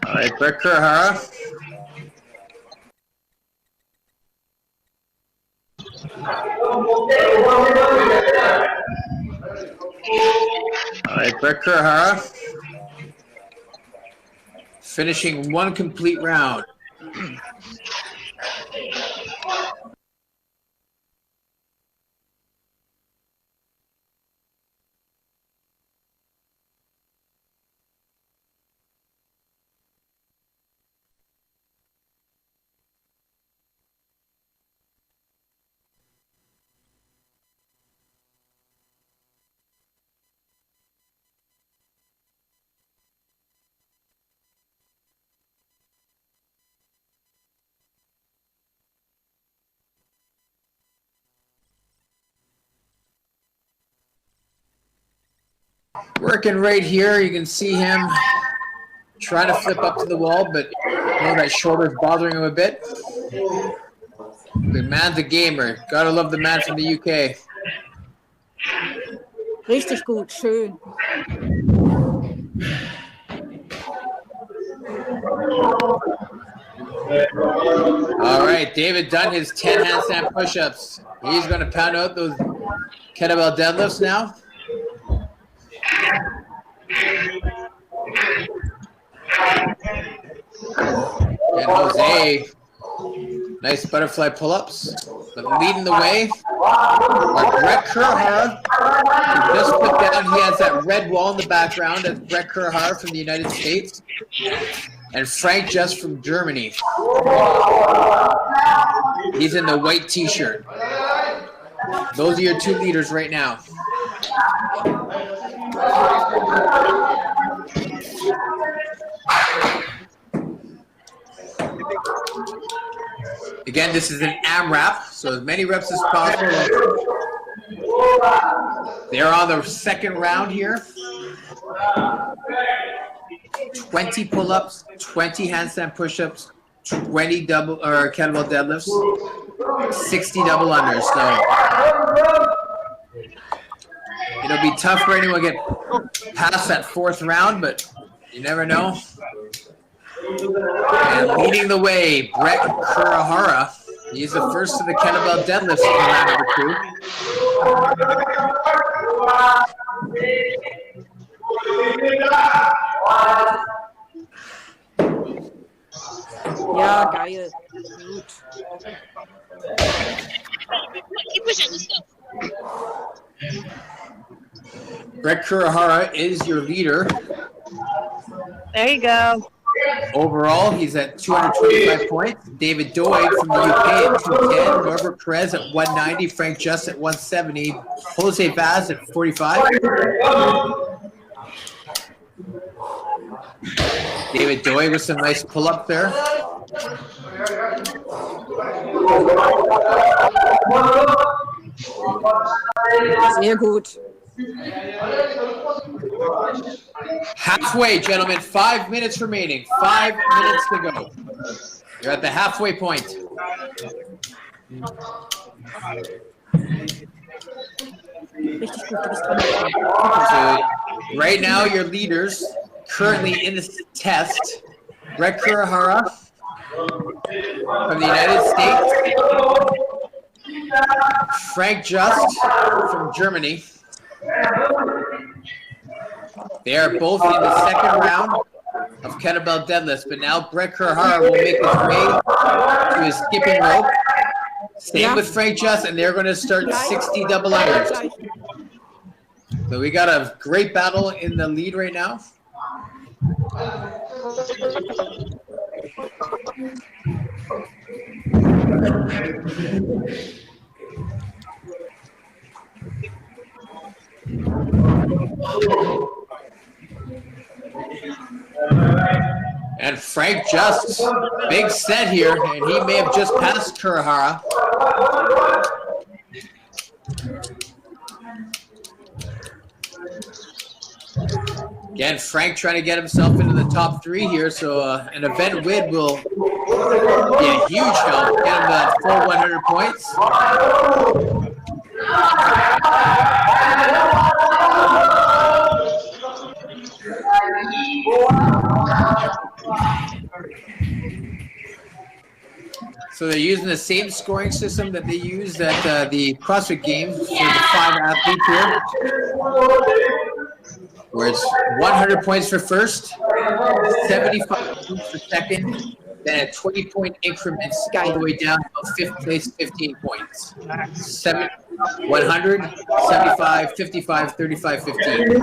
All right, Brett Kurahara. All right, Brett Kurahara. Finishing 1 complete round. Working right here, you can see him trying to flip up to the wall, but you know that shoulder's bothering him a bit. The man's a gamer. Gotta love the man from the UK. Richtig gut, schön. All right, David done his 10 handstand push-ups. He's going to pound out those kettlebell deadlifts now. And Jose, nice butterfly pull-ups. But leading the way are Brett Kurahara, who just put down. He has that red wall in the background. That's Brett Kurahara from the United States. And Frank Just from Germany. He's in the white t-shirt. Those are your 2 leaders right now. Again, this is an AMRAP, so as many reps as possible. They're on the second round here. 20 pull-ups, 20 handstand push-ups, 20 double or kettlebell deadlifts, 60 double unders. So it'll be tough for anyone to get past that 4th round, but you never know. And leading the way, Brett Kurahara. He's the first of the kettlebell deadlifts in round number 2. Ja, geil. Gut. Keep pushing, let's go. Brett Kurahara is your leader. There you go. Overall, he's at 225 points. David Doig from the UK at 210. Norbert Perez at 190. Frank Just at 170. Jose Vaz at 45. David Doig with some nice pull-up there. Sehr gut. Halfway, gentlemen. 5 minutes remaining. 5 minutes to go. You're at the halfway point. Richtig gut, du bist dran. So right now, your leaders currently in this test: Brett Kurahara from the United States, Frank Just from Germany. They are both in the 2nd round of kettlebell deadlifts, but now Brett Kurahara will make his way to his skipping rope. Same with Frank Just, and they're going to start 60 double unders. So we got a great battle in the lead right now. And Frank Just, big set here, and he may have just passed Kurahara. Again, Frank trying to get himself into the top 3 here, so an event win will be a huge help. Get him that full 100 points. So they're using the same scoring system that they used at the CrossFit Games for the 5 athletes here, where it's 100 points for first, 75 points for second, then at 20-point increments all the way down to 5th place, 15 points. 100, 75, 55, 35, 15.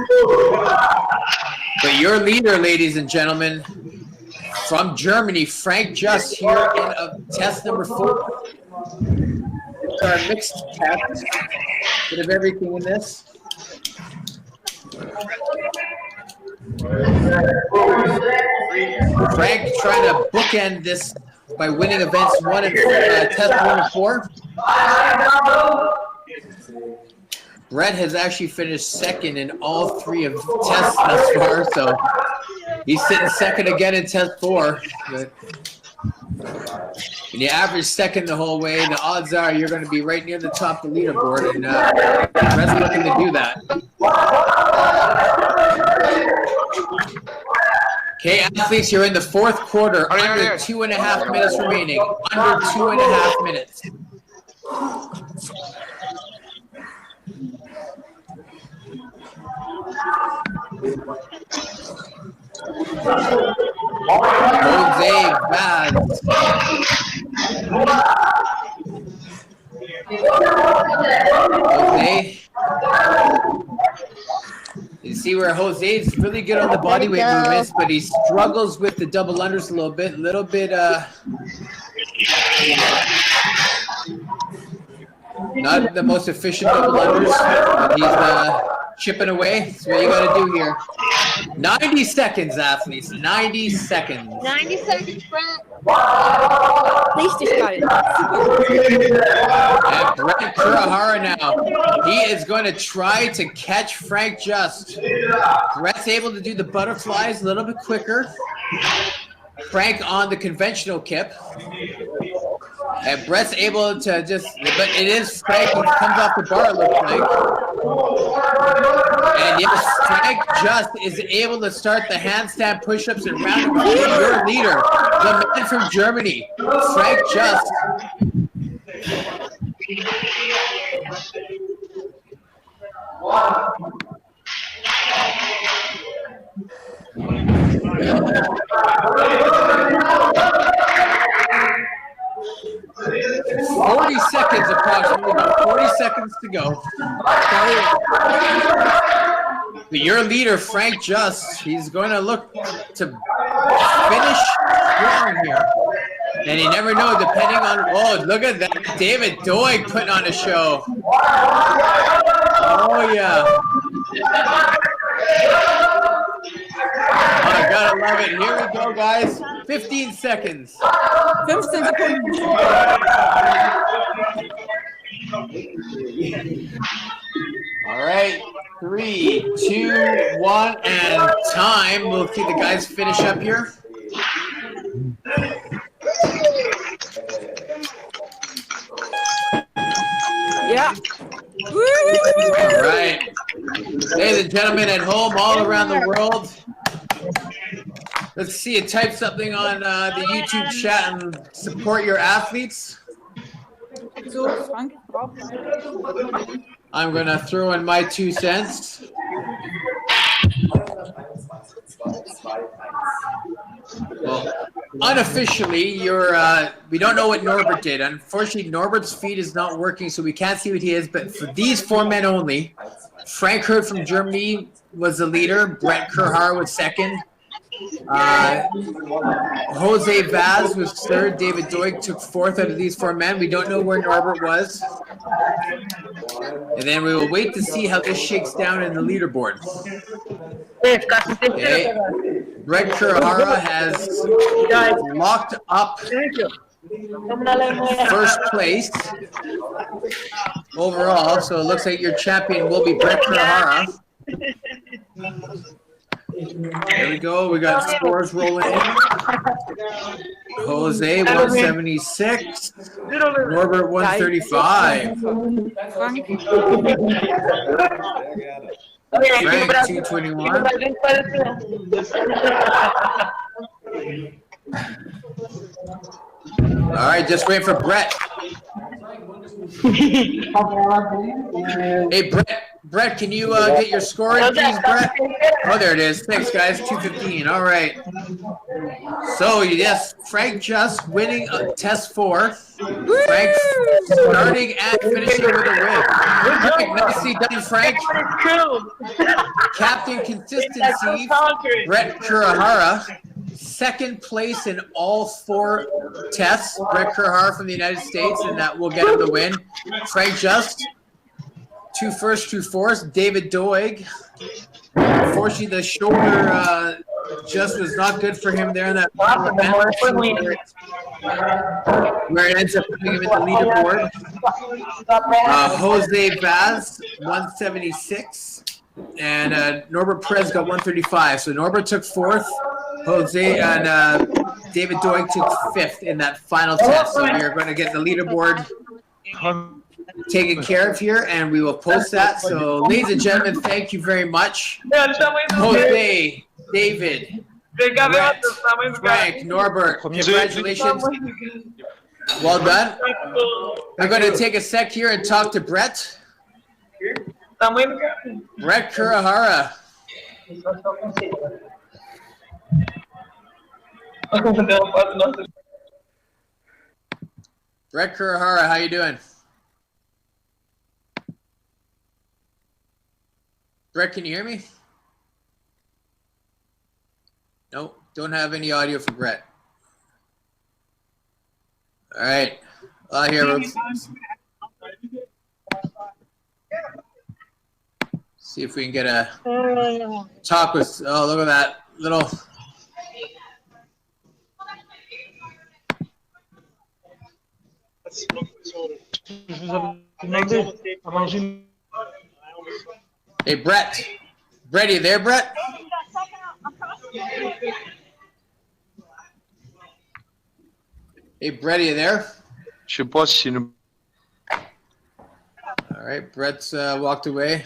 But your leader, ladies and gentlemen, from Germany, Frank Just here in test number 4. It's our mixed test. Bit of everything in this. Frank trying to bookend this by winning events 1 and test 1 and 4. Brett has actually finished 2nd in all 3 of tests thus far, so he's sitting 2nd again in test 4. But when you average 2nd the whole way, the odds are you're going to be right near the top of the leaderboard, and Brett's looking to do that. Okay, athletes, you're in the 4th quarter. Under 2.5 minutes remaining. Under 2.5 minutes. Jose Vaz. Jose. You see where Jose's really good on the bodyweight movements, but he struggles with the double unders a little bit. Not the most efficient double unders, but he's chipping away. That's what you got to do here. 90 seconds, athletes. 90 seconds. 90 seconds, Brett. Richtig geil. And Brett Kurahara now. He is going to try to catch Frank Just. Brett's able to do the butterflies a little bit quicker. Frank on the conventional kip. And Brett's able to just, but it is Frank who comes off the bar, it looks like. And yes, Frank just is able to start the handstand push-ups in round number 3. Your leader, the man from Germany, Frank Just. Seconds approximately, about 40 seconds to go. But your leader, Frank Just, he's going to look to finish strong here. And you never know, depending on, oh, look at that. David Doig putting on a show. Oh, yeah. Oh, I gotta love it. Here we go, guys. 15 seconds. 15 Sekunden. All right. 3, 2, 1, and time. We'll see the guys finish up here. Yeah. All right. Ladies and gentlemen at home, all around the world, let's see you type something on the YouTube chat and support your athletes. I'm going to throw in my 2 cents. Well, unofficially, we don't know what Norbert did. Unfortunately, Norbert's feed is not working, so we can't see what he is. But for these 4 men only, Frank Hurd from Germany was the leader. Brett Kerhar was second. Jose Vaz was third. David Doig took fourth out of these 4 men. We don't know where Norbert was. And then we will wait to see how this shakes down in the leaderboard. Okay. Brett Kerhara has locked up first place overall. So it looks like your champion will be Brett Kerhara. There we go. We got scores rolling in. Jose 176. Norbert 135. Frank 221. All right, just wait for Brett. Hey, Brett, can you get your score in, please, Brett? Oh, there it is. Thanks, guys. 215. All right. So, yes, Frank Just winning test 4. Frank starting and finishing with a win. Frank, nicely done, Frank. Captain consistency, Brett Kurahara. Second place in all 4 tests. Brett Kerhar from the United States, and that will get him the win. Frank Just, 2 firsts, 2 fourths. David Doig. Unfortunately, the shoulder just was not good for him there in that where it ends up putting him in the leaderboard. Jose Vaz, 176. And Norbert Perez got 135. So Norbert took 4th. Jose and David Doig took 5th in that final test. So we are going to get the leaderboard taken care of here, and we will post that. So, ladies and gentlemen, thank you very much. Jose, David, Brett, Frank, Norbert, congratulations. Well done. I'm going to take a sec here and talk to Brett. Brett Kurahara. Brett Kurahara, how you doing? Brett, can you hear me? No, don't have any audio for Brett. All right. Here, see if we can get a talk with, oh, look at that little. Hey, Brett. Brett, you there, Brett? Hey, Brett, are you there? Je sais pas si nous. All right, Brett's walked away.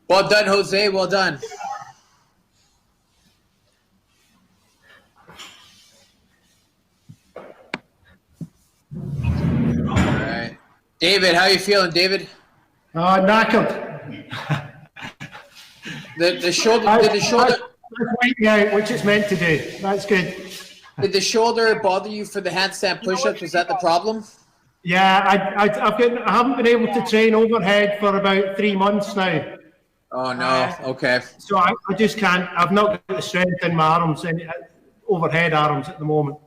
Well done, Jose. Well done. All right. David, how you feeling, David? Knackered. The shoulder. Did the shoulder? That's waiting out, which it's meant to do. That's good. Did the shoulder bother you for the handstand push-ups? Was that the problem? Yeah, I haven't been able to train overhead for about 3 months now. Oh no. Okay. So I just can't. I've not got the strength in my arms and overhead arms at the moment.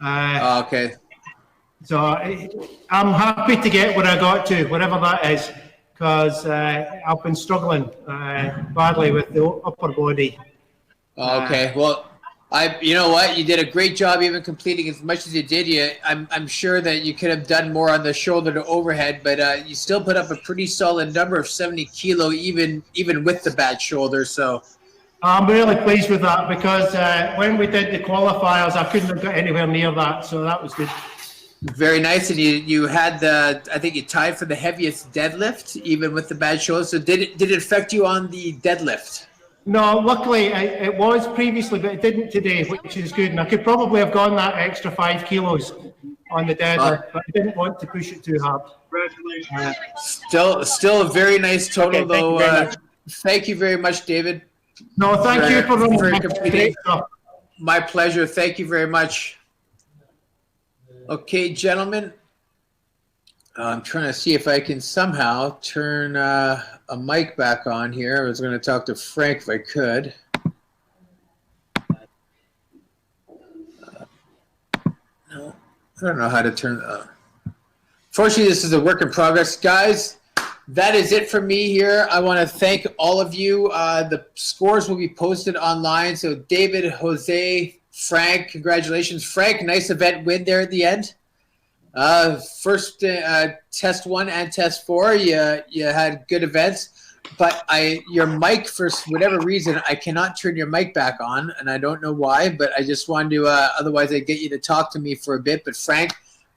Okay. So I'm happy to get where I got to, whatever that is, because I've been struggling badly with the upper body. Okay. Well, you know what? You did a great job even completing as much as you did. I'm sure that you could have done more on the shoulder to overhead, but you still put up a pretty solid number of 70 kilo, even with the bad shoulder. So I'm really pleased with that because when we did the qualifiers, I couldn't have got anywhere near that, so that was good. very nice, and you had I think you tied for the heaviest deadlift, even with the bad shoulder. So did it affect you on the deadlift? No, luckily it was previously, but it didn't today, which is good. And I could probably have gone that extra 5 kilos on the deadlift, but I didn't want to push it too hard. Still a very nice total, Okay, thank you very much. Thank you very much, David. No, thank you for running completing. My pleasure. Thank you very much. Okay, gentlemen. I'm trying to see if I can somehow turn a mic back on here. I was going to talk to Frank if I could. No, I don't know how to turn. Fortunately, this is a work in progress. Guys, that is it for me here. I want to thank all of you. The scores will be posted online. So David, Jose, Frank, congratulations. Frank, nice event win there at the end. First test 1 and test 4, you had good events, but your mic, for whatever reason, I cannot turn your mic back on, and I don't know why, but I just wanted to, otherwise I'd get you to talk to me for a bit. But Frank,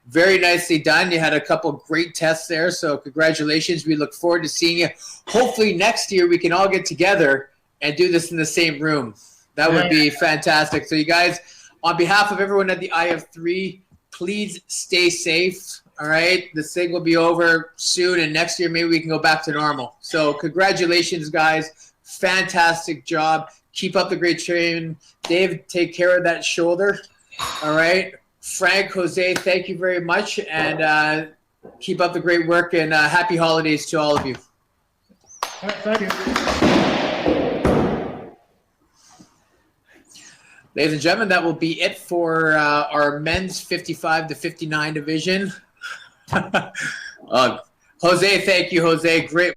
very nicely done. You had a couple great tests there, so congratulations. We look forward to seeing you. Hopefully next year we can all get together and do this in the same room. That would be fantastic. So you guys, on behalf of everyone at the iF3, please stay safe, all right? This thing will be over soon, and next year maybe we can go back to normal. So congratulations, guys. Fantastic job. Keep up the great training. Dave, take care of that shoulder, all right? Frank, Jose, thank you very much, and keep up the great work, and happy holidays to all of you. Thank you. Ladies and gentlemen, that will be it for our men's 55 to 59 division. Jose, thank you, Jose. Great.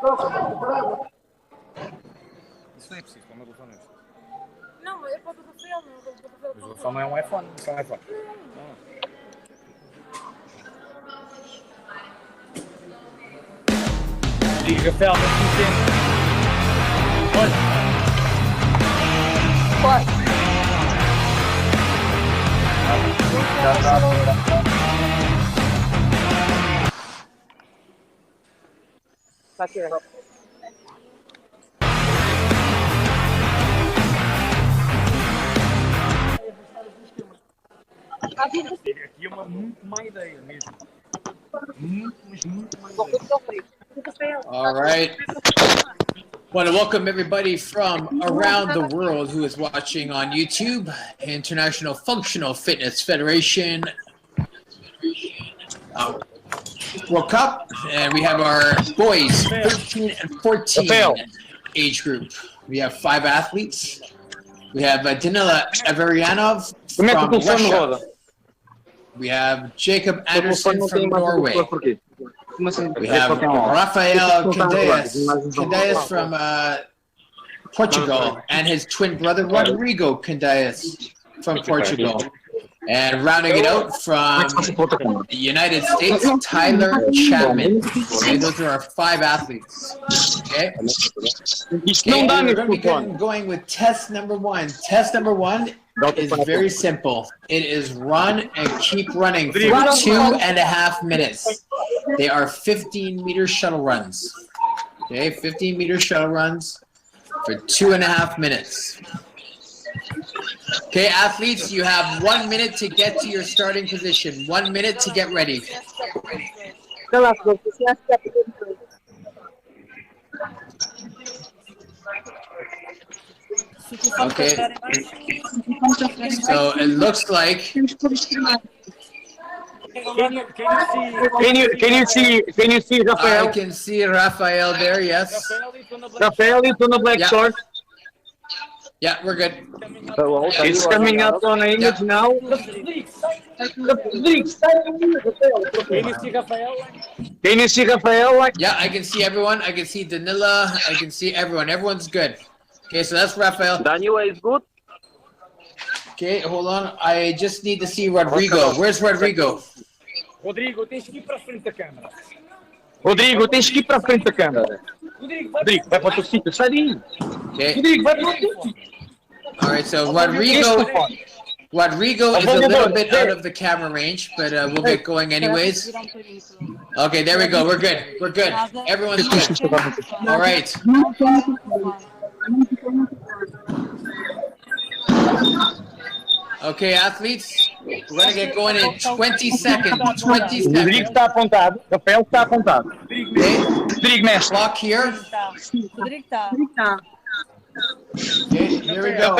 Isso não é preciso, para o meu telefone não é preciso. Não, é para o Rafael, não. Mas o telefone não é um iPhone, isso é um iPhone. Diga, Rafael, mas que tempo. Olha. Tá aqui, né? Aqui é uma muito má ideia mesmo. Muito má ideia. All right. Want to welcome everybody from around the world who is watching on YouTube, International Functional Fitness Federation World Cup, and we have our boys 13 and 14 age group. We have 5 athletes. We have Danila Averianov from Russia. We have Jacob Anderson from Norway. We have Rafael Candeias from Portugal, and his twin brother Rodrigo Candeias from Portugal. And rounding it out from the United States, Tyler Chapman. Okay, those are our 5 athletes. Okay, we're going to be going with test number 1. Test number 1 is very simple. It is run and keep running for 2.5 minutes. They are 15-meter shuttle runs. Okay, 15-meter shuttle runs for 2.5 minutes. Okay, athletes, you have 1 minute to get to your starting position. 1 minute to get ready. Okay. So it looks like. Can you see Rafael? I can see Rafael there. Yes. Rafael is on the black short. Yeah, we're good. It's coming up on the image now. Can you see Rafael? Yeah, I can see everyone. I can see Danila. I can see everyone. Everyone's good. Okay, so that's Rafael. Danila is good. Okay, hold on. I just need to see Rodrigo. Where's Rodrigo? Rodrigo, tens que ir para frente da câmera. Rodrigo, tens que ir para frente da câmera. Rodrigo, vai para o teu sítio. Sai daí. Okay. Rodrigo, vai para o teu sítio. All right, so Rodrigo is a little bit out of the camera range, but we'll get going anyways. Okay, there we go. We're good. We're good. Everyone's good. All right. Okay, athletes, we're going to get going in 20 seconds. 20 seconds. Rodrigo está apontado. Rafael está apontado. Okay. Rodrigo, mestre. Clock here. Okay, here we go.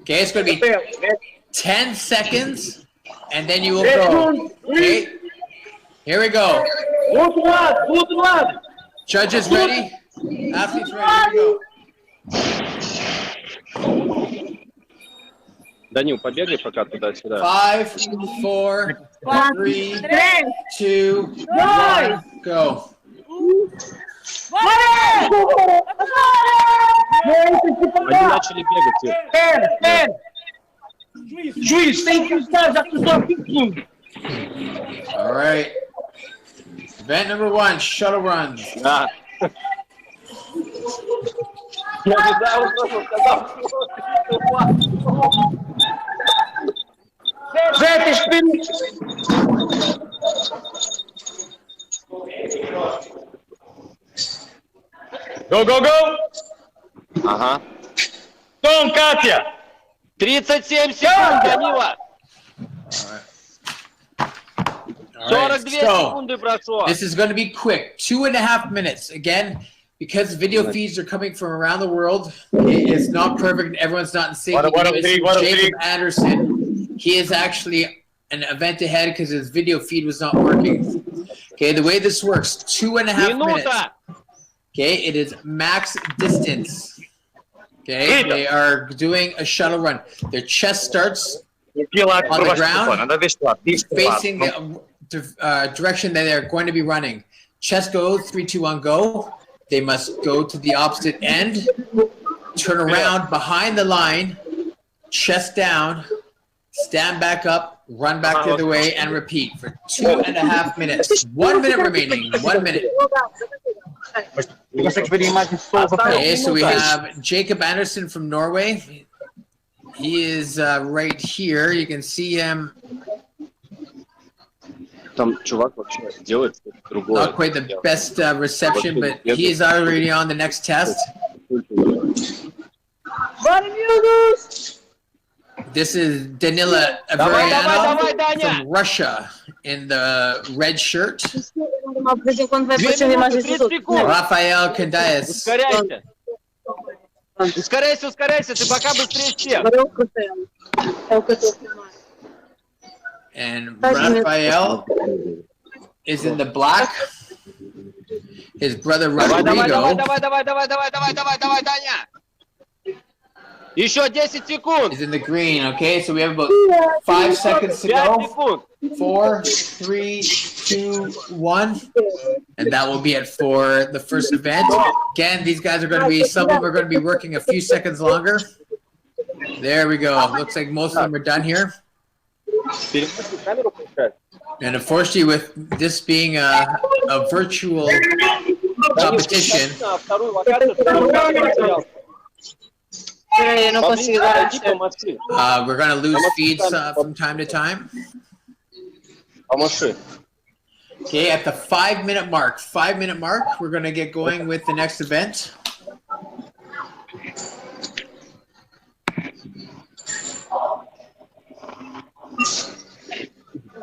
Okay, it's going to be 10 seconds, and then you will go. Okay, here we go. Judges ready? Athletes ready? Here we go. Данил, побегай пока туда-сюда. 5, 4, 3, 2, 1, go. Они начали бегать. Juiz, tem que usar, já cruzou aqui tudo. All right. Event number 1, shuttle runs. Zé, tens que Go, go, go! Ага. Том, Катя! 37 секунд, Данила! 42 секунды прошло. This is going to be quick. 2.5 minutes. Again, because video feeds are coming from around the world, it's not perfect. Everyone's not in sync. Jacob Anderson, he is actually an event ahead because his video feed was not working. Okay, the way this works, 2.5 minutes. Okay, it is max distance. Okay, they are doing a shuttle run. Their chest starts on the ground, facing the direction that they're going to be running. Chest goes, 3, 2, 1, go. They must go to the opposite end, turn around behind the line, chest down, stand back up, run back the other way, and repeat for 2.5 minutes. 1 minute remaining. 1 minute. Okay, so we have Jacob Anderson from Norway. He is right here. You can see him. Not quite the best reception, but he is already on the next test. This is Danila Averiano from Russia in the red shirt. Rafael Candias. Ускоряйся, ускоряйся, ты пока быстрее всех. And Rafael is in the black. His brother Rodrigo. Давай, Даня. Еще 10 секунд. Is in the green. Okay, so we have about 5 seconds to go. 4, 3, 2, 1. And that will be it for the first event. Again, these guys are going to be, some of them are going to be working a few seconds longer. There we go. Looks like most of them are done here. And unfortunately, with this being a virtual competition, we're going to lose feeds from time to time. Okay, at the 5-minute mark, we're going to get going with the next event.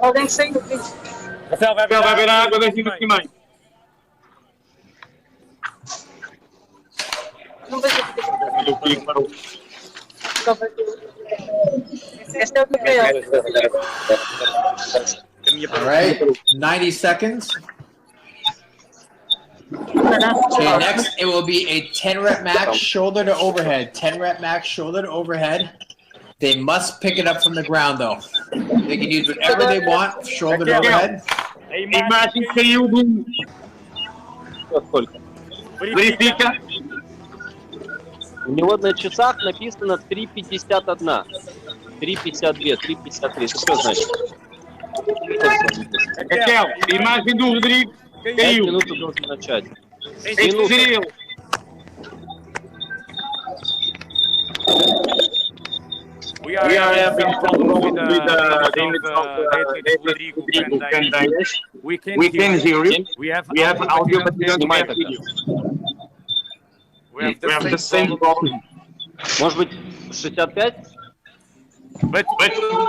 All right, 90 seconds. Okay, next it will be a 10-rep max shoulder to overhead. 10-rep max shoulder to overhead. They must pick it up from the ground though. They can use whatever they want, shoulder to overhead. У него на часах написано 3:51. 3:52, 3:53. Это что значит? 5 минут должен начать. Минуту. We are having problems with the image of Rodrigo and we can hear you. We have audio, but we don't have video. We have the same problem. Может быть, 65? But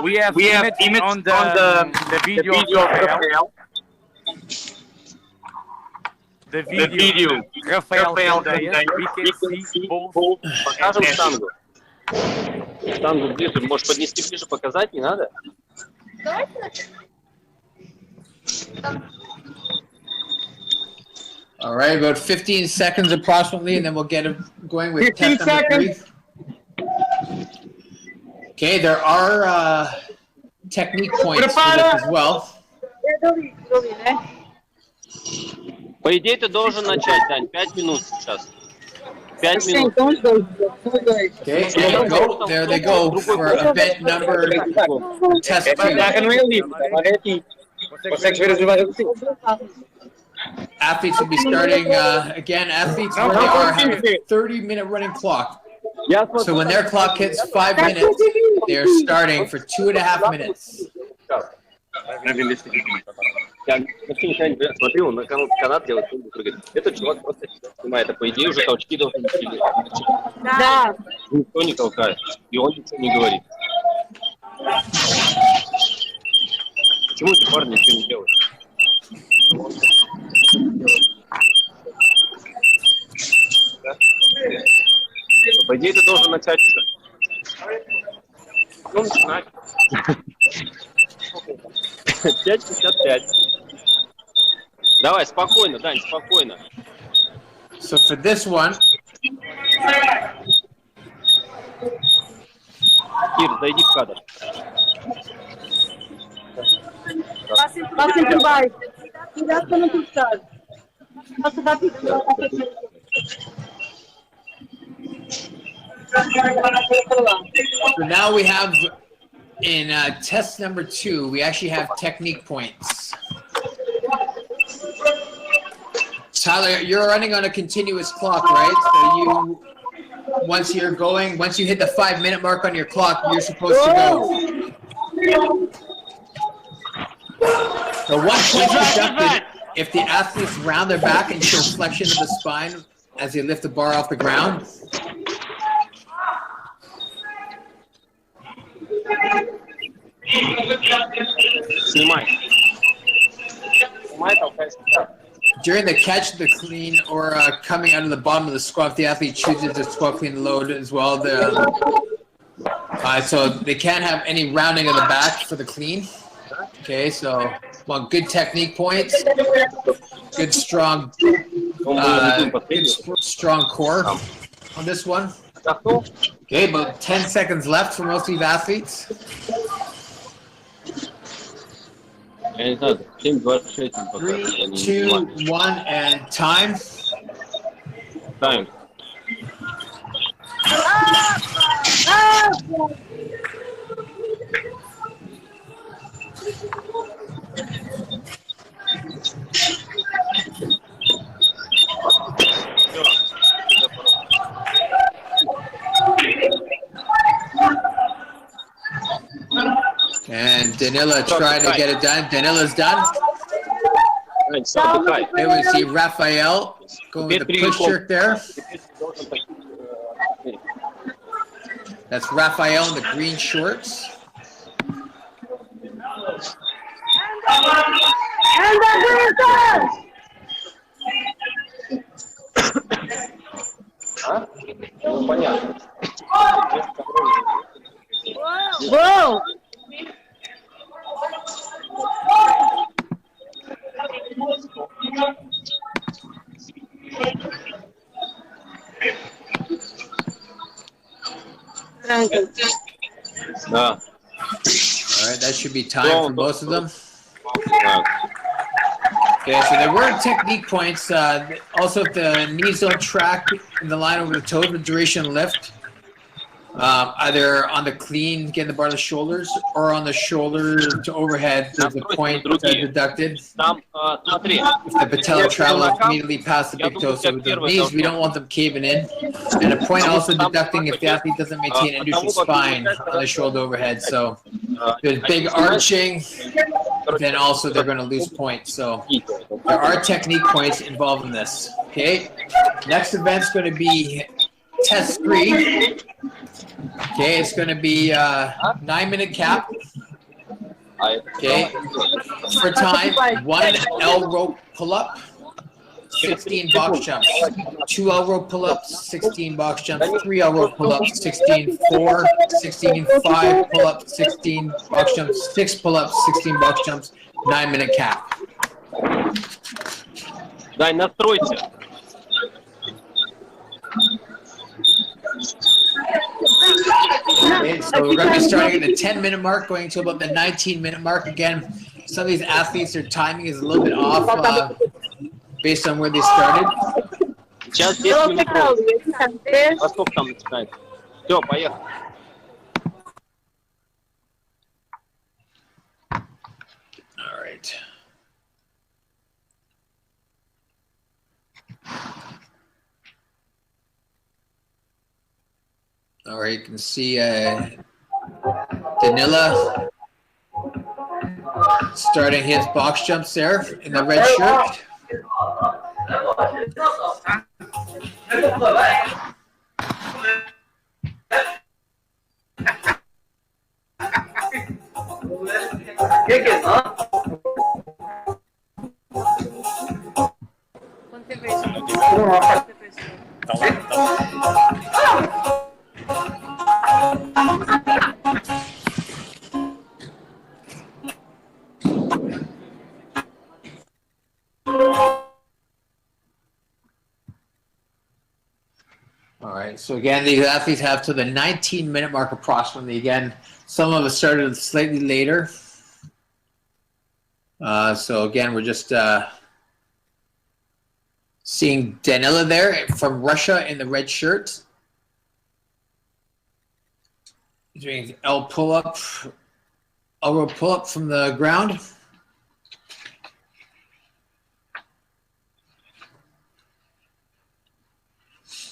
we have image on the video of Rafael. The video Rafael we can see both. Покажем штангу. Штангу ближе. Может, поднести ближе, показать? Не надо? All right, about 15 seconds approximately, and then we'll get it going with test number 3. Okay, there are technique points for this as well. По идее, ты должен начать, Дань. 5 минут сейчас. 5 минут. Okay, there they go for event number test 2. Athletes will be starting, again, athletes where they are have a 30-minute running clock. So when their clock hits 5 minutes, they are starting for 2.5 minutes. Я вообще никогда не смотрел, на канат делает, этот чувак просто снимает, а по идее уже толчки должны быть. Да. Никто не толкает, и он ничего не говорит. Почему эти парни ничего не делают? По идее, ты должен начать уже. Ну, начинать. 5:55. Давай, спокойно, Дань, спокойно. So for this one, Кир, зайди в кадр. So now we have, in test number 2, we actually have technique points. Tyler, you're running on a continuous clock, right? So once you hit the 5-minute mark on your clock, you're supposed to go. So 1 point deducted if the athletes round their back and show flexion of the spine as they lift the bar off the ground. During the catch, the clean, or coming out of the bottom of the squat, if the athlete chooses to squat clean load as well. So they can't have any rounding of the back for the clean. Okay, so good technique points, good strong core on this one. Okay, about 10 seconds left for most of these athletes. 3, 2, 1, and time. Time. And Danila tried to get it done. Danila's done. Then we see Raphael going with the push jerk there. That's Raphael in the green shorts. Whoa! All right, that should be time for most of them. Okay, so there were technique points. Also, if the knees don't track in the line over the toes with duration lift, either on the clean, getting the bar to the shoulders, or on the shoulder to overhead, there's a point deducted. If the patella travels immediately past the big toe, so with the knees, we don't want them caving in. And a point also deducting if the athlete doesn't maintain a neutral spine on the shoulder overhead. So there's big arching, then also they're going to lose points. So there are technique points involved in this. Okay, next event's going to be test 3. Okay, it's going to be 9-minute cap. Okay, for time, 1 L rope pull-up, 16 box jumps, 2 L rope pull-ups, 16 box jumps, 3 L rope pull-ups, 16 4, 16 5 pull-ups, 16 box jumps, 6 pull-ups, 16 box jumps, 9-minute cap. Дай, настройте. Okay, so we're going to be starting at the 10-minute mark, going to about the 19-minute mark. Again, some of these athletes, their timing is a little bit off based on where they started. Сейчас 10 минут. А сколько там начинает? Все, поехали. All right. All right, you can see Danila starting his box jumps there in the red shirt. All right, so again, these athletes have to the 19-minute mark approximately. Again, some of us started slightly later. So again, we're just Seeing Danila there from Russia in the red shirt. Doing L pull-up, L-row pull-up from the ground.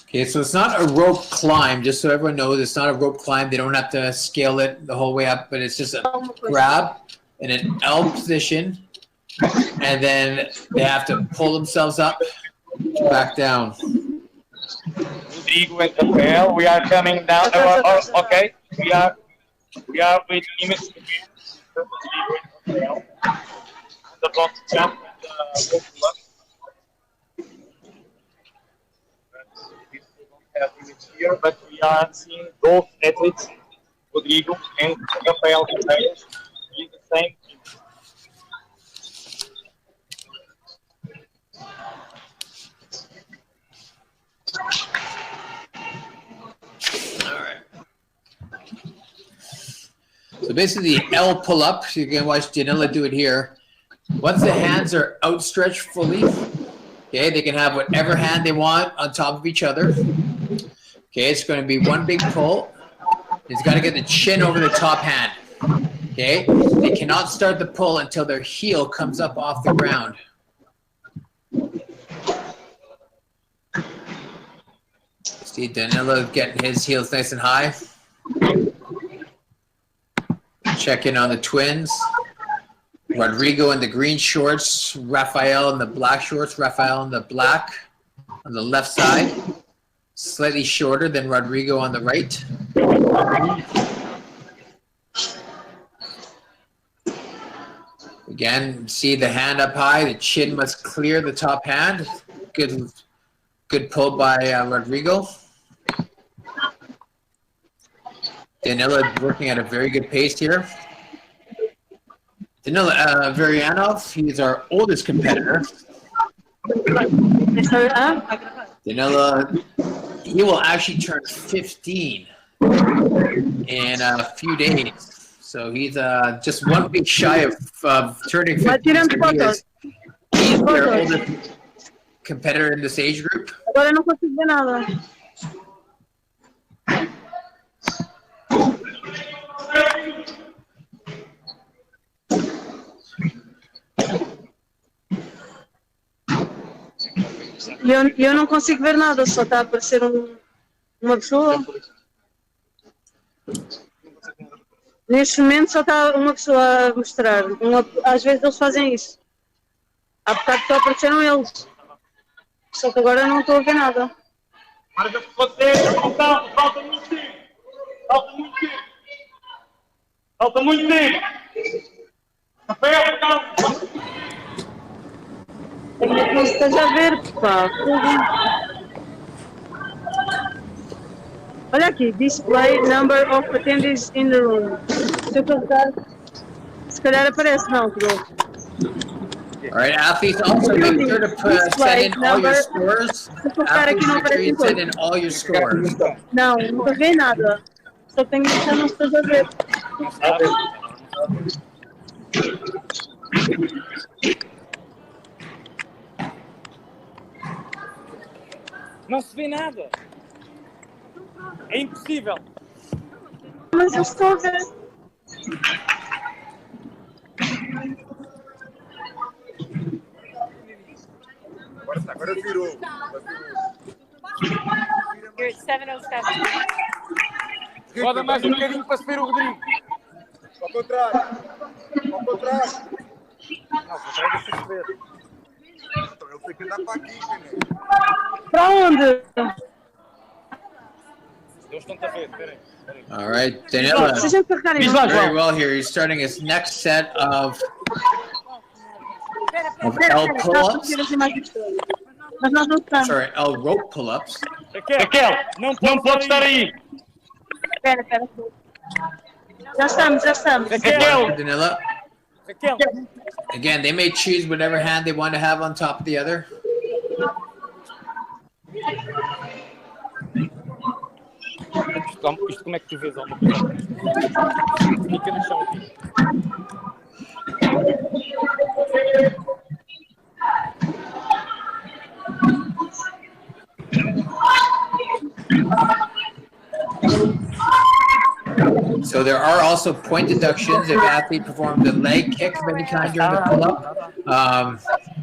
Okay, so it's not a rope climb, just so everyone knows, it's not a rope climb. They don't have to scale it the whole way up, but it's just a grab in an L position, and then they have to pull themselves up, back down. Rodrigo and Rafael, we are coming down. Okay, we are with image. The box jump and the rope. Have image here, but we are seeing both athletes, Rodrigo and Rafael, doing the same. All right. So basically, the L pull-up. You can watch Danila do it here. Once the hands are outstretched fully, okay, they can have whatever hand they want on top of each other. Okay, it's going to be one big pull. He's got to get the chin over the top hand. Okay, they cannot start the pull until their heel comes up off the ground. See Danilo getting his heels nice and high. Check in on the twins. Rodrigo in the green shorts, Rafael in the black shorts, Rafael in the black on the left side. Slightly shorter than Rodrigo on the right. Again, see the hand up high, the chin must clear the top hand. Good pull by Rodrigo. Danila working at a very good pace here. Danila Varianov, he's our oldest competitor. Danila, he will actually turn 15 in a few days. So he's just 1 week shy of turning 15. He's their oldest competitor in this age group. Agora eu não consigo ver nada. Eu não consigo ver nada, só está a aparecer uma pessoa. Neste momento só está uma pessoa a mostrar. Às vezes eles fazem isso. Há bocado só apareceram eles. Só que agora não estou a ver nada. Marca se você, falta muito tempo. Falta muito tempo. Falta muito tempo. Rafael, calma. É que não esteja a ver, pá. Olha aqui, display number of attendees in the room. Se eu colocar, se calhar aparece, não, Pedro. All right, athletes, also make sure to send in all your scores. Athletes, make sure you send in all your scores. Não, nunca vi nada. Só tenho que deixar não esteja a ver. Não se vê nada. É impossível. Mas eu estou a ver. Agora virou. You're at 707. Roda mais um bocadinho para se ver o Rodrigo. Ao contrário. Ao contrário. Não, contrário deixa-se ver. Então eu tenho que andar para aqui, né? Para onde? Eles estão a ver, espera aí. All right, Danila, very well here. He's starting his next set of L pull-ups. Sorry, L rope pull-ups. Raquel, não pode estar aí. Espera. Já estamos. Raquel. Danila. Raquel. Again, they may choose whatever hand they want to have on top of the other. Isto como é que tu vês alguma coisa? Fica no chão aqui. So there are also point deductions if athlete performs a leg kick of any kind during the pull-up.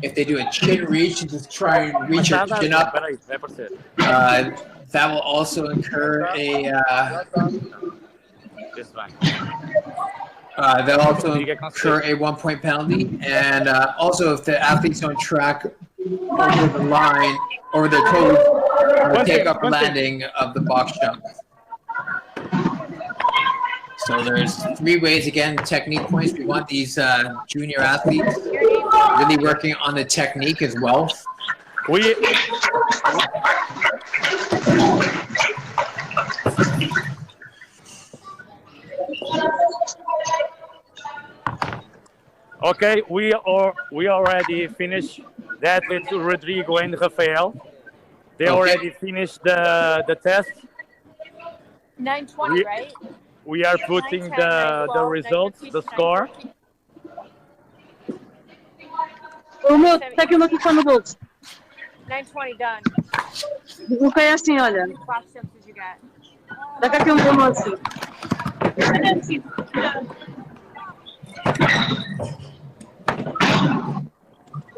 If they do a chin reach and just try and reach your chin up, that will also incur a. They'll also incur a 1-point penalty, and also if the athlete's on track over the line, over the toes, take off landing of the box jump. So there's 3 ways, again, technique points. We want these junior athletes really working on the technique as well. Okay, we already finished that with Rodrigo and Rafael. They already finished the test. 920, right? We are putting the results, the score. O meu, tá aqui o meu telefone no bolso. 920 done. Coloquei assim, olha. Box jumps did you get? Dá cá aqui um bom assim.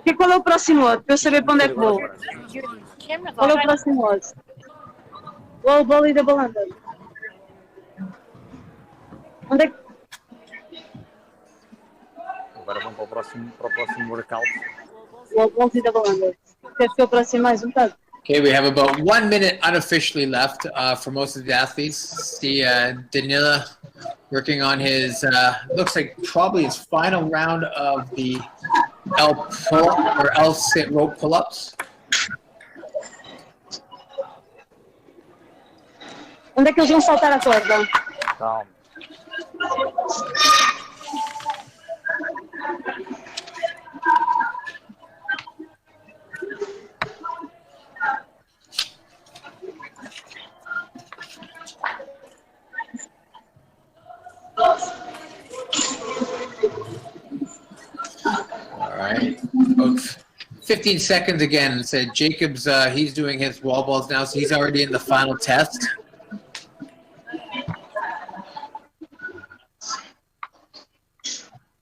E qual é o próximo outro? Para eu saber para onde é que vou. Qual é o próximo outro? O wall e da balanda. Onde é que... Agora vamos para o próximo workout. O wall e da balanda. Queres que eu aproxime mais um bocado? Okay, we have about 1 minute unofficially left for most of the athletes. See Danila working on his, looks like probably his final round of the L pull-up or L sit rope pull-ups. Onde é que eles vão saltar a corda? Calma. All right. About 15 seconds again. So Jacob's, he's doing his wall balls now, so he's already in the final test.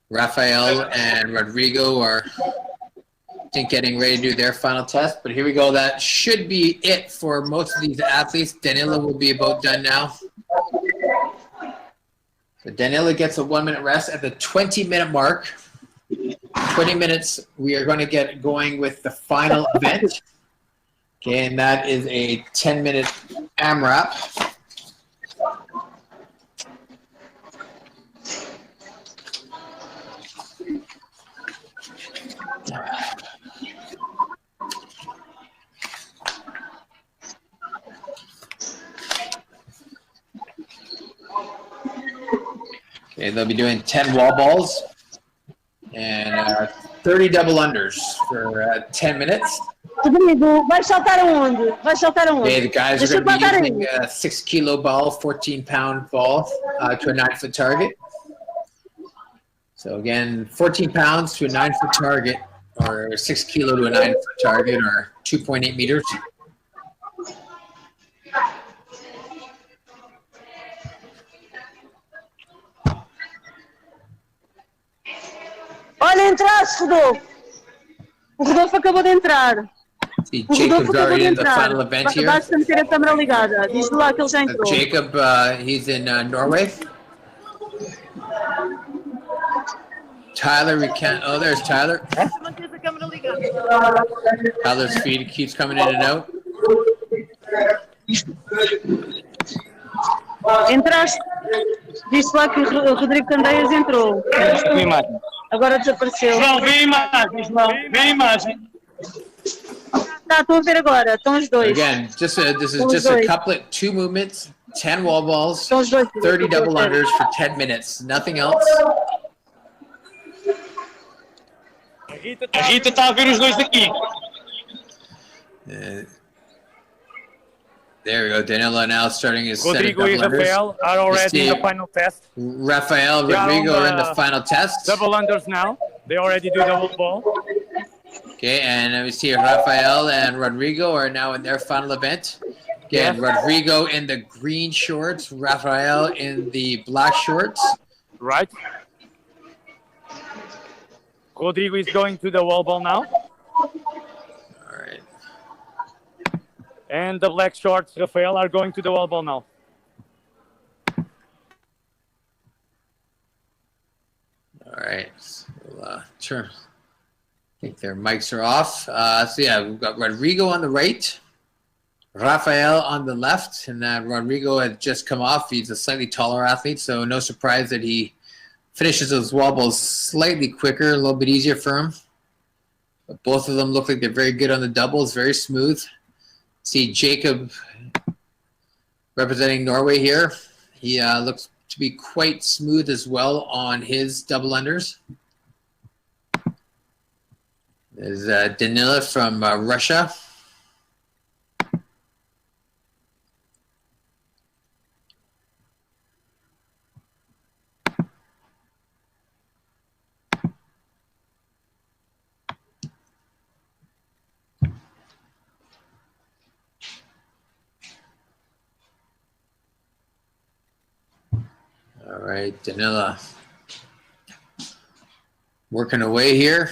Rafael and Rodrigo are, I think, getting ready to do their final test. But here we go. That should be it for most of these athletes. Danila will be about done now. So Danila gets a 1 minute rest at the 20-minute mark. 20 minutes, we are going to get going with the final event. Okay, and that is a 10-minute AMRAP. Okay, they'll be doing 10 wall balls and 30 double unders for 10 minutes. Rodrigo, vai saltar aonde? Vai saltar aonde? Okay, the guys are going to be using a 6-kilo ball, 14-pound ball to a 9-foot target. So again, 14 pounds to a 9-foot target, or 6 kilo to a 9-foot target, or 2.8 meters. Olha, entraste, Rodolfo. O Rodolfo acabou de entrar. See, Jacob's already in the final event here. Basta meter a câmera ligada. Diz lá que ele já entrou. Jacob, he's in Norway. Tyler, we can't. Oh, there's Tyler. Tyler's feed keeps coming in and out. Entraste. Diz lá que o Rodrigo Candeias entrou. Agora desapareceu. João, vê a imagem, João. Vê a imagem. Tá, estou a ver agora. Estão os dois. Again, this is just a couplet, 2 movements, 10 wall balls, 30 double unders for 10 minutes. Nothing else. A Rita está a ver os dois aqui. There we go. Danilo now starting his Rodrigo and Rafael are already in the final test. Rafael, Rodrigo are in the final test. Double unders now. They already do double ball. Okay, and we see Rafael and Rodrigo are now in their final event. Again, Yes. Rodrigo in the green shorts, Rafael in the black shorts. Right. Rodrigo is going to the wall ball now. All right. And the black shorts, Rafael, are going to the wall ball now. All right. So we'll turn. I think their mics are off. So yeah, we've got Rodrigo on the right, Rafael on the left, and Rodrigo had just come off. He's a slightly taller athlete, so no surprise that he finishes those wall balls slightly quicker, a little bit easier for him. But both of them look like they're very good on the doubles, very smooth. See Jacob representing Norway here. He looks to be quite smooth as well on his double unders. There's Danila from Russia. All right, Danila working away here.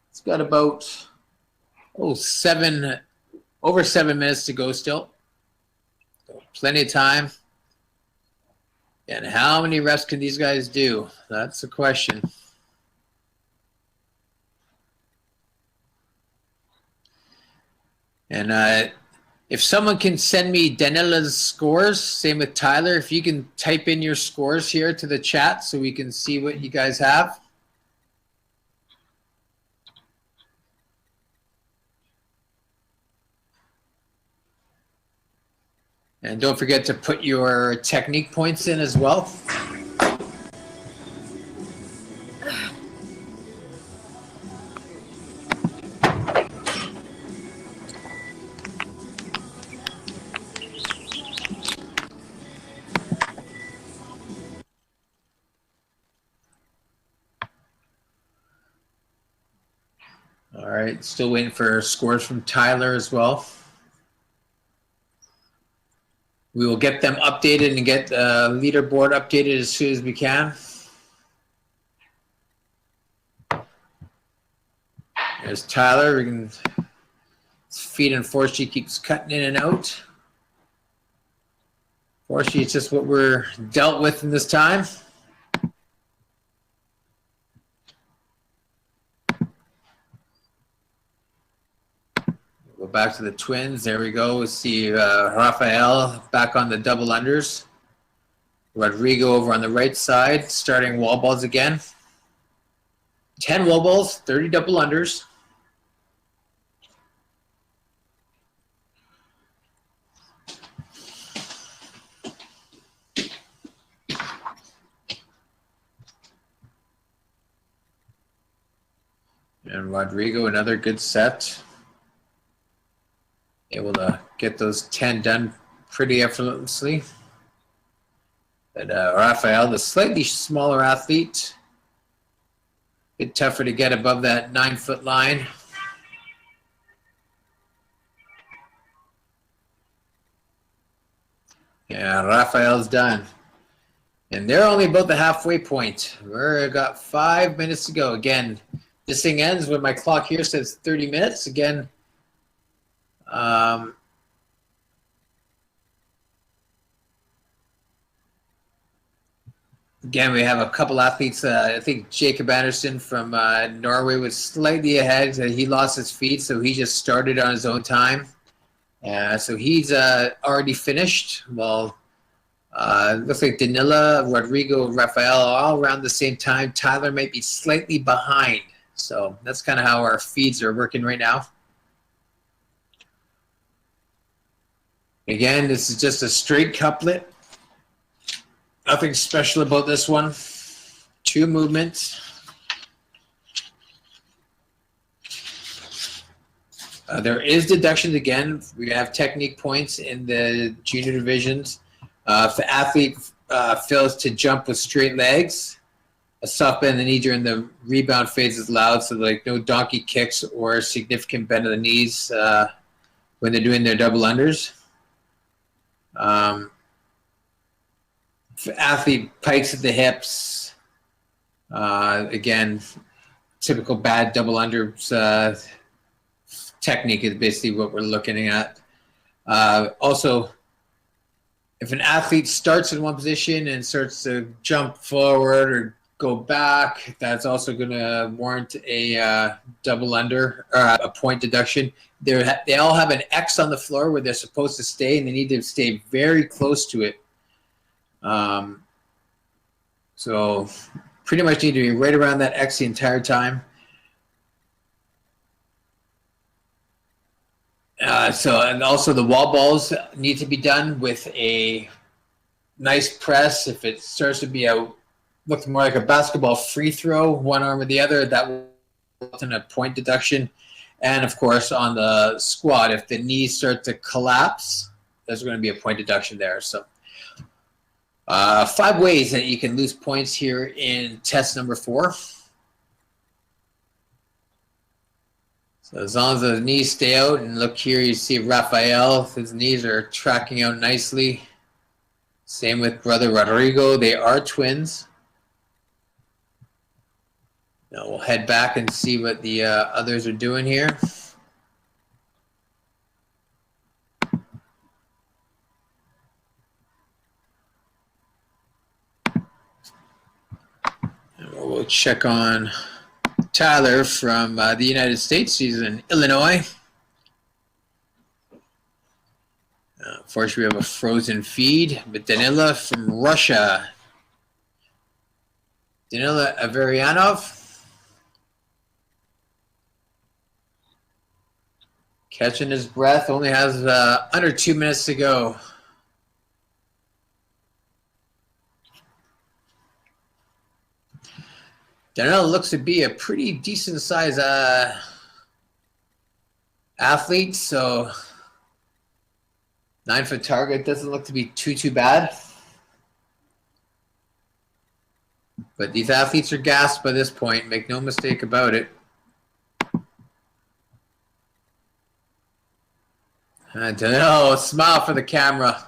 It's got about over 7 minutes to go still. So plenty of time. And how many reps can these guys do? That's the question. And if someone can send me Danila's scores, same with Tyler, if you can type in your scores here to the chat so we can see what you guys have. And don't forget to put your technique points in as well. All right, still waiting for scores from Tyler as well. We will get them updated and get the leaderboard updated as soon as we can. There's Tyler. We can feed and Forshy keeps cutting in and out. Forshy, it's just what we're dealt with in this time. Go back to the twins. There we go. We see Rafael back on the double unders. Rodrigo over on the right side, starting wall balls again. 10 wall balls, 30 double unders. And Rodrigo, another good set. Able to get those 10 done pretty effortlessly. But Rafael, the slightly smaller athlete, a bit tougher to get above that 9-foot line. Yeah, Rafael's done. And they're only about the halfway point. We've got 5 minutes to go. Again, this thing ends when my clock here says 30 minutes. Again, again, we have a couple athletes. I think Jacob Anderson from Norway was slightly ahead. He lost his feet, so he just started on his own time. So he's already finished. Well, looks like Danila, Rodrigo, Rafael are all around the same time. Tyler might be slightly behind. So that's kind of how our feeds are working right now. Again, this is just a straight couplet. Nothing special about this one. 2 movements. There is deductions again. We have technique points in the junior divisions. If the athlete fails to jump with straight legs, a soft bend of the knee during the rebound phase is allowed. So like no donkey kicks or significant bend of the knees when they're doing their double unders. Athlete pikes at the hips. Again, typical bad double unders technique is basically what we're looking at. Also, if an athlete starts in one position and starts to jump forward or go back, that's also going to warrant a double under or a point deduction. They all have an X on the floor where they're supposed to stay, and they need to stay very close to it. So pretty much need to be right around that X the entire time. And also the wall balls need to be done with a nice press. If it starts to be looks more like a basketball free throw, one arm or the other, that will result in a point deduction. And of course, on the squat, if the knees start to collapse, there's going to be a point deduction there. So 5 ways that you can lose points here in test number 4. So as long as the knees stay out, and look here, you see Rafael, his knees are tracking out nicely. Same with brother Rodrigo, they are twins. Now we'll head back and see what the others are doing here. And we'll check on Tyler from the United States. He's in Illinois. Unfortunately, we have a frozen feed. But Danila from Russia. Danila Averianov. Catching his breath. Only has under 2 minutes to go. Danilo looks to be a pretty decent size athlete, so 9-foot target doesn't look to be too bad. But these athletes are gassed by this point, make no mistake about it. Danilo, smile for the camera.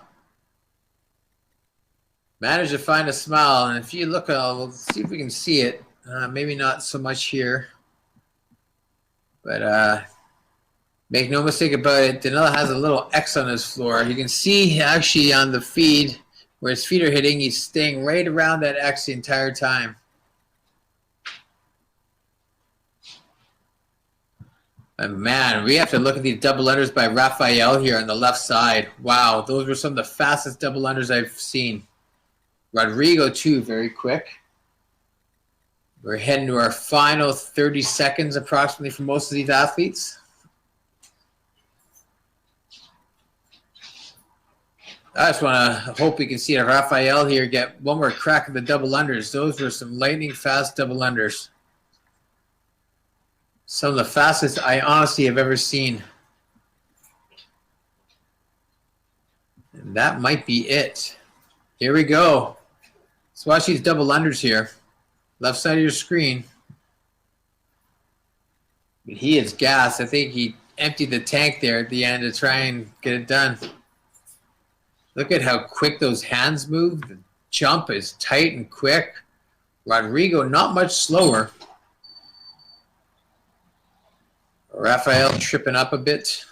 Manage to find a smile, and if you look, we'll see if we can see it. Maybe not so much here, but make no mistake about it, Danilo has a little X on his floor. You can see actually on the feed where his feet are hitting, he's staying right around that X the entire time. And man, we have to look at these double unders by Rafael here on the left side. Wow, those were some of the fastest double unders I've seen. Rodrigo too, very quick. We're heading to our final 30 seconds approximately for most of these athletes. I just want to hope we can see Rafael here get one more crack at the double unders. Those were some lightning fast double unders. Some of the fastest I honestly have ever seen. And that might be it. Here we go. Let's watch these double unders here. Left side of your screen. He is gassed. I think he emptied the tank there at the end to try and get it done. Look at how quick those hands move. The jump is tight and quick. Rodrigo, not much slower. Rafael tripping up a bit.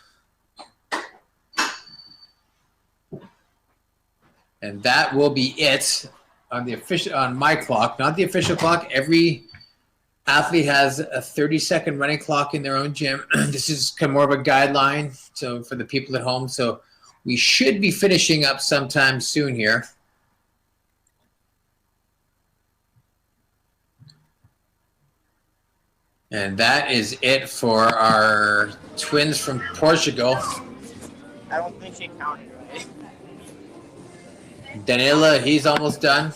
And that will be it. On my clock, not the official clock. Every athlete has a 30-second running clock in their own gym. This is kind of more of a guideline for the people at home. So we should be finishing up sometime soon here. And that is it for our twins from Portugal. I don't think she counted, right? Danila, he's almost done.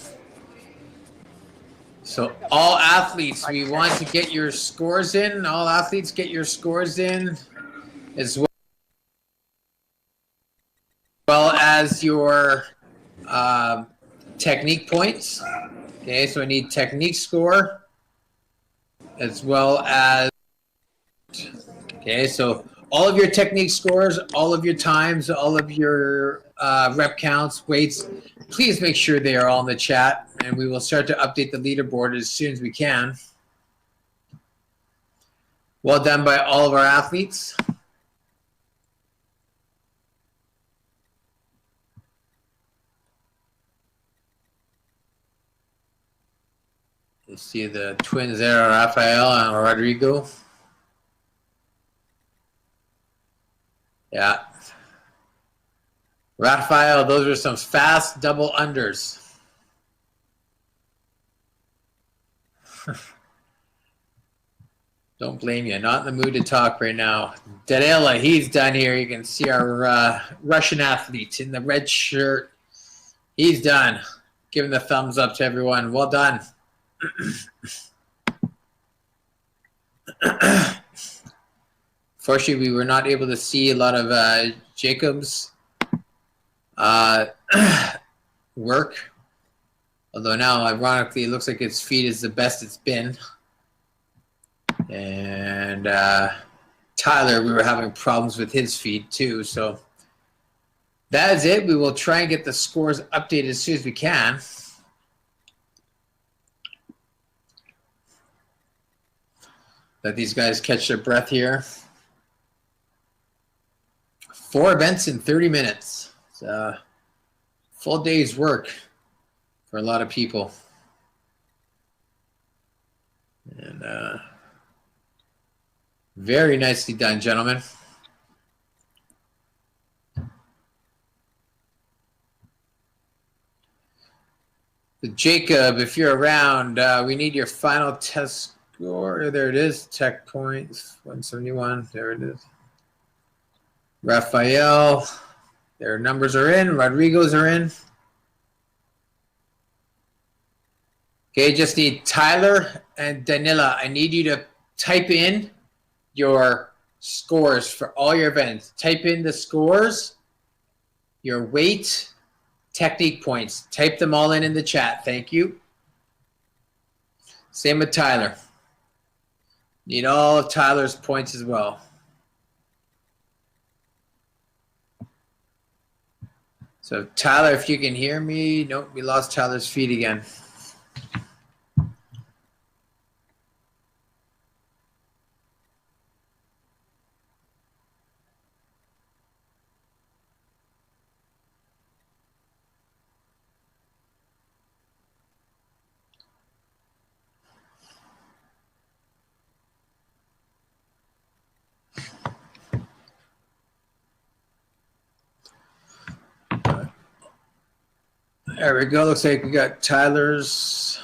So all athletes, we want to get your scores in. All athletes get your scores in as well as your technique points. Okay, so I need technique score as well as, okay, so all of your technique scores, all of your times, all of your rep counts, weights, please make sure they are all in the chat, and we will start to update the leaderboard as soon as we can. Well done by all of our athletes. You see the twins there, Rafael and Rodrigo. Yeah. Rafael, those are some fast double unders. Don't blame you. Not in the mood to talk right now. Danila, he's done here. You can see our Russian athlete in the red shirt. He's done. Giving the thumbs up to everyone. Well done. Fortunately, we were not able to see a lot of Jacob's work. Although now, ironically, it looks like his feed is the best it's been. And Tyler, we were having problems with his feed too. So that is it. We will try and get the scores updated as soon as we can. Let these guys catch their breath here. 4 events in 30 minutes. It's a full day's work for a lot of people. And very nicely done, gentlemen. Jacob, if you're around, we need your final test score. There it is. Tech points, 171. There it is. Rafael, their numbers are in. Rodrigo's are in. Okay, just need Tyler and Danila. I need you to type in your scores for all your events. Type in the scores, your weight, technique points. Type them all in the chat. Thank you. Same with Tyler. Need all of Tyler's points as well. So Tyler, if you can hear me. Nope, we lost Tyler's feed again. There we go. Looks like we got Tyler's.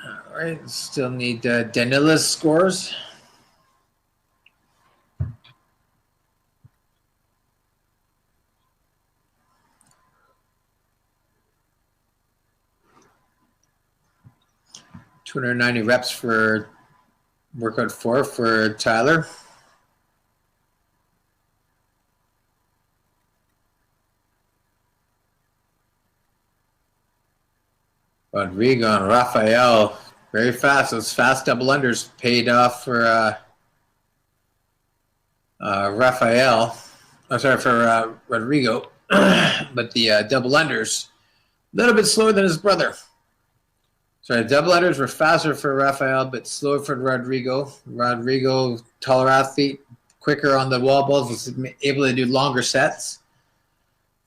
All right, still need Danila's scores. $290 reps for workout 4 for Tyler. Rodrigo and Rafael, very fast. Those fast double unders paid off for Rafael. I'm sorry, for Rodrigo. But the double unders, a little bit slower than his brother. Sorry, double unders were faster for Rafael, but slower for Rodrigo. Rodrigo, taller athlete, quicker on the wall balls, was able to do longer sets.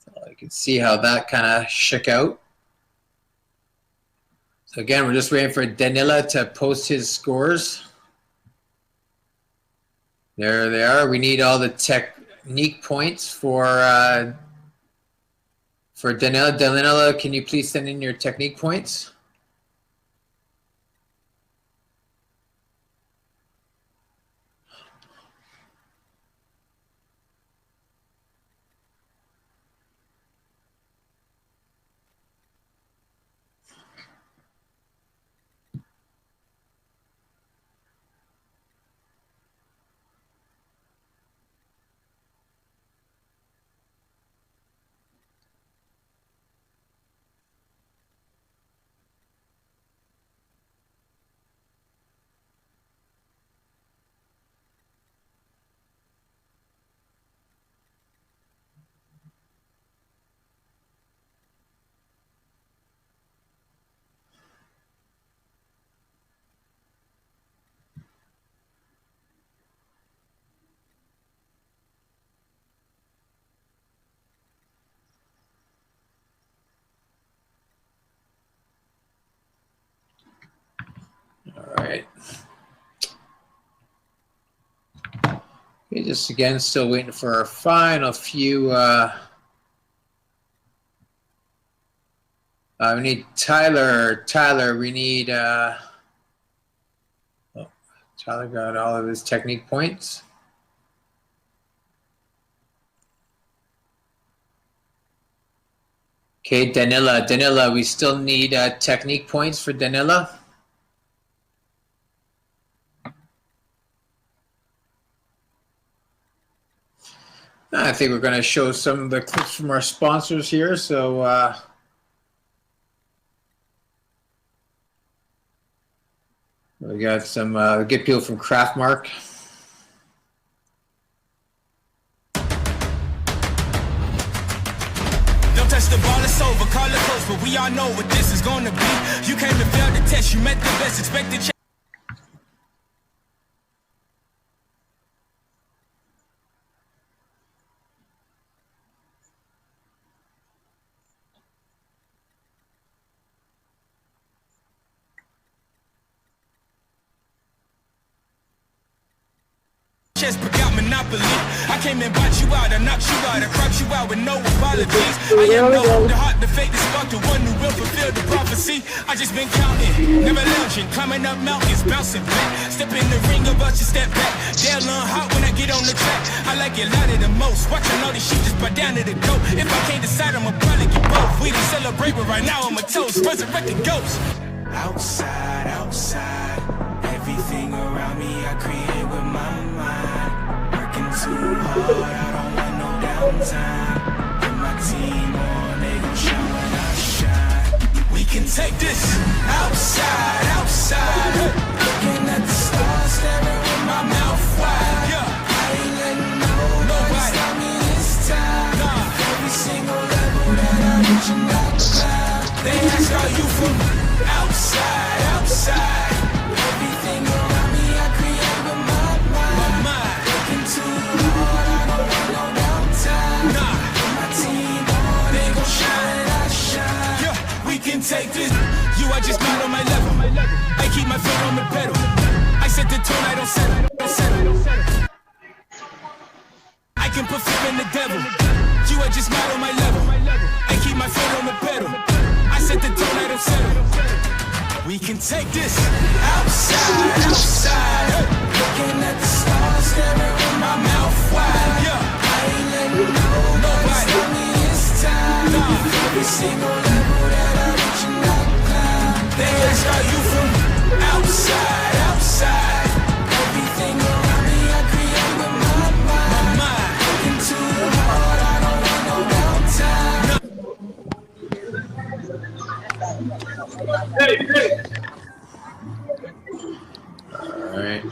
So you can see how that kind of shook out. So again, we're just waiting for Danila to post his scores. There they are. We need all the technique points for Danila. Danila, can you please send in your technique points? right. Okay, just again, still waiting for our final few. We need Tyler. Tyler, we need. Oh, Tyler got all of his technique points. Okay, Danila. Danila, we still need technique points for Danila. I think we're going to show some of the clips from our sponsors here. So we got some good people from Craftmark. Don't touch the ball, it's over. Call it close, but we all know what this is going to be. You came to fail the test, you met the best, expected. Just forgot Monopoly. I came and bought you out, I knocked you out, I cropped you out with no apologies. I am the heart, the fate, the spark, the one who will fulfill the prophecy. I just been counting, never lounging, climbing up mountains, bouncing back. Step in the ring of us, you step back. They'll learn hot when I get on the track. I like it louder the most. Watching all these shit just buy down to the goat. If I can't decide, I'ma probably get both. We didn't celebrate, but right now I'm a toast. Resurrected ghost. Outside, outside, everything around me I create with my mind. Working too hard, I don't want no downtime. Put my team on, they gon' shine when I shine. We can take this outside, outside. Looking at the stars, staring with my mouth wide. I ain't letting nobody stop me this time. Every single level that I reach in that cloud. They ask, are you from outside, outside? Everything around me I create with my mind. Working too hard, I don't want no downtime. Put my team on, they gon' shine, I shine. Yeah, we can take this. You are just not on my level. I keep my foot on the pedal. I set the tone, I don't settle. I can put flip in the devil. You are just not on my level. I keep my foot on the pedal. I set the tone, I don't settle. We can take this outside, outside. Looking at the stars, staring with my mouth wide. I ain't letting nobody stop me this time. Every single level that I reach in that cloud. They ask, are you from outside, outside? Everything around me I create with my mind. Working too hard, I don't want no downtime. All right.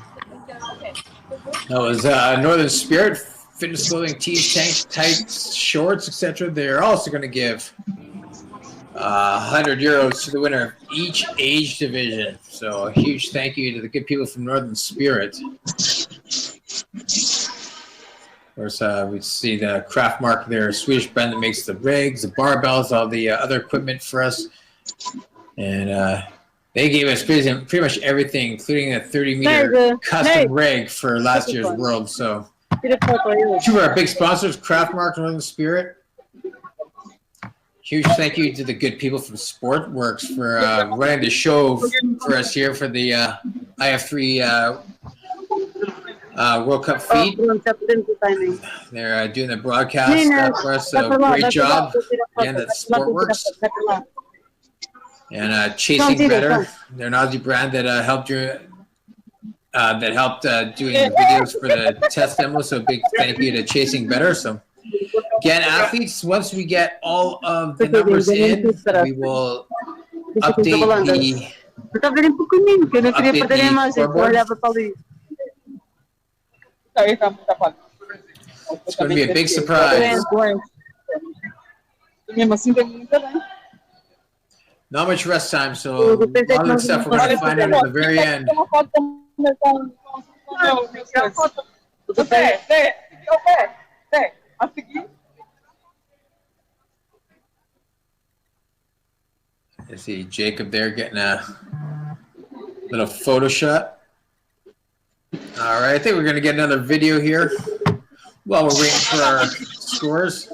That was Northern Spirit, fitness clothing, tees, tanks, tights, shorts, etc. They're also going to give 100 euros to the winner of each age division. So a huge thank you to the good people from Northern Spirit. Of course, we see the Craftmark there, a Swedish brand that makes the rigs, the barbells, all the other equipment for us. And they gave us pretty much everything, including a 30-meter custom rig for last year's World. So two of our big sponsors, Craftmark, Northern Spirit. Huge thank you to the good people from Sportworks for running the show for us here for the iF3 World Cup feed. They're doing the broadcast for us, so great job. Again, that's Sportworks. And Chasing Better, they're an Aussie brand that helped doing the videos for the test demo. So big thank you to Chasing Better. So again, athletes, once we get all of the numbers in, we will update the scoreboard. It's going to be a big surprise. Not much rest time, so a lot of stuff we're going to find out at the very end. I see Jacob there getting a Little photo shot. All right, I think we're going to get another video here while we're waiting for our scores.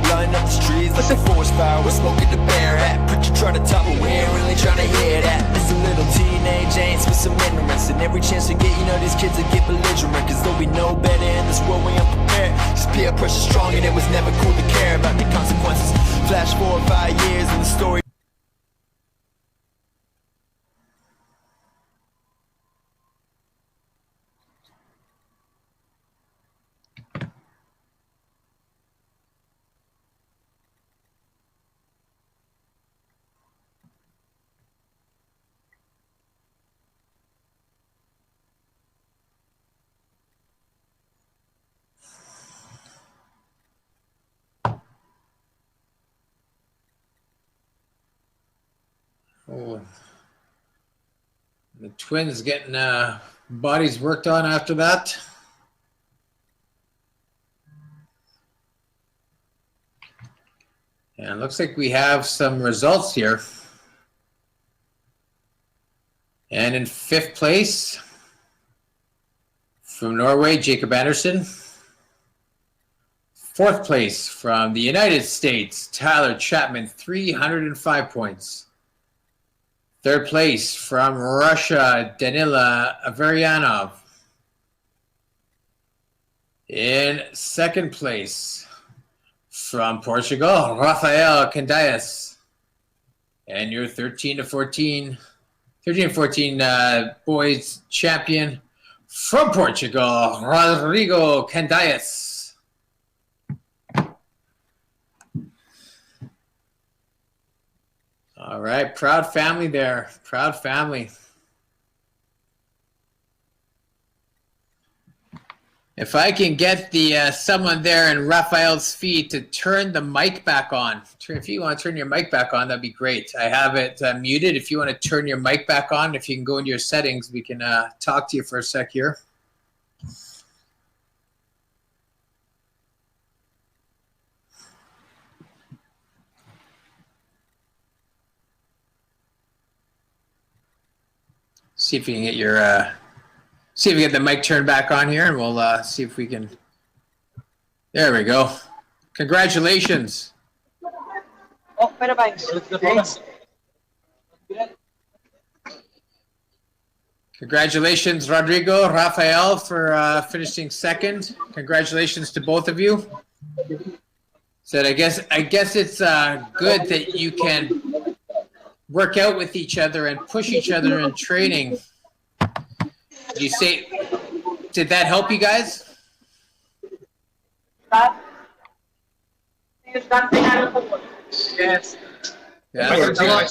Line up the streets like a forest fire. We're smoking the bear hat. Preacher try to topple, we ain't really trying to hear that. It's a little teenage angst with some ignorance, and every chance we get, you know, these kids will get belligerent. Cause though we know better in this world, we unprepared. Cause peer pressure strong, and it was never cool to care about the consequences. Flash 4 or 5 years, and the story. Oh, the twins getting bodies worked on after that. And it looks like we have some results here. And in 5th place, from Norway, Jacob Anderson. 4th place from the United States, Tyler Chapman, 305 points. 3rd place from Russia, Danila Averyanov. In 2nd place from Portugal, Rafael Candeias. And your 13 and 14 boys champion from Portugal, Rodrigo Candeias. All right, proud family there. Proud family. If I can get the someone there in Raphael's feed to turn the mic back on. If you want to turn your mic back on, that'd be great. I have it muted. If you want to turn your mic back on, if you can go into your settings, we can talk to you for a sec here. See if you can get your see if we get the mic turned back on here, and we'll see if we can. There we go. Congratulations. Oh, parabéns. Congratulations, Rodrigo, Rafael, for finishing 2nd. Congratulations to both of you. So I guess it's good that you can work out with each other and push each other in training. Did that help you guys? Yes. Yeah.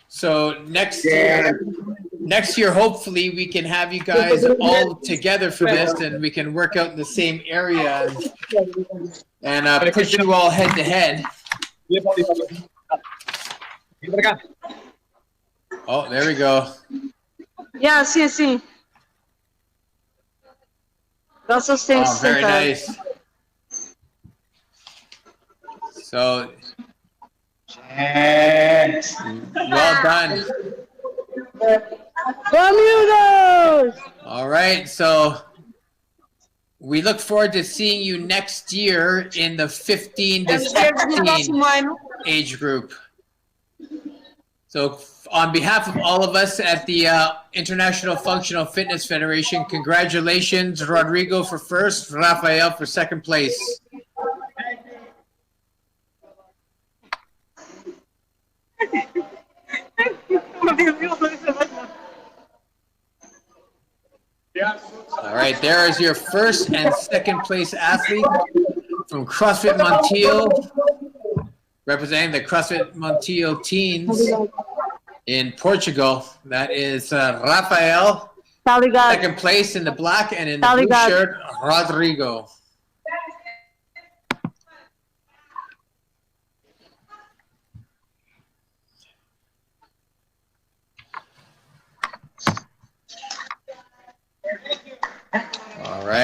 So next year, hopefully, we can have you guys all together for this, and we can work out in the same area and push you all head to head. Oh, there we go. Yeah, sim. Oh, very nice. So, well done. All right, so we look forward to seeing you next year in the 15 to 16 age group. So on behalf of all of us at the International Functional Fitness Federation, congratulations, Rodrigo for 1st, Rafael for 2nd place. All right, there is your 1st and 2nd place athlete from CrossFit Montiel, representing the CrossFit Montiel teens in Portugal. That is Rafael, 2nd place in the black, and in the blue shirt, Rodrigo.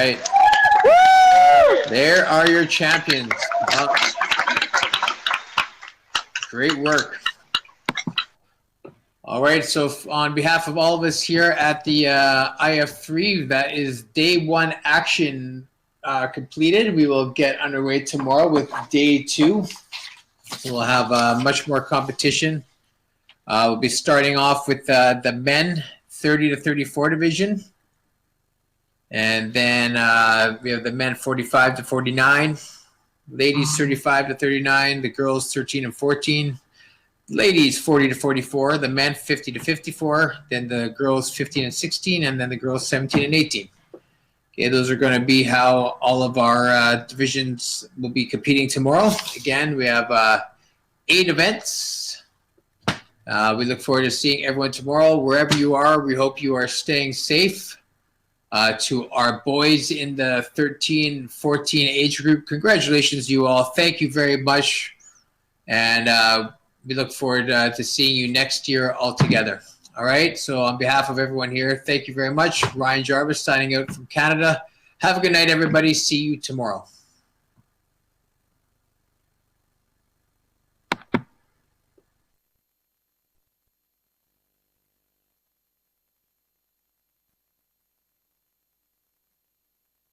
right. There are your champions. Great work. All right, so on behalf of all of us here at the iF3, that is day 1 action completed. We will get underway tomorrow with day 2. We'll have much more competition. We'll be starting off with the men 30 to 34 division. And then we have the men 45 to 49, ladies 35 to 39, the girls 13 and 14, ladies 40 to 44, the men 50 to 54, then the girls 15 and 16, and then the girls 17 and 18. Okay, those are going to be how all of our divisions will be competing tomorrow. Again, we have 8 events. We look forward to seeing everyone tomorrow. Wherever you are, we hope you are staying safe. To our boys in the 13-14 age group, congratulations, you all. Thank you very much. And we look forward to seeing you next year all together. All right, so on behalf of everyone here, thank you very much. Ryan Jarvis signing out from Canada. Have a good night, everybody. See you tomorrow.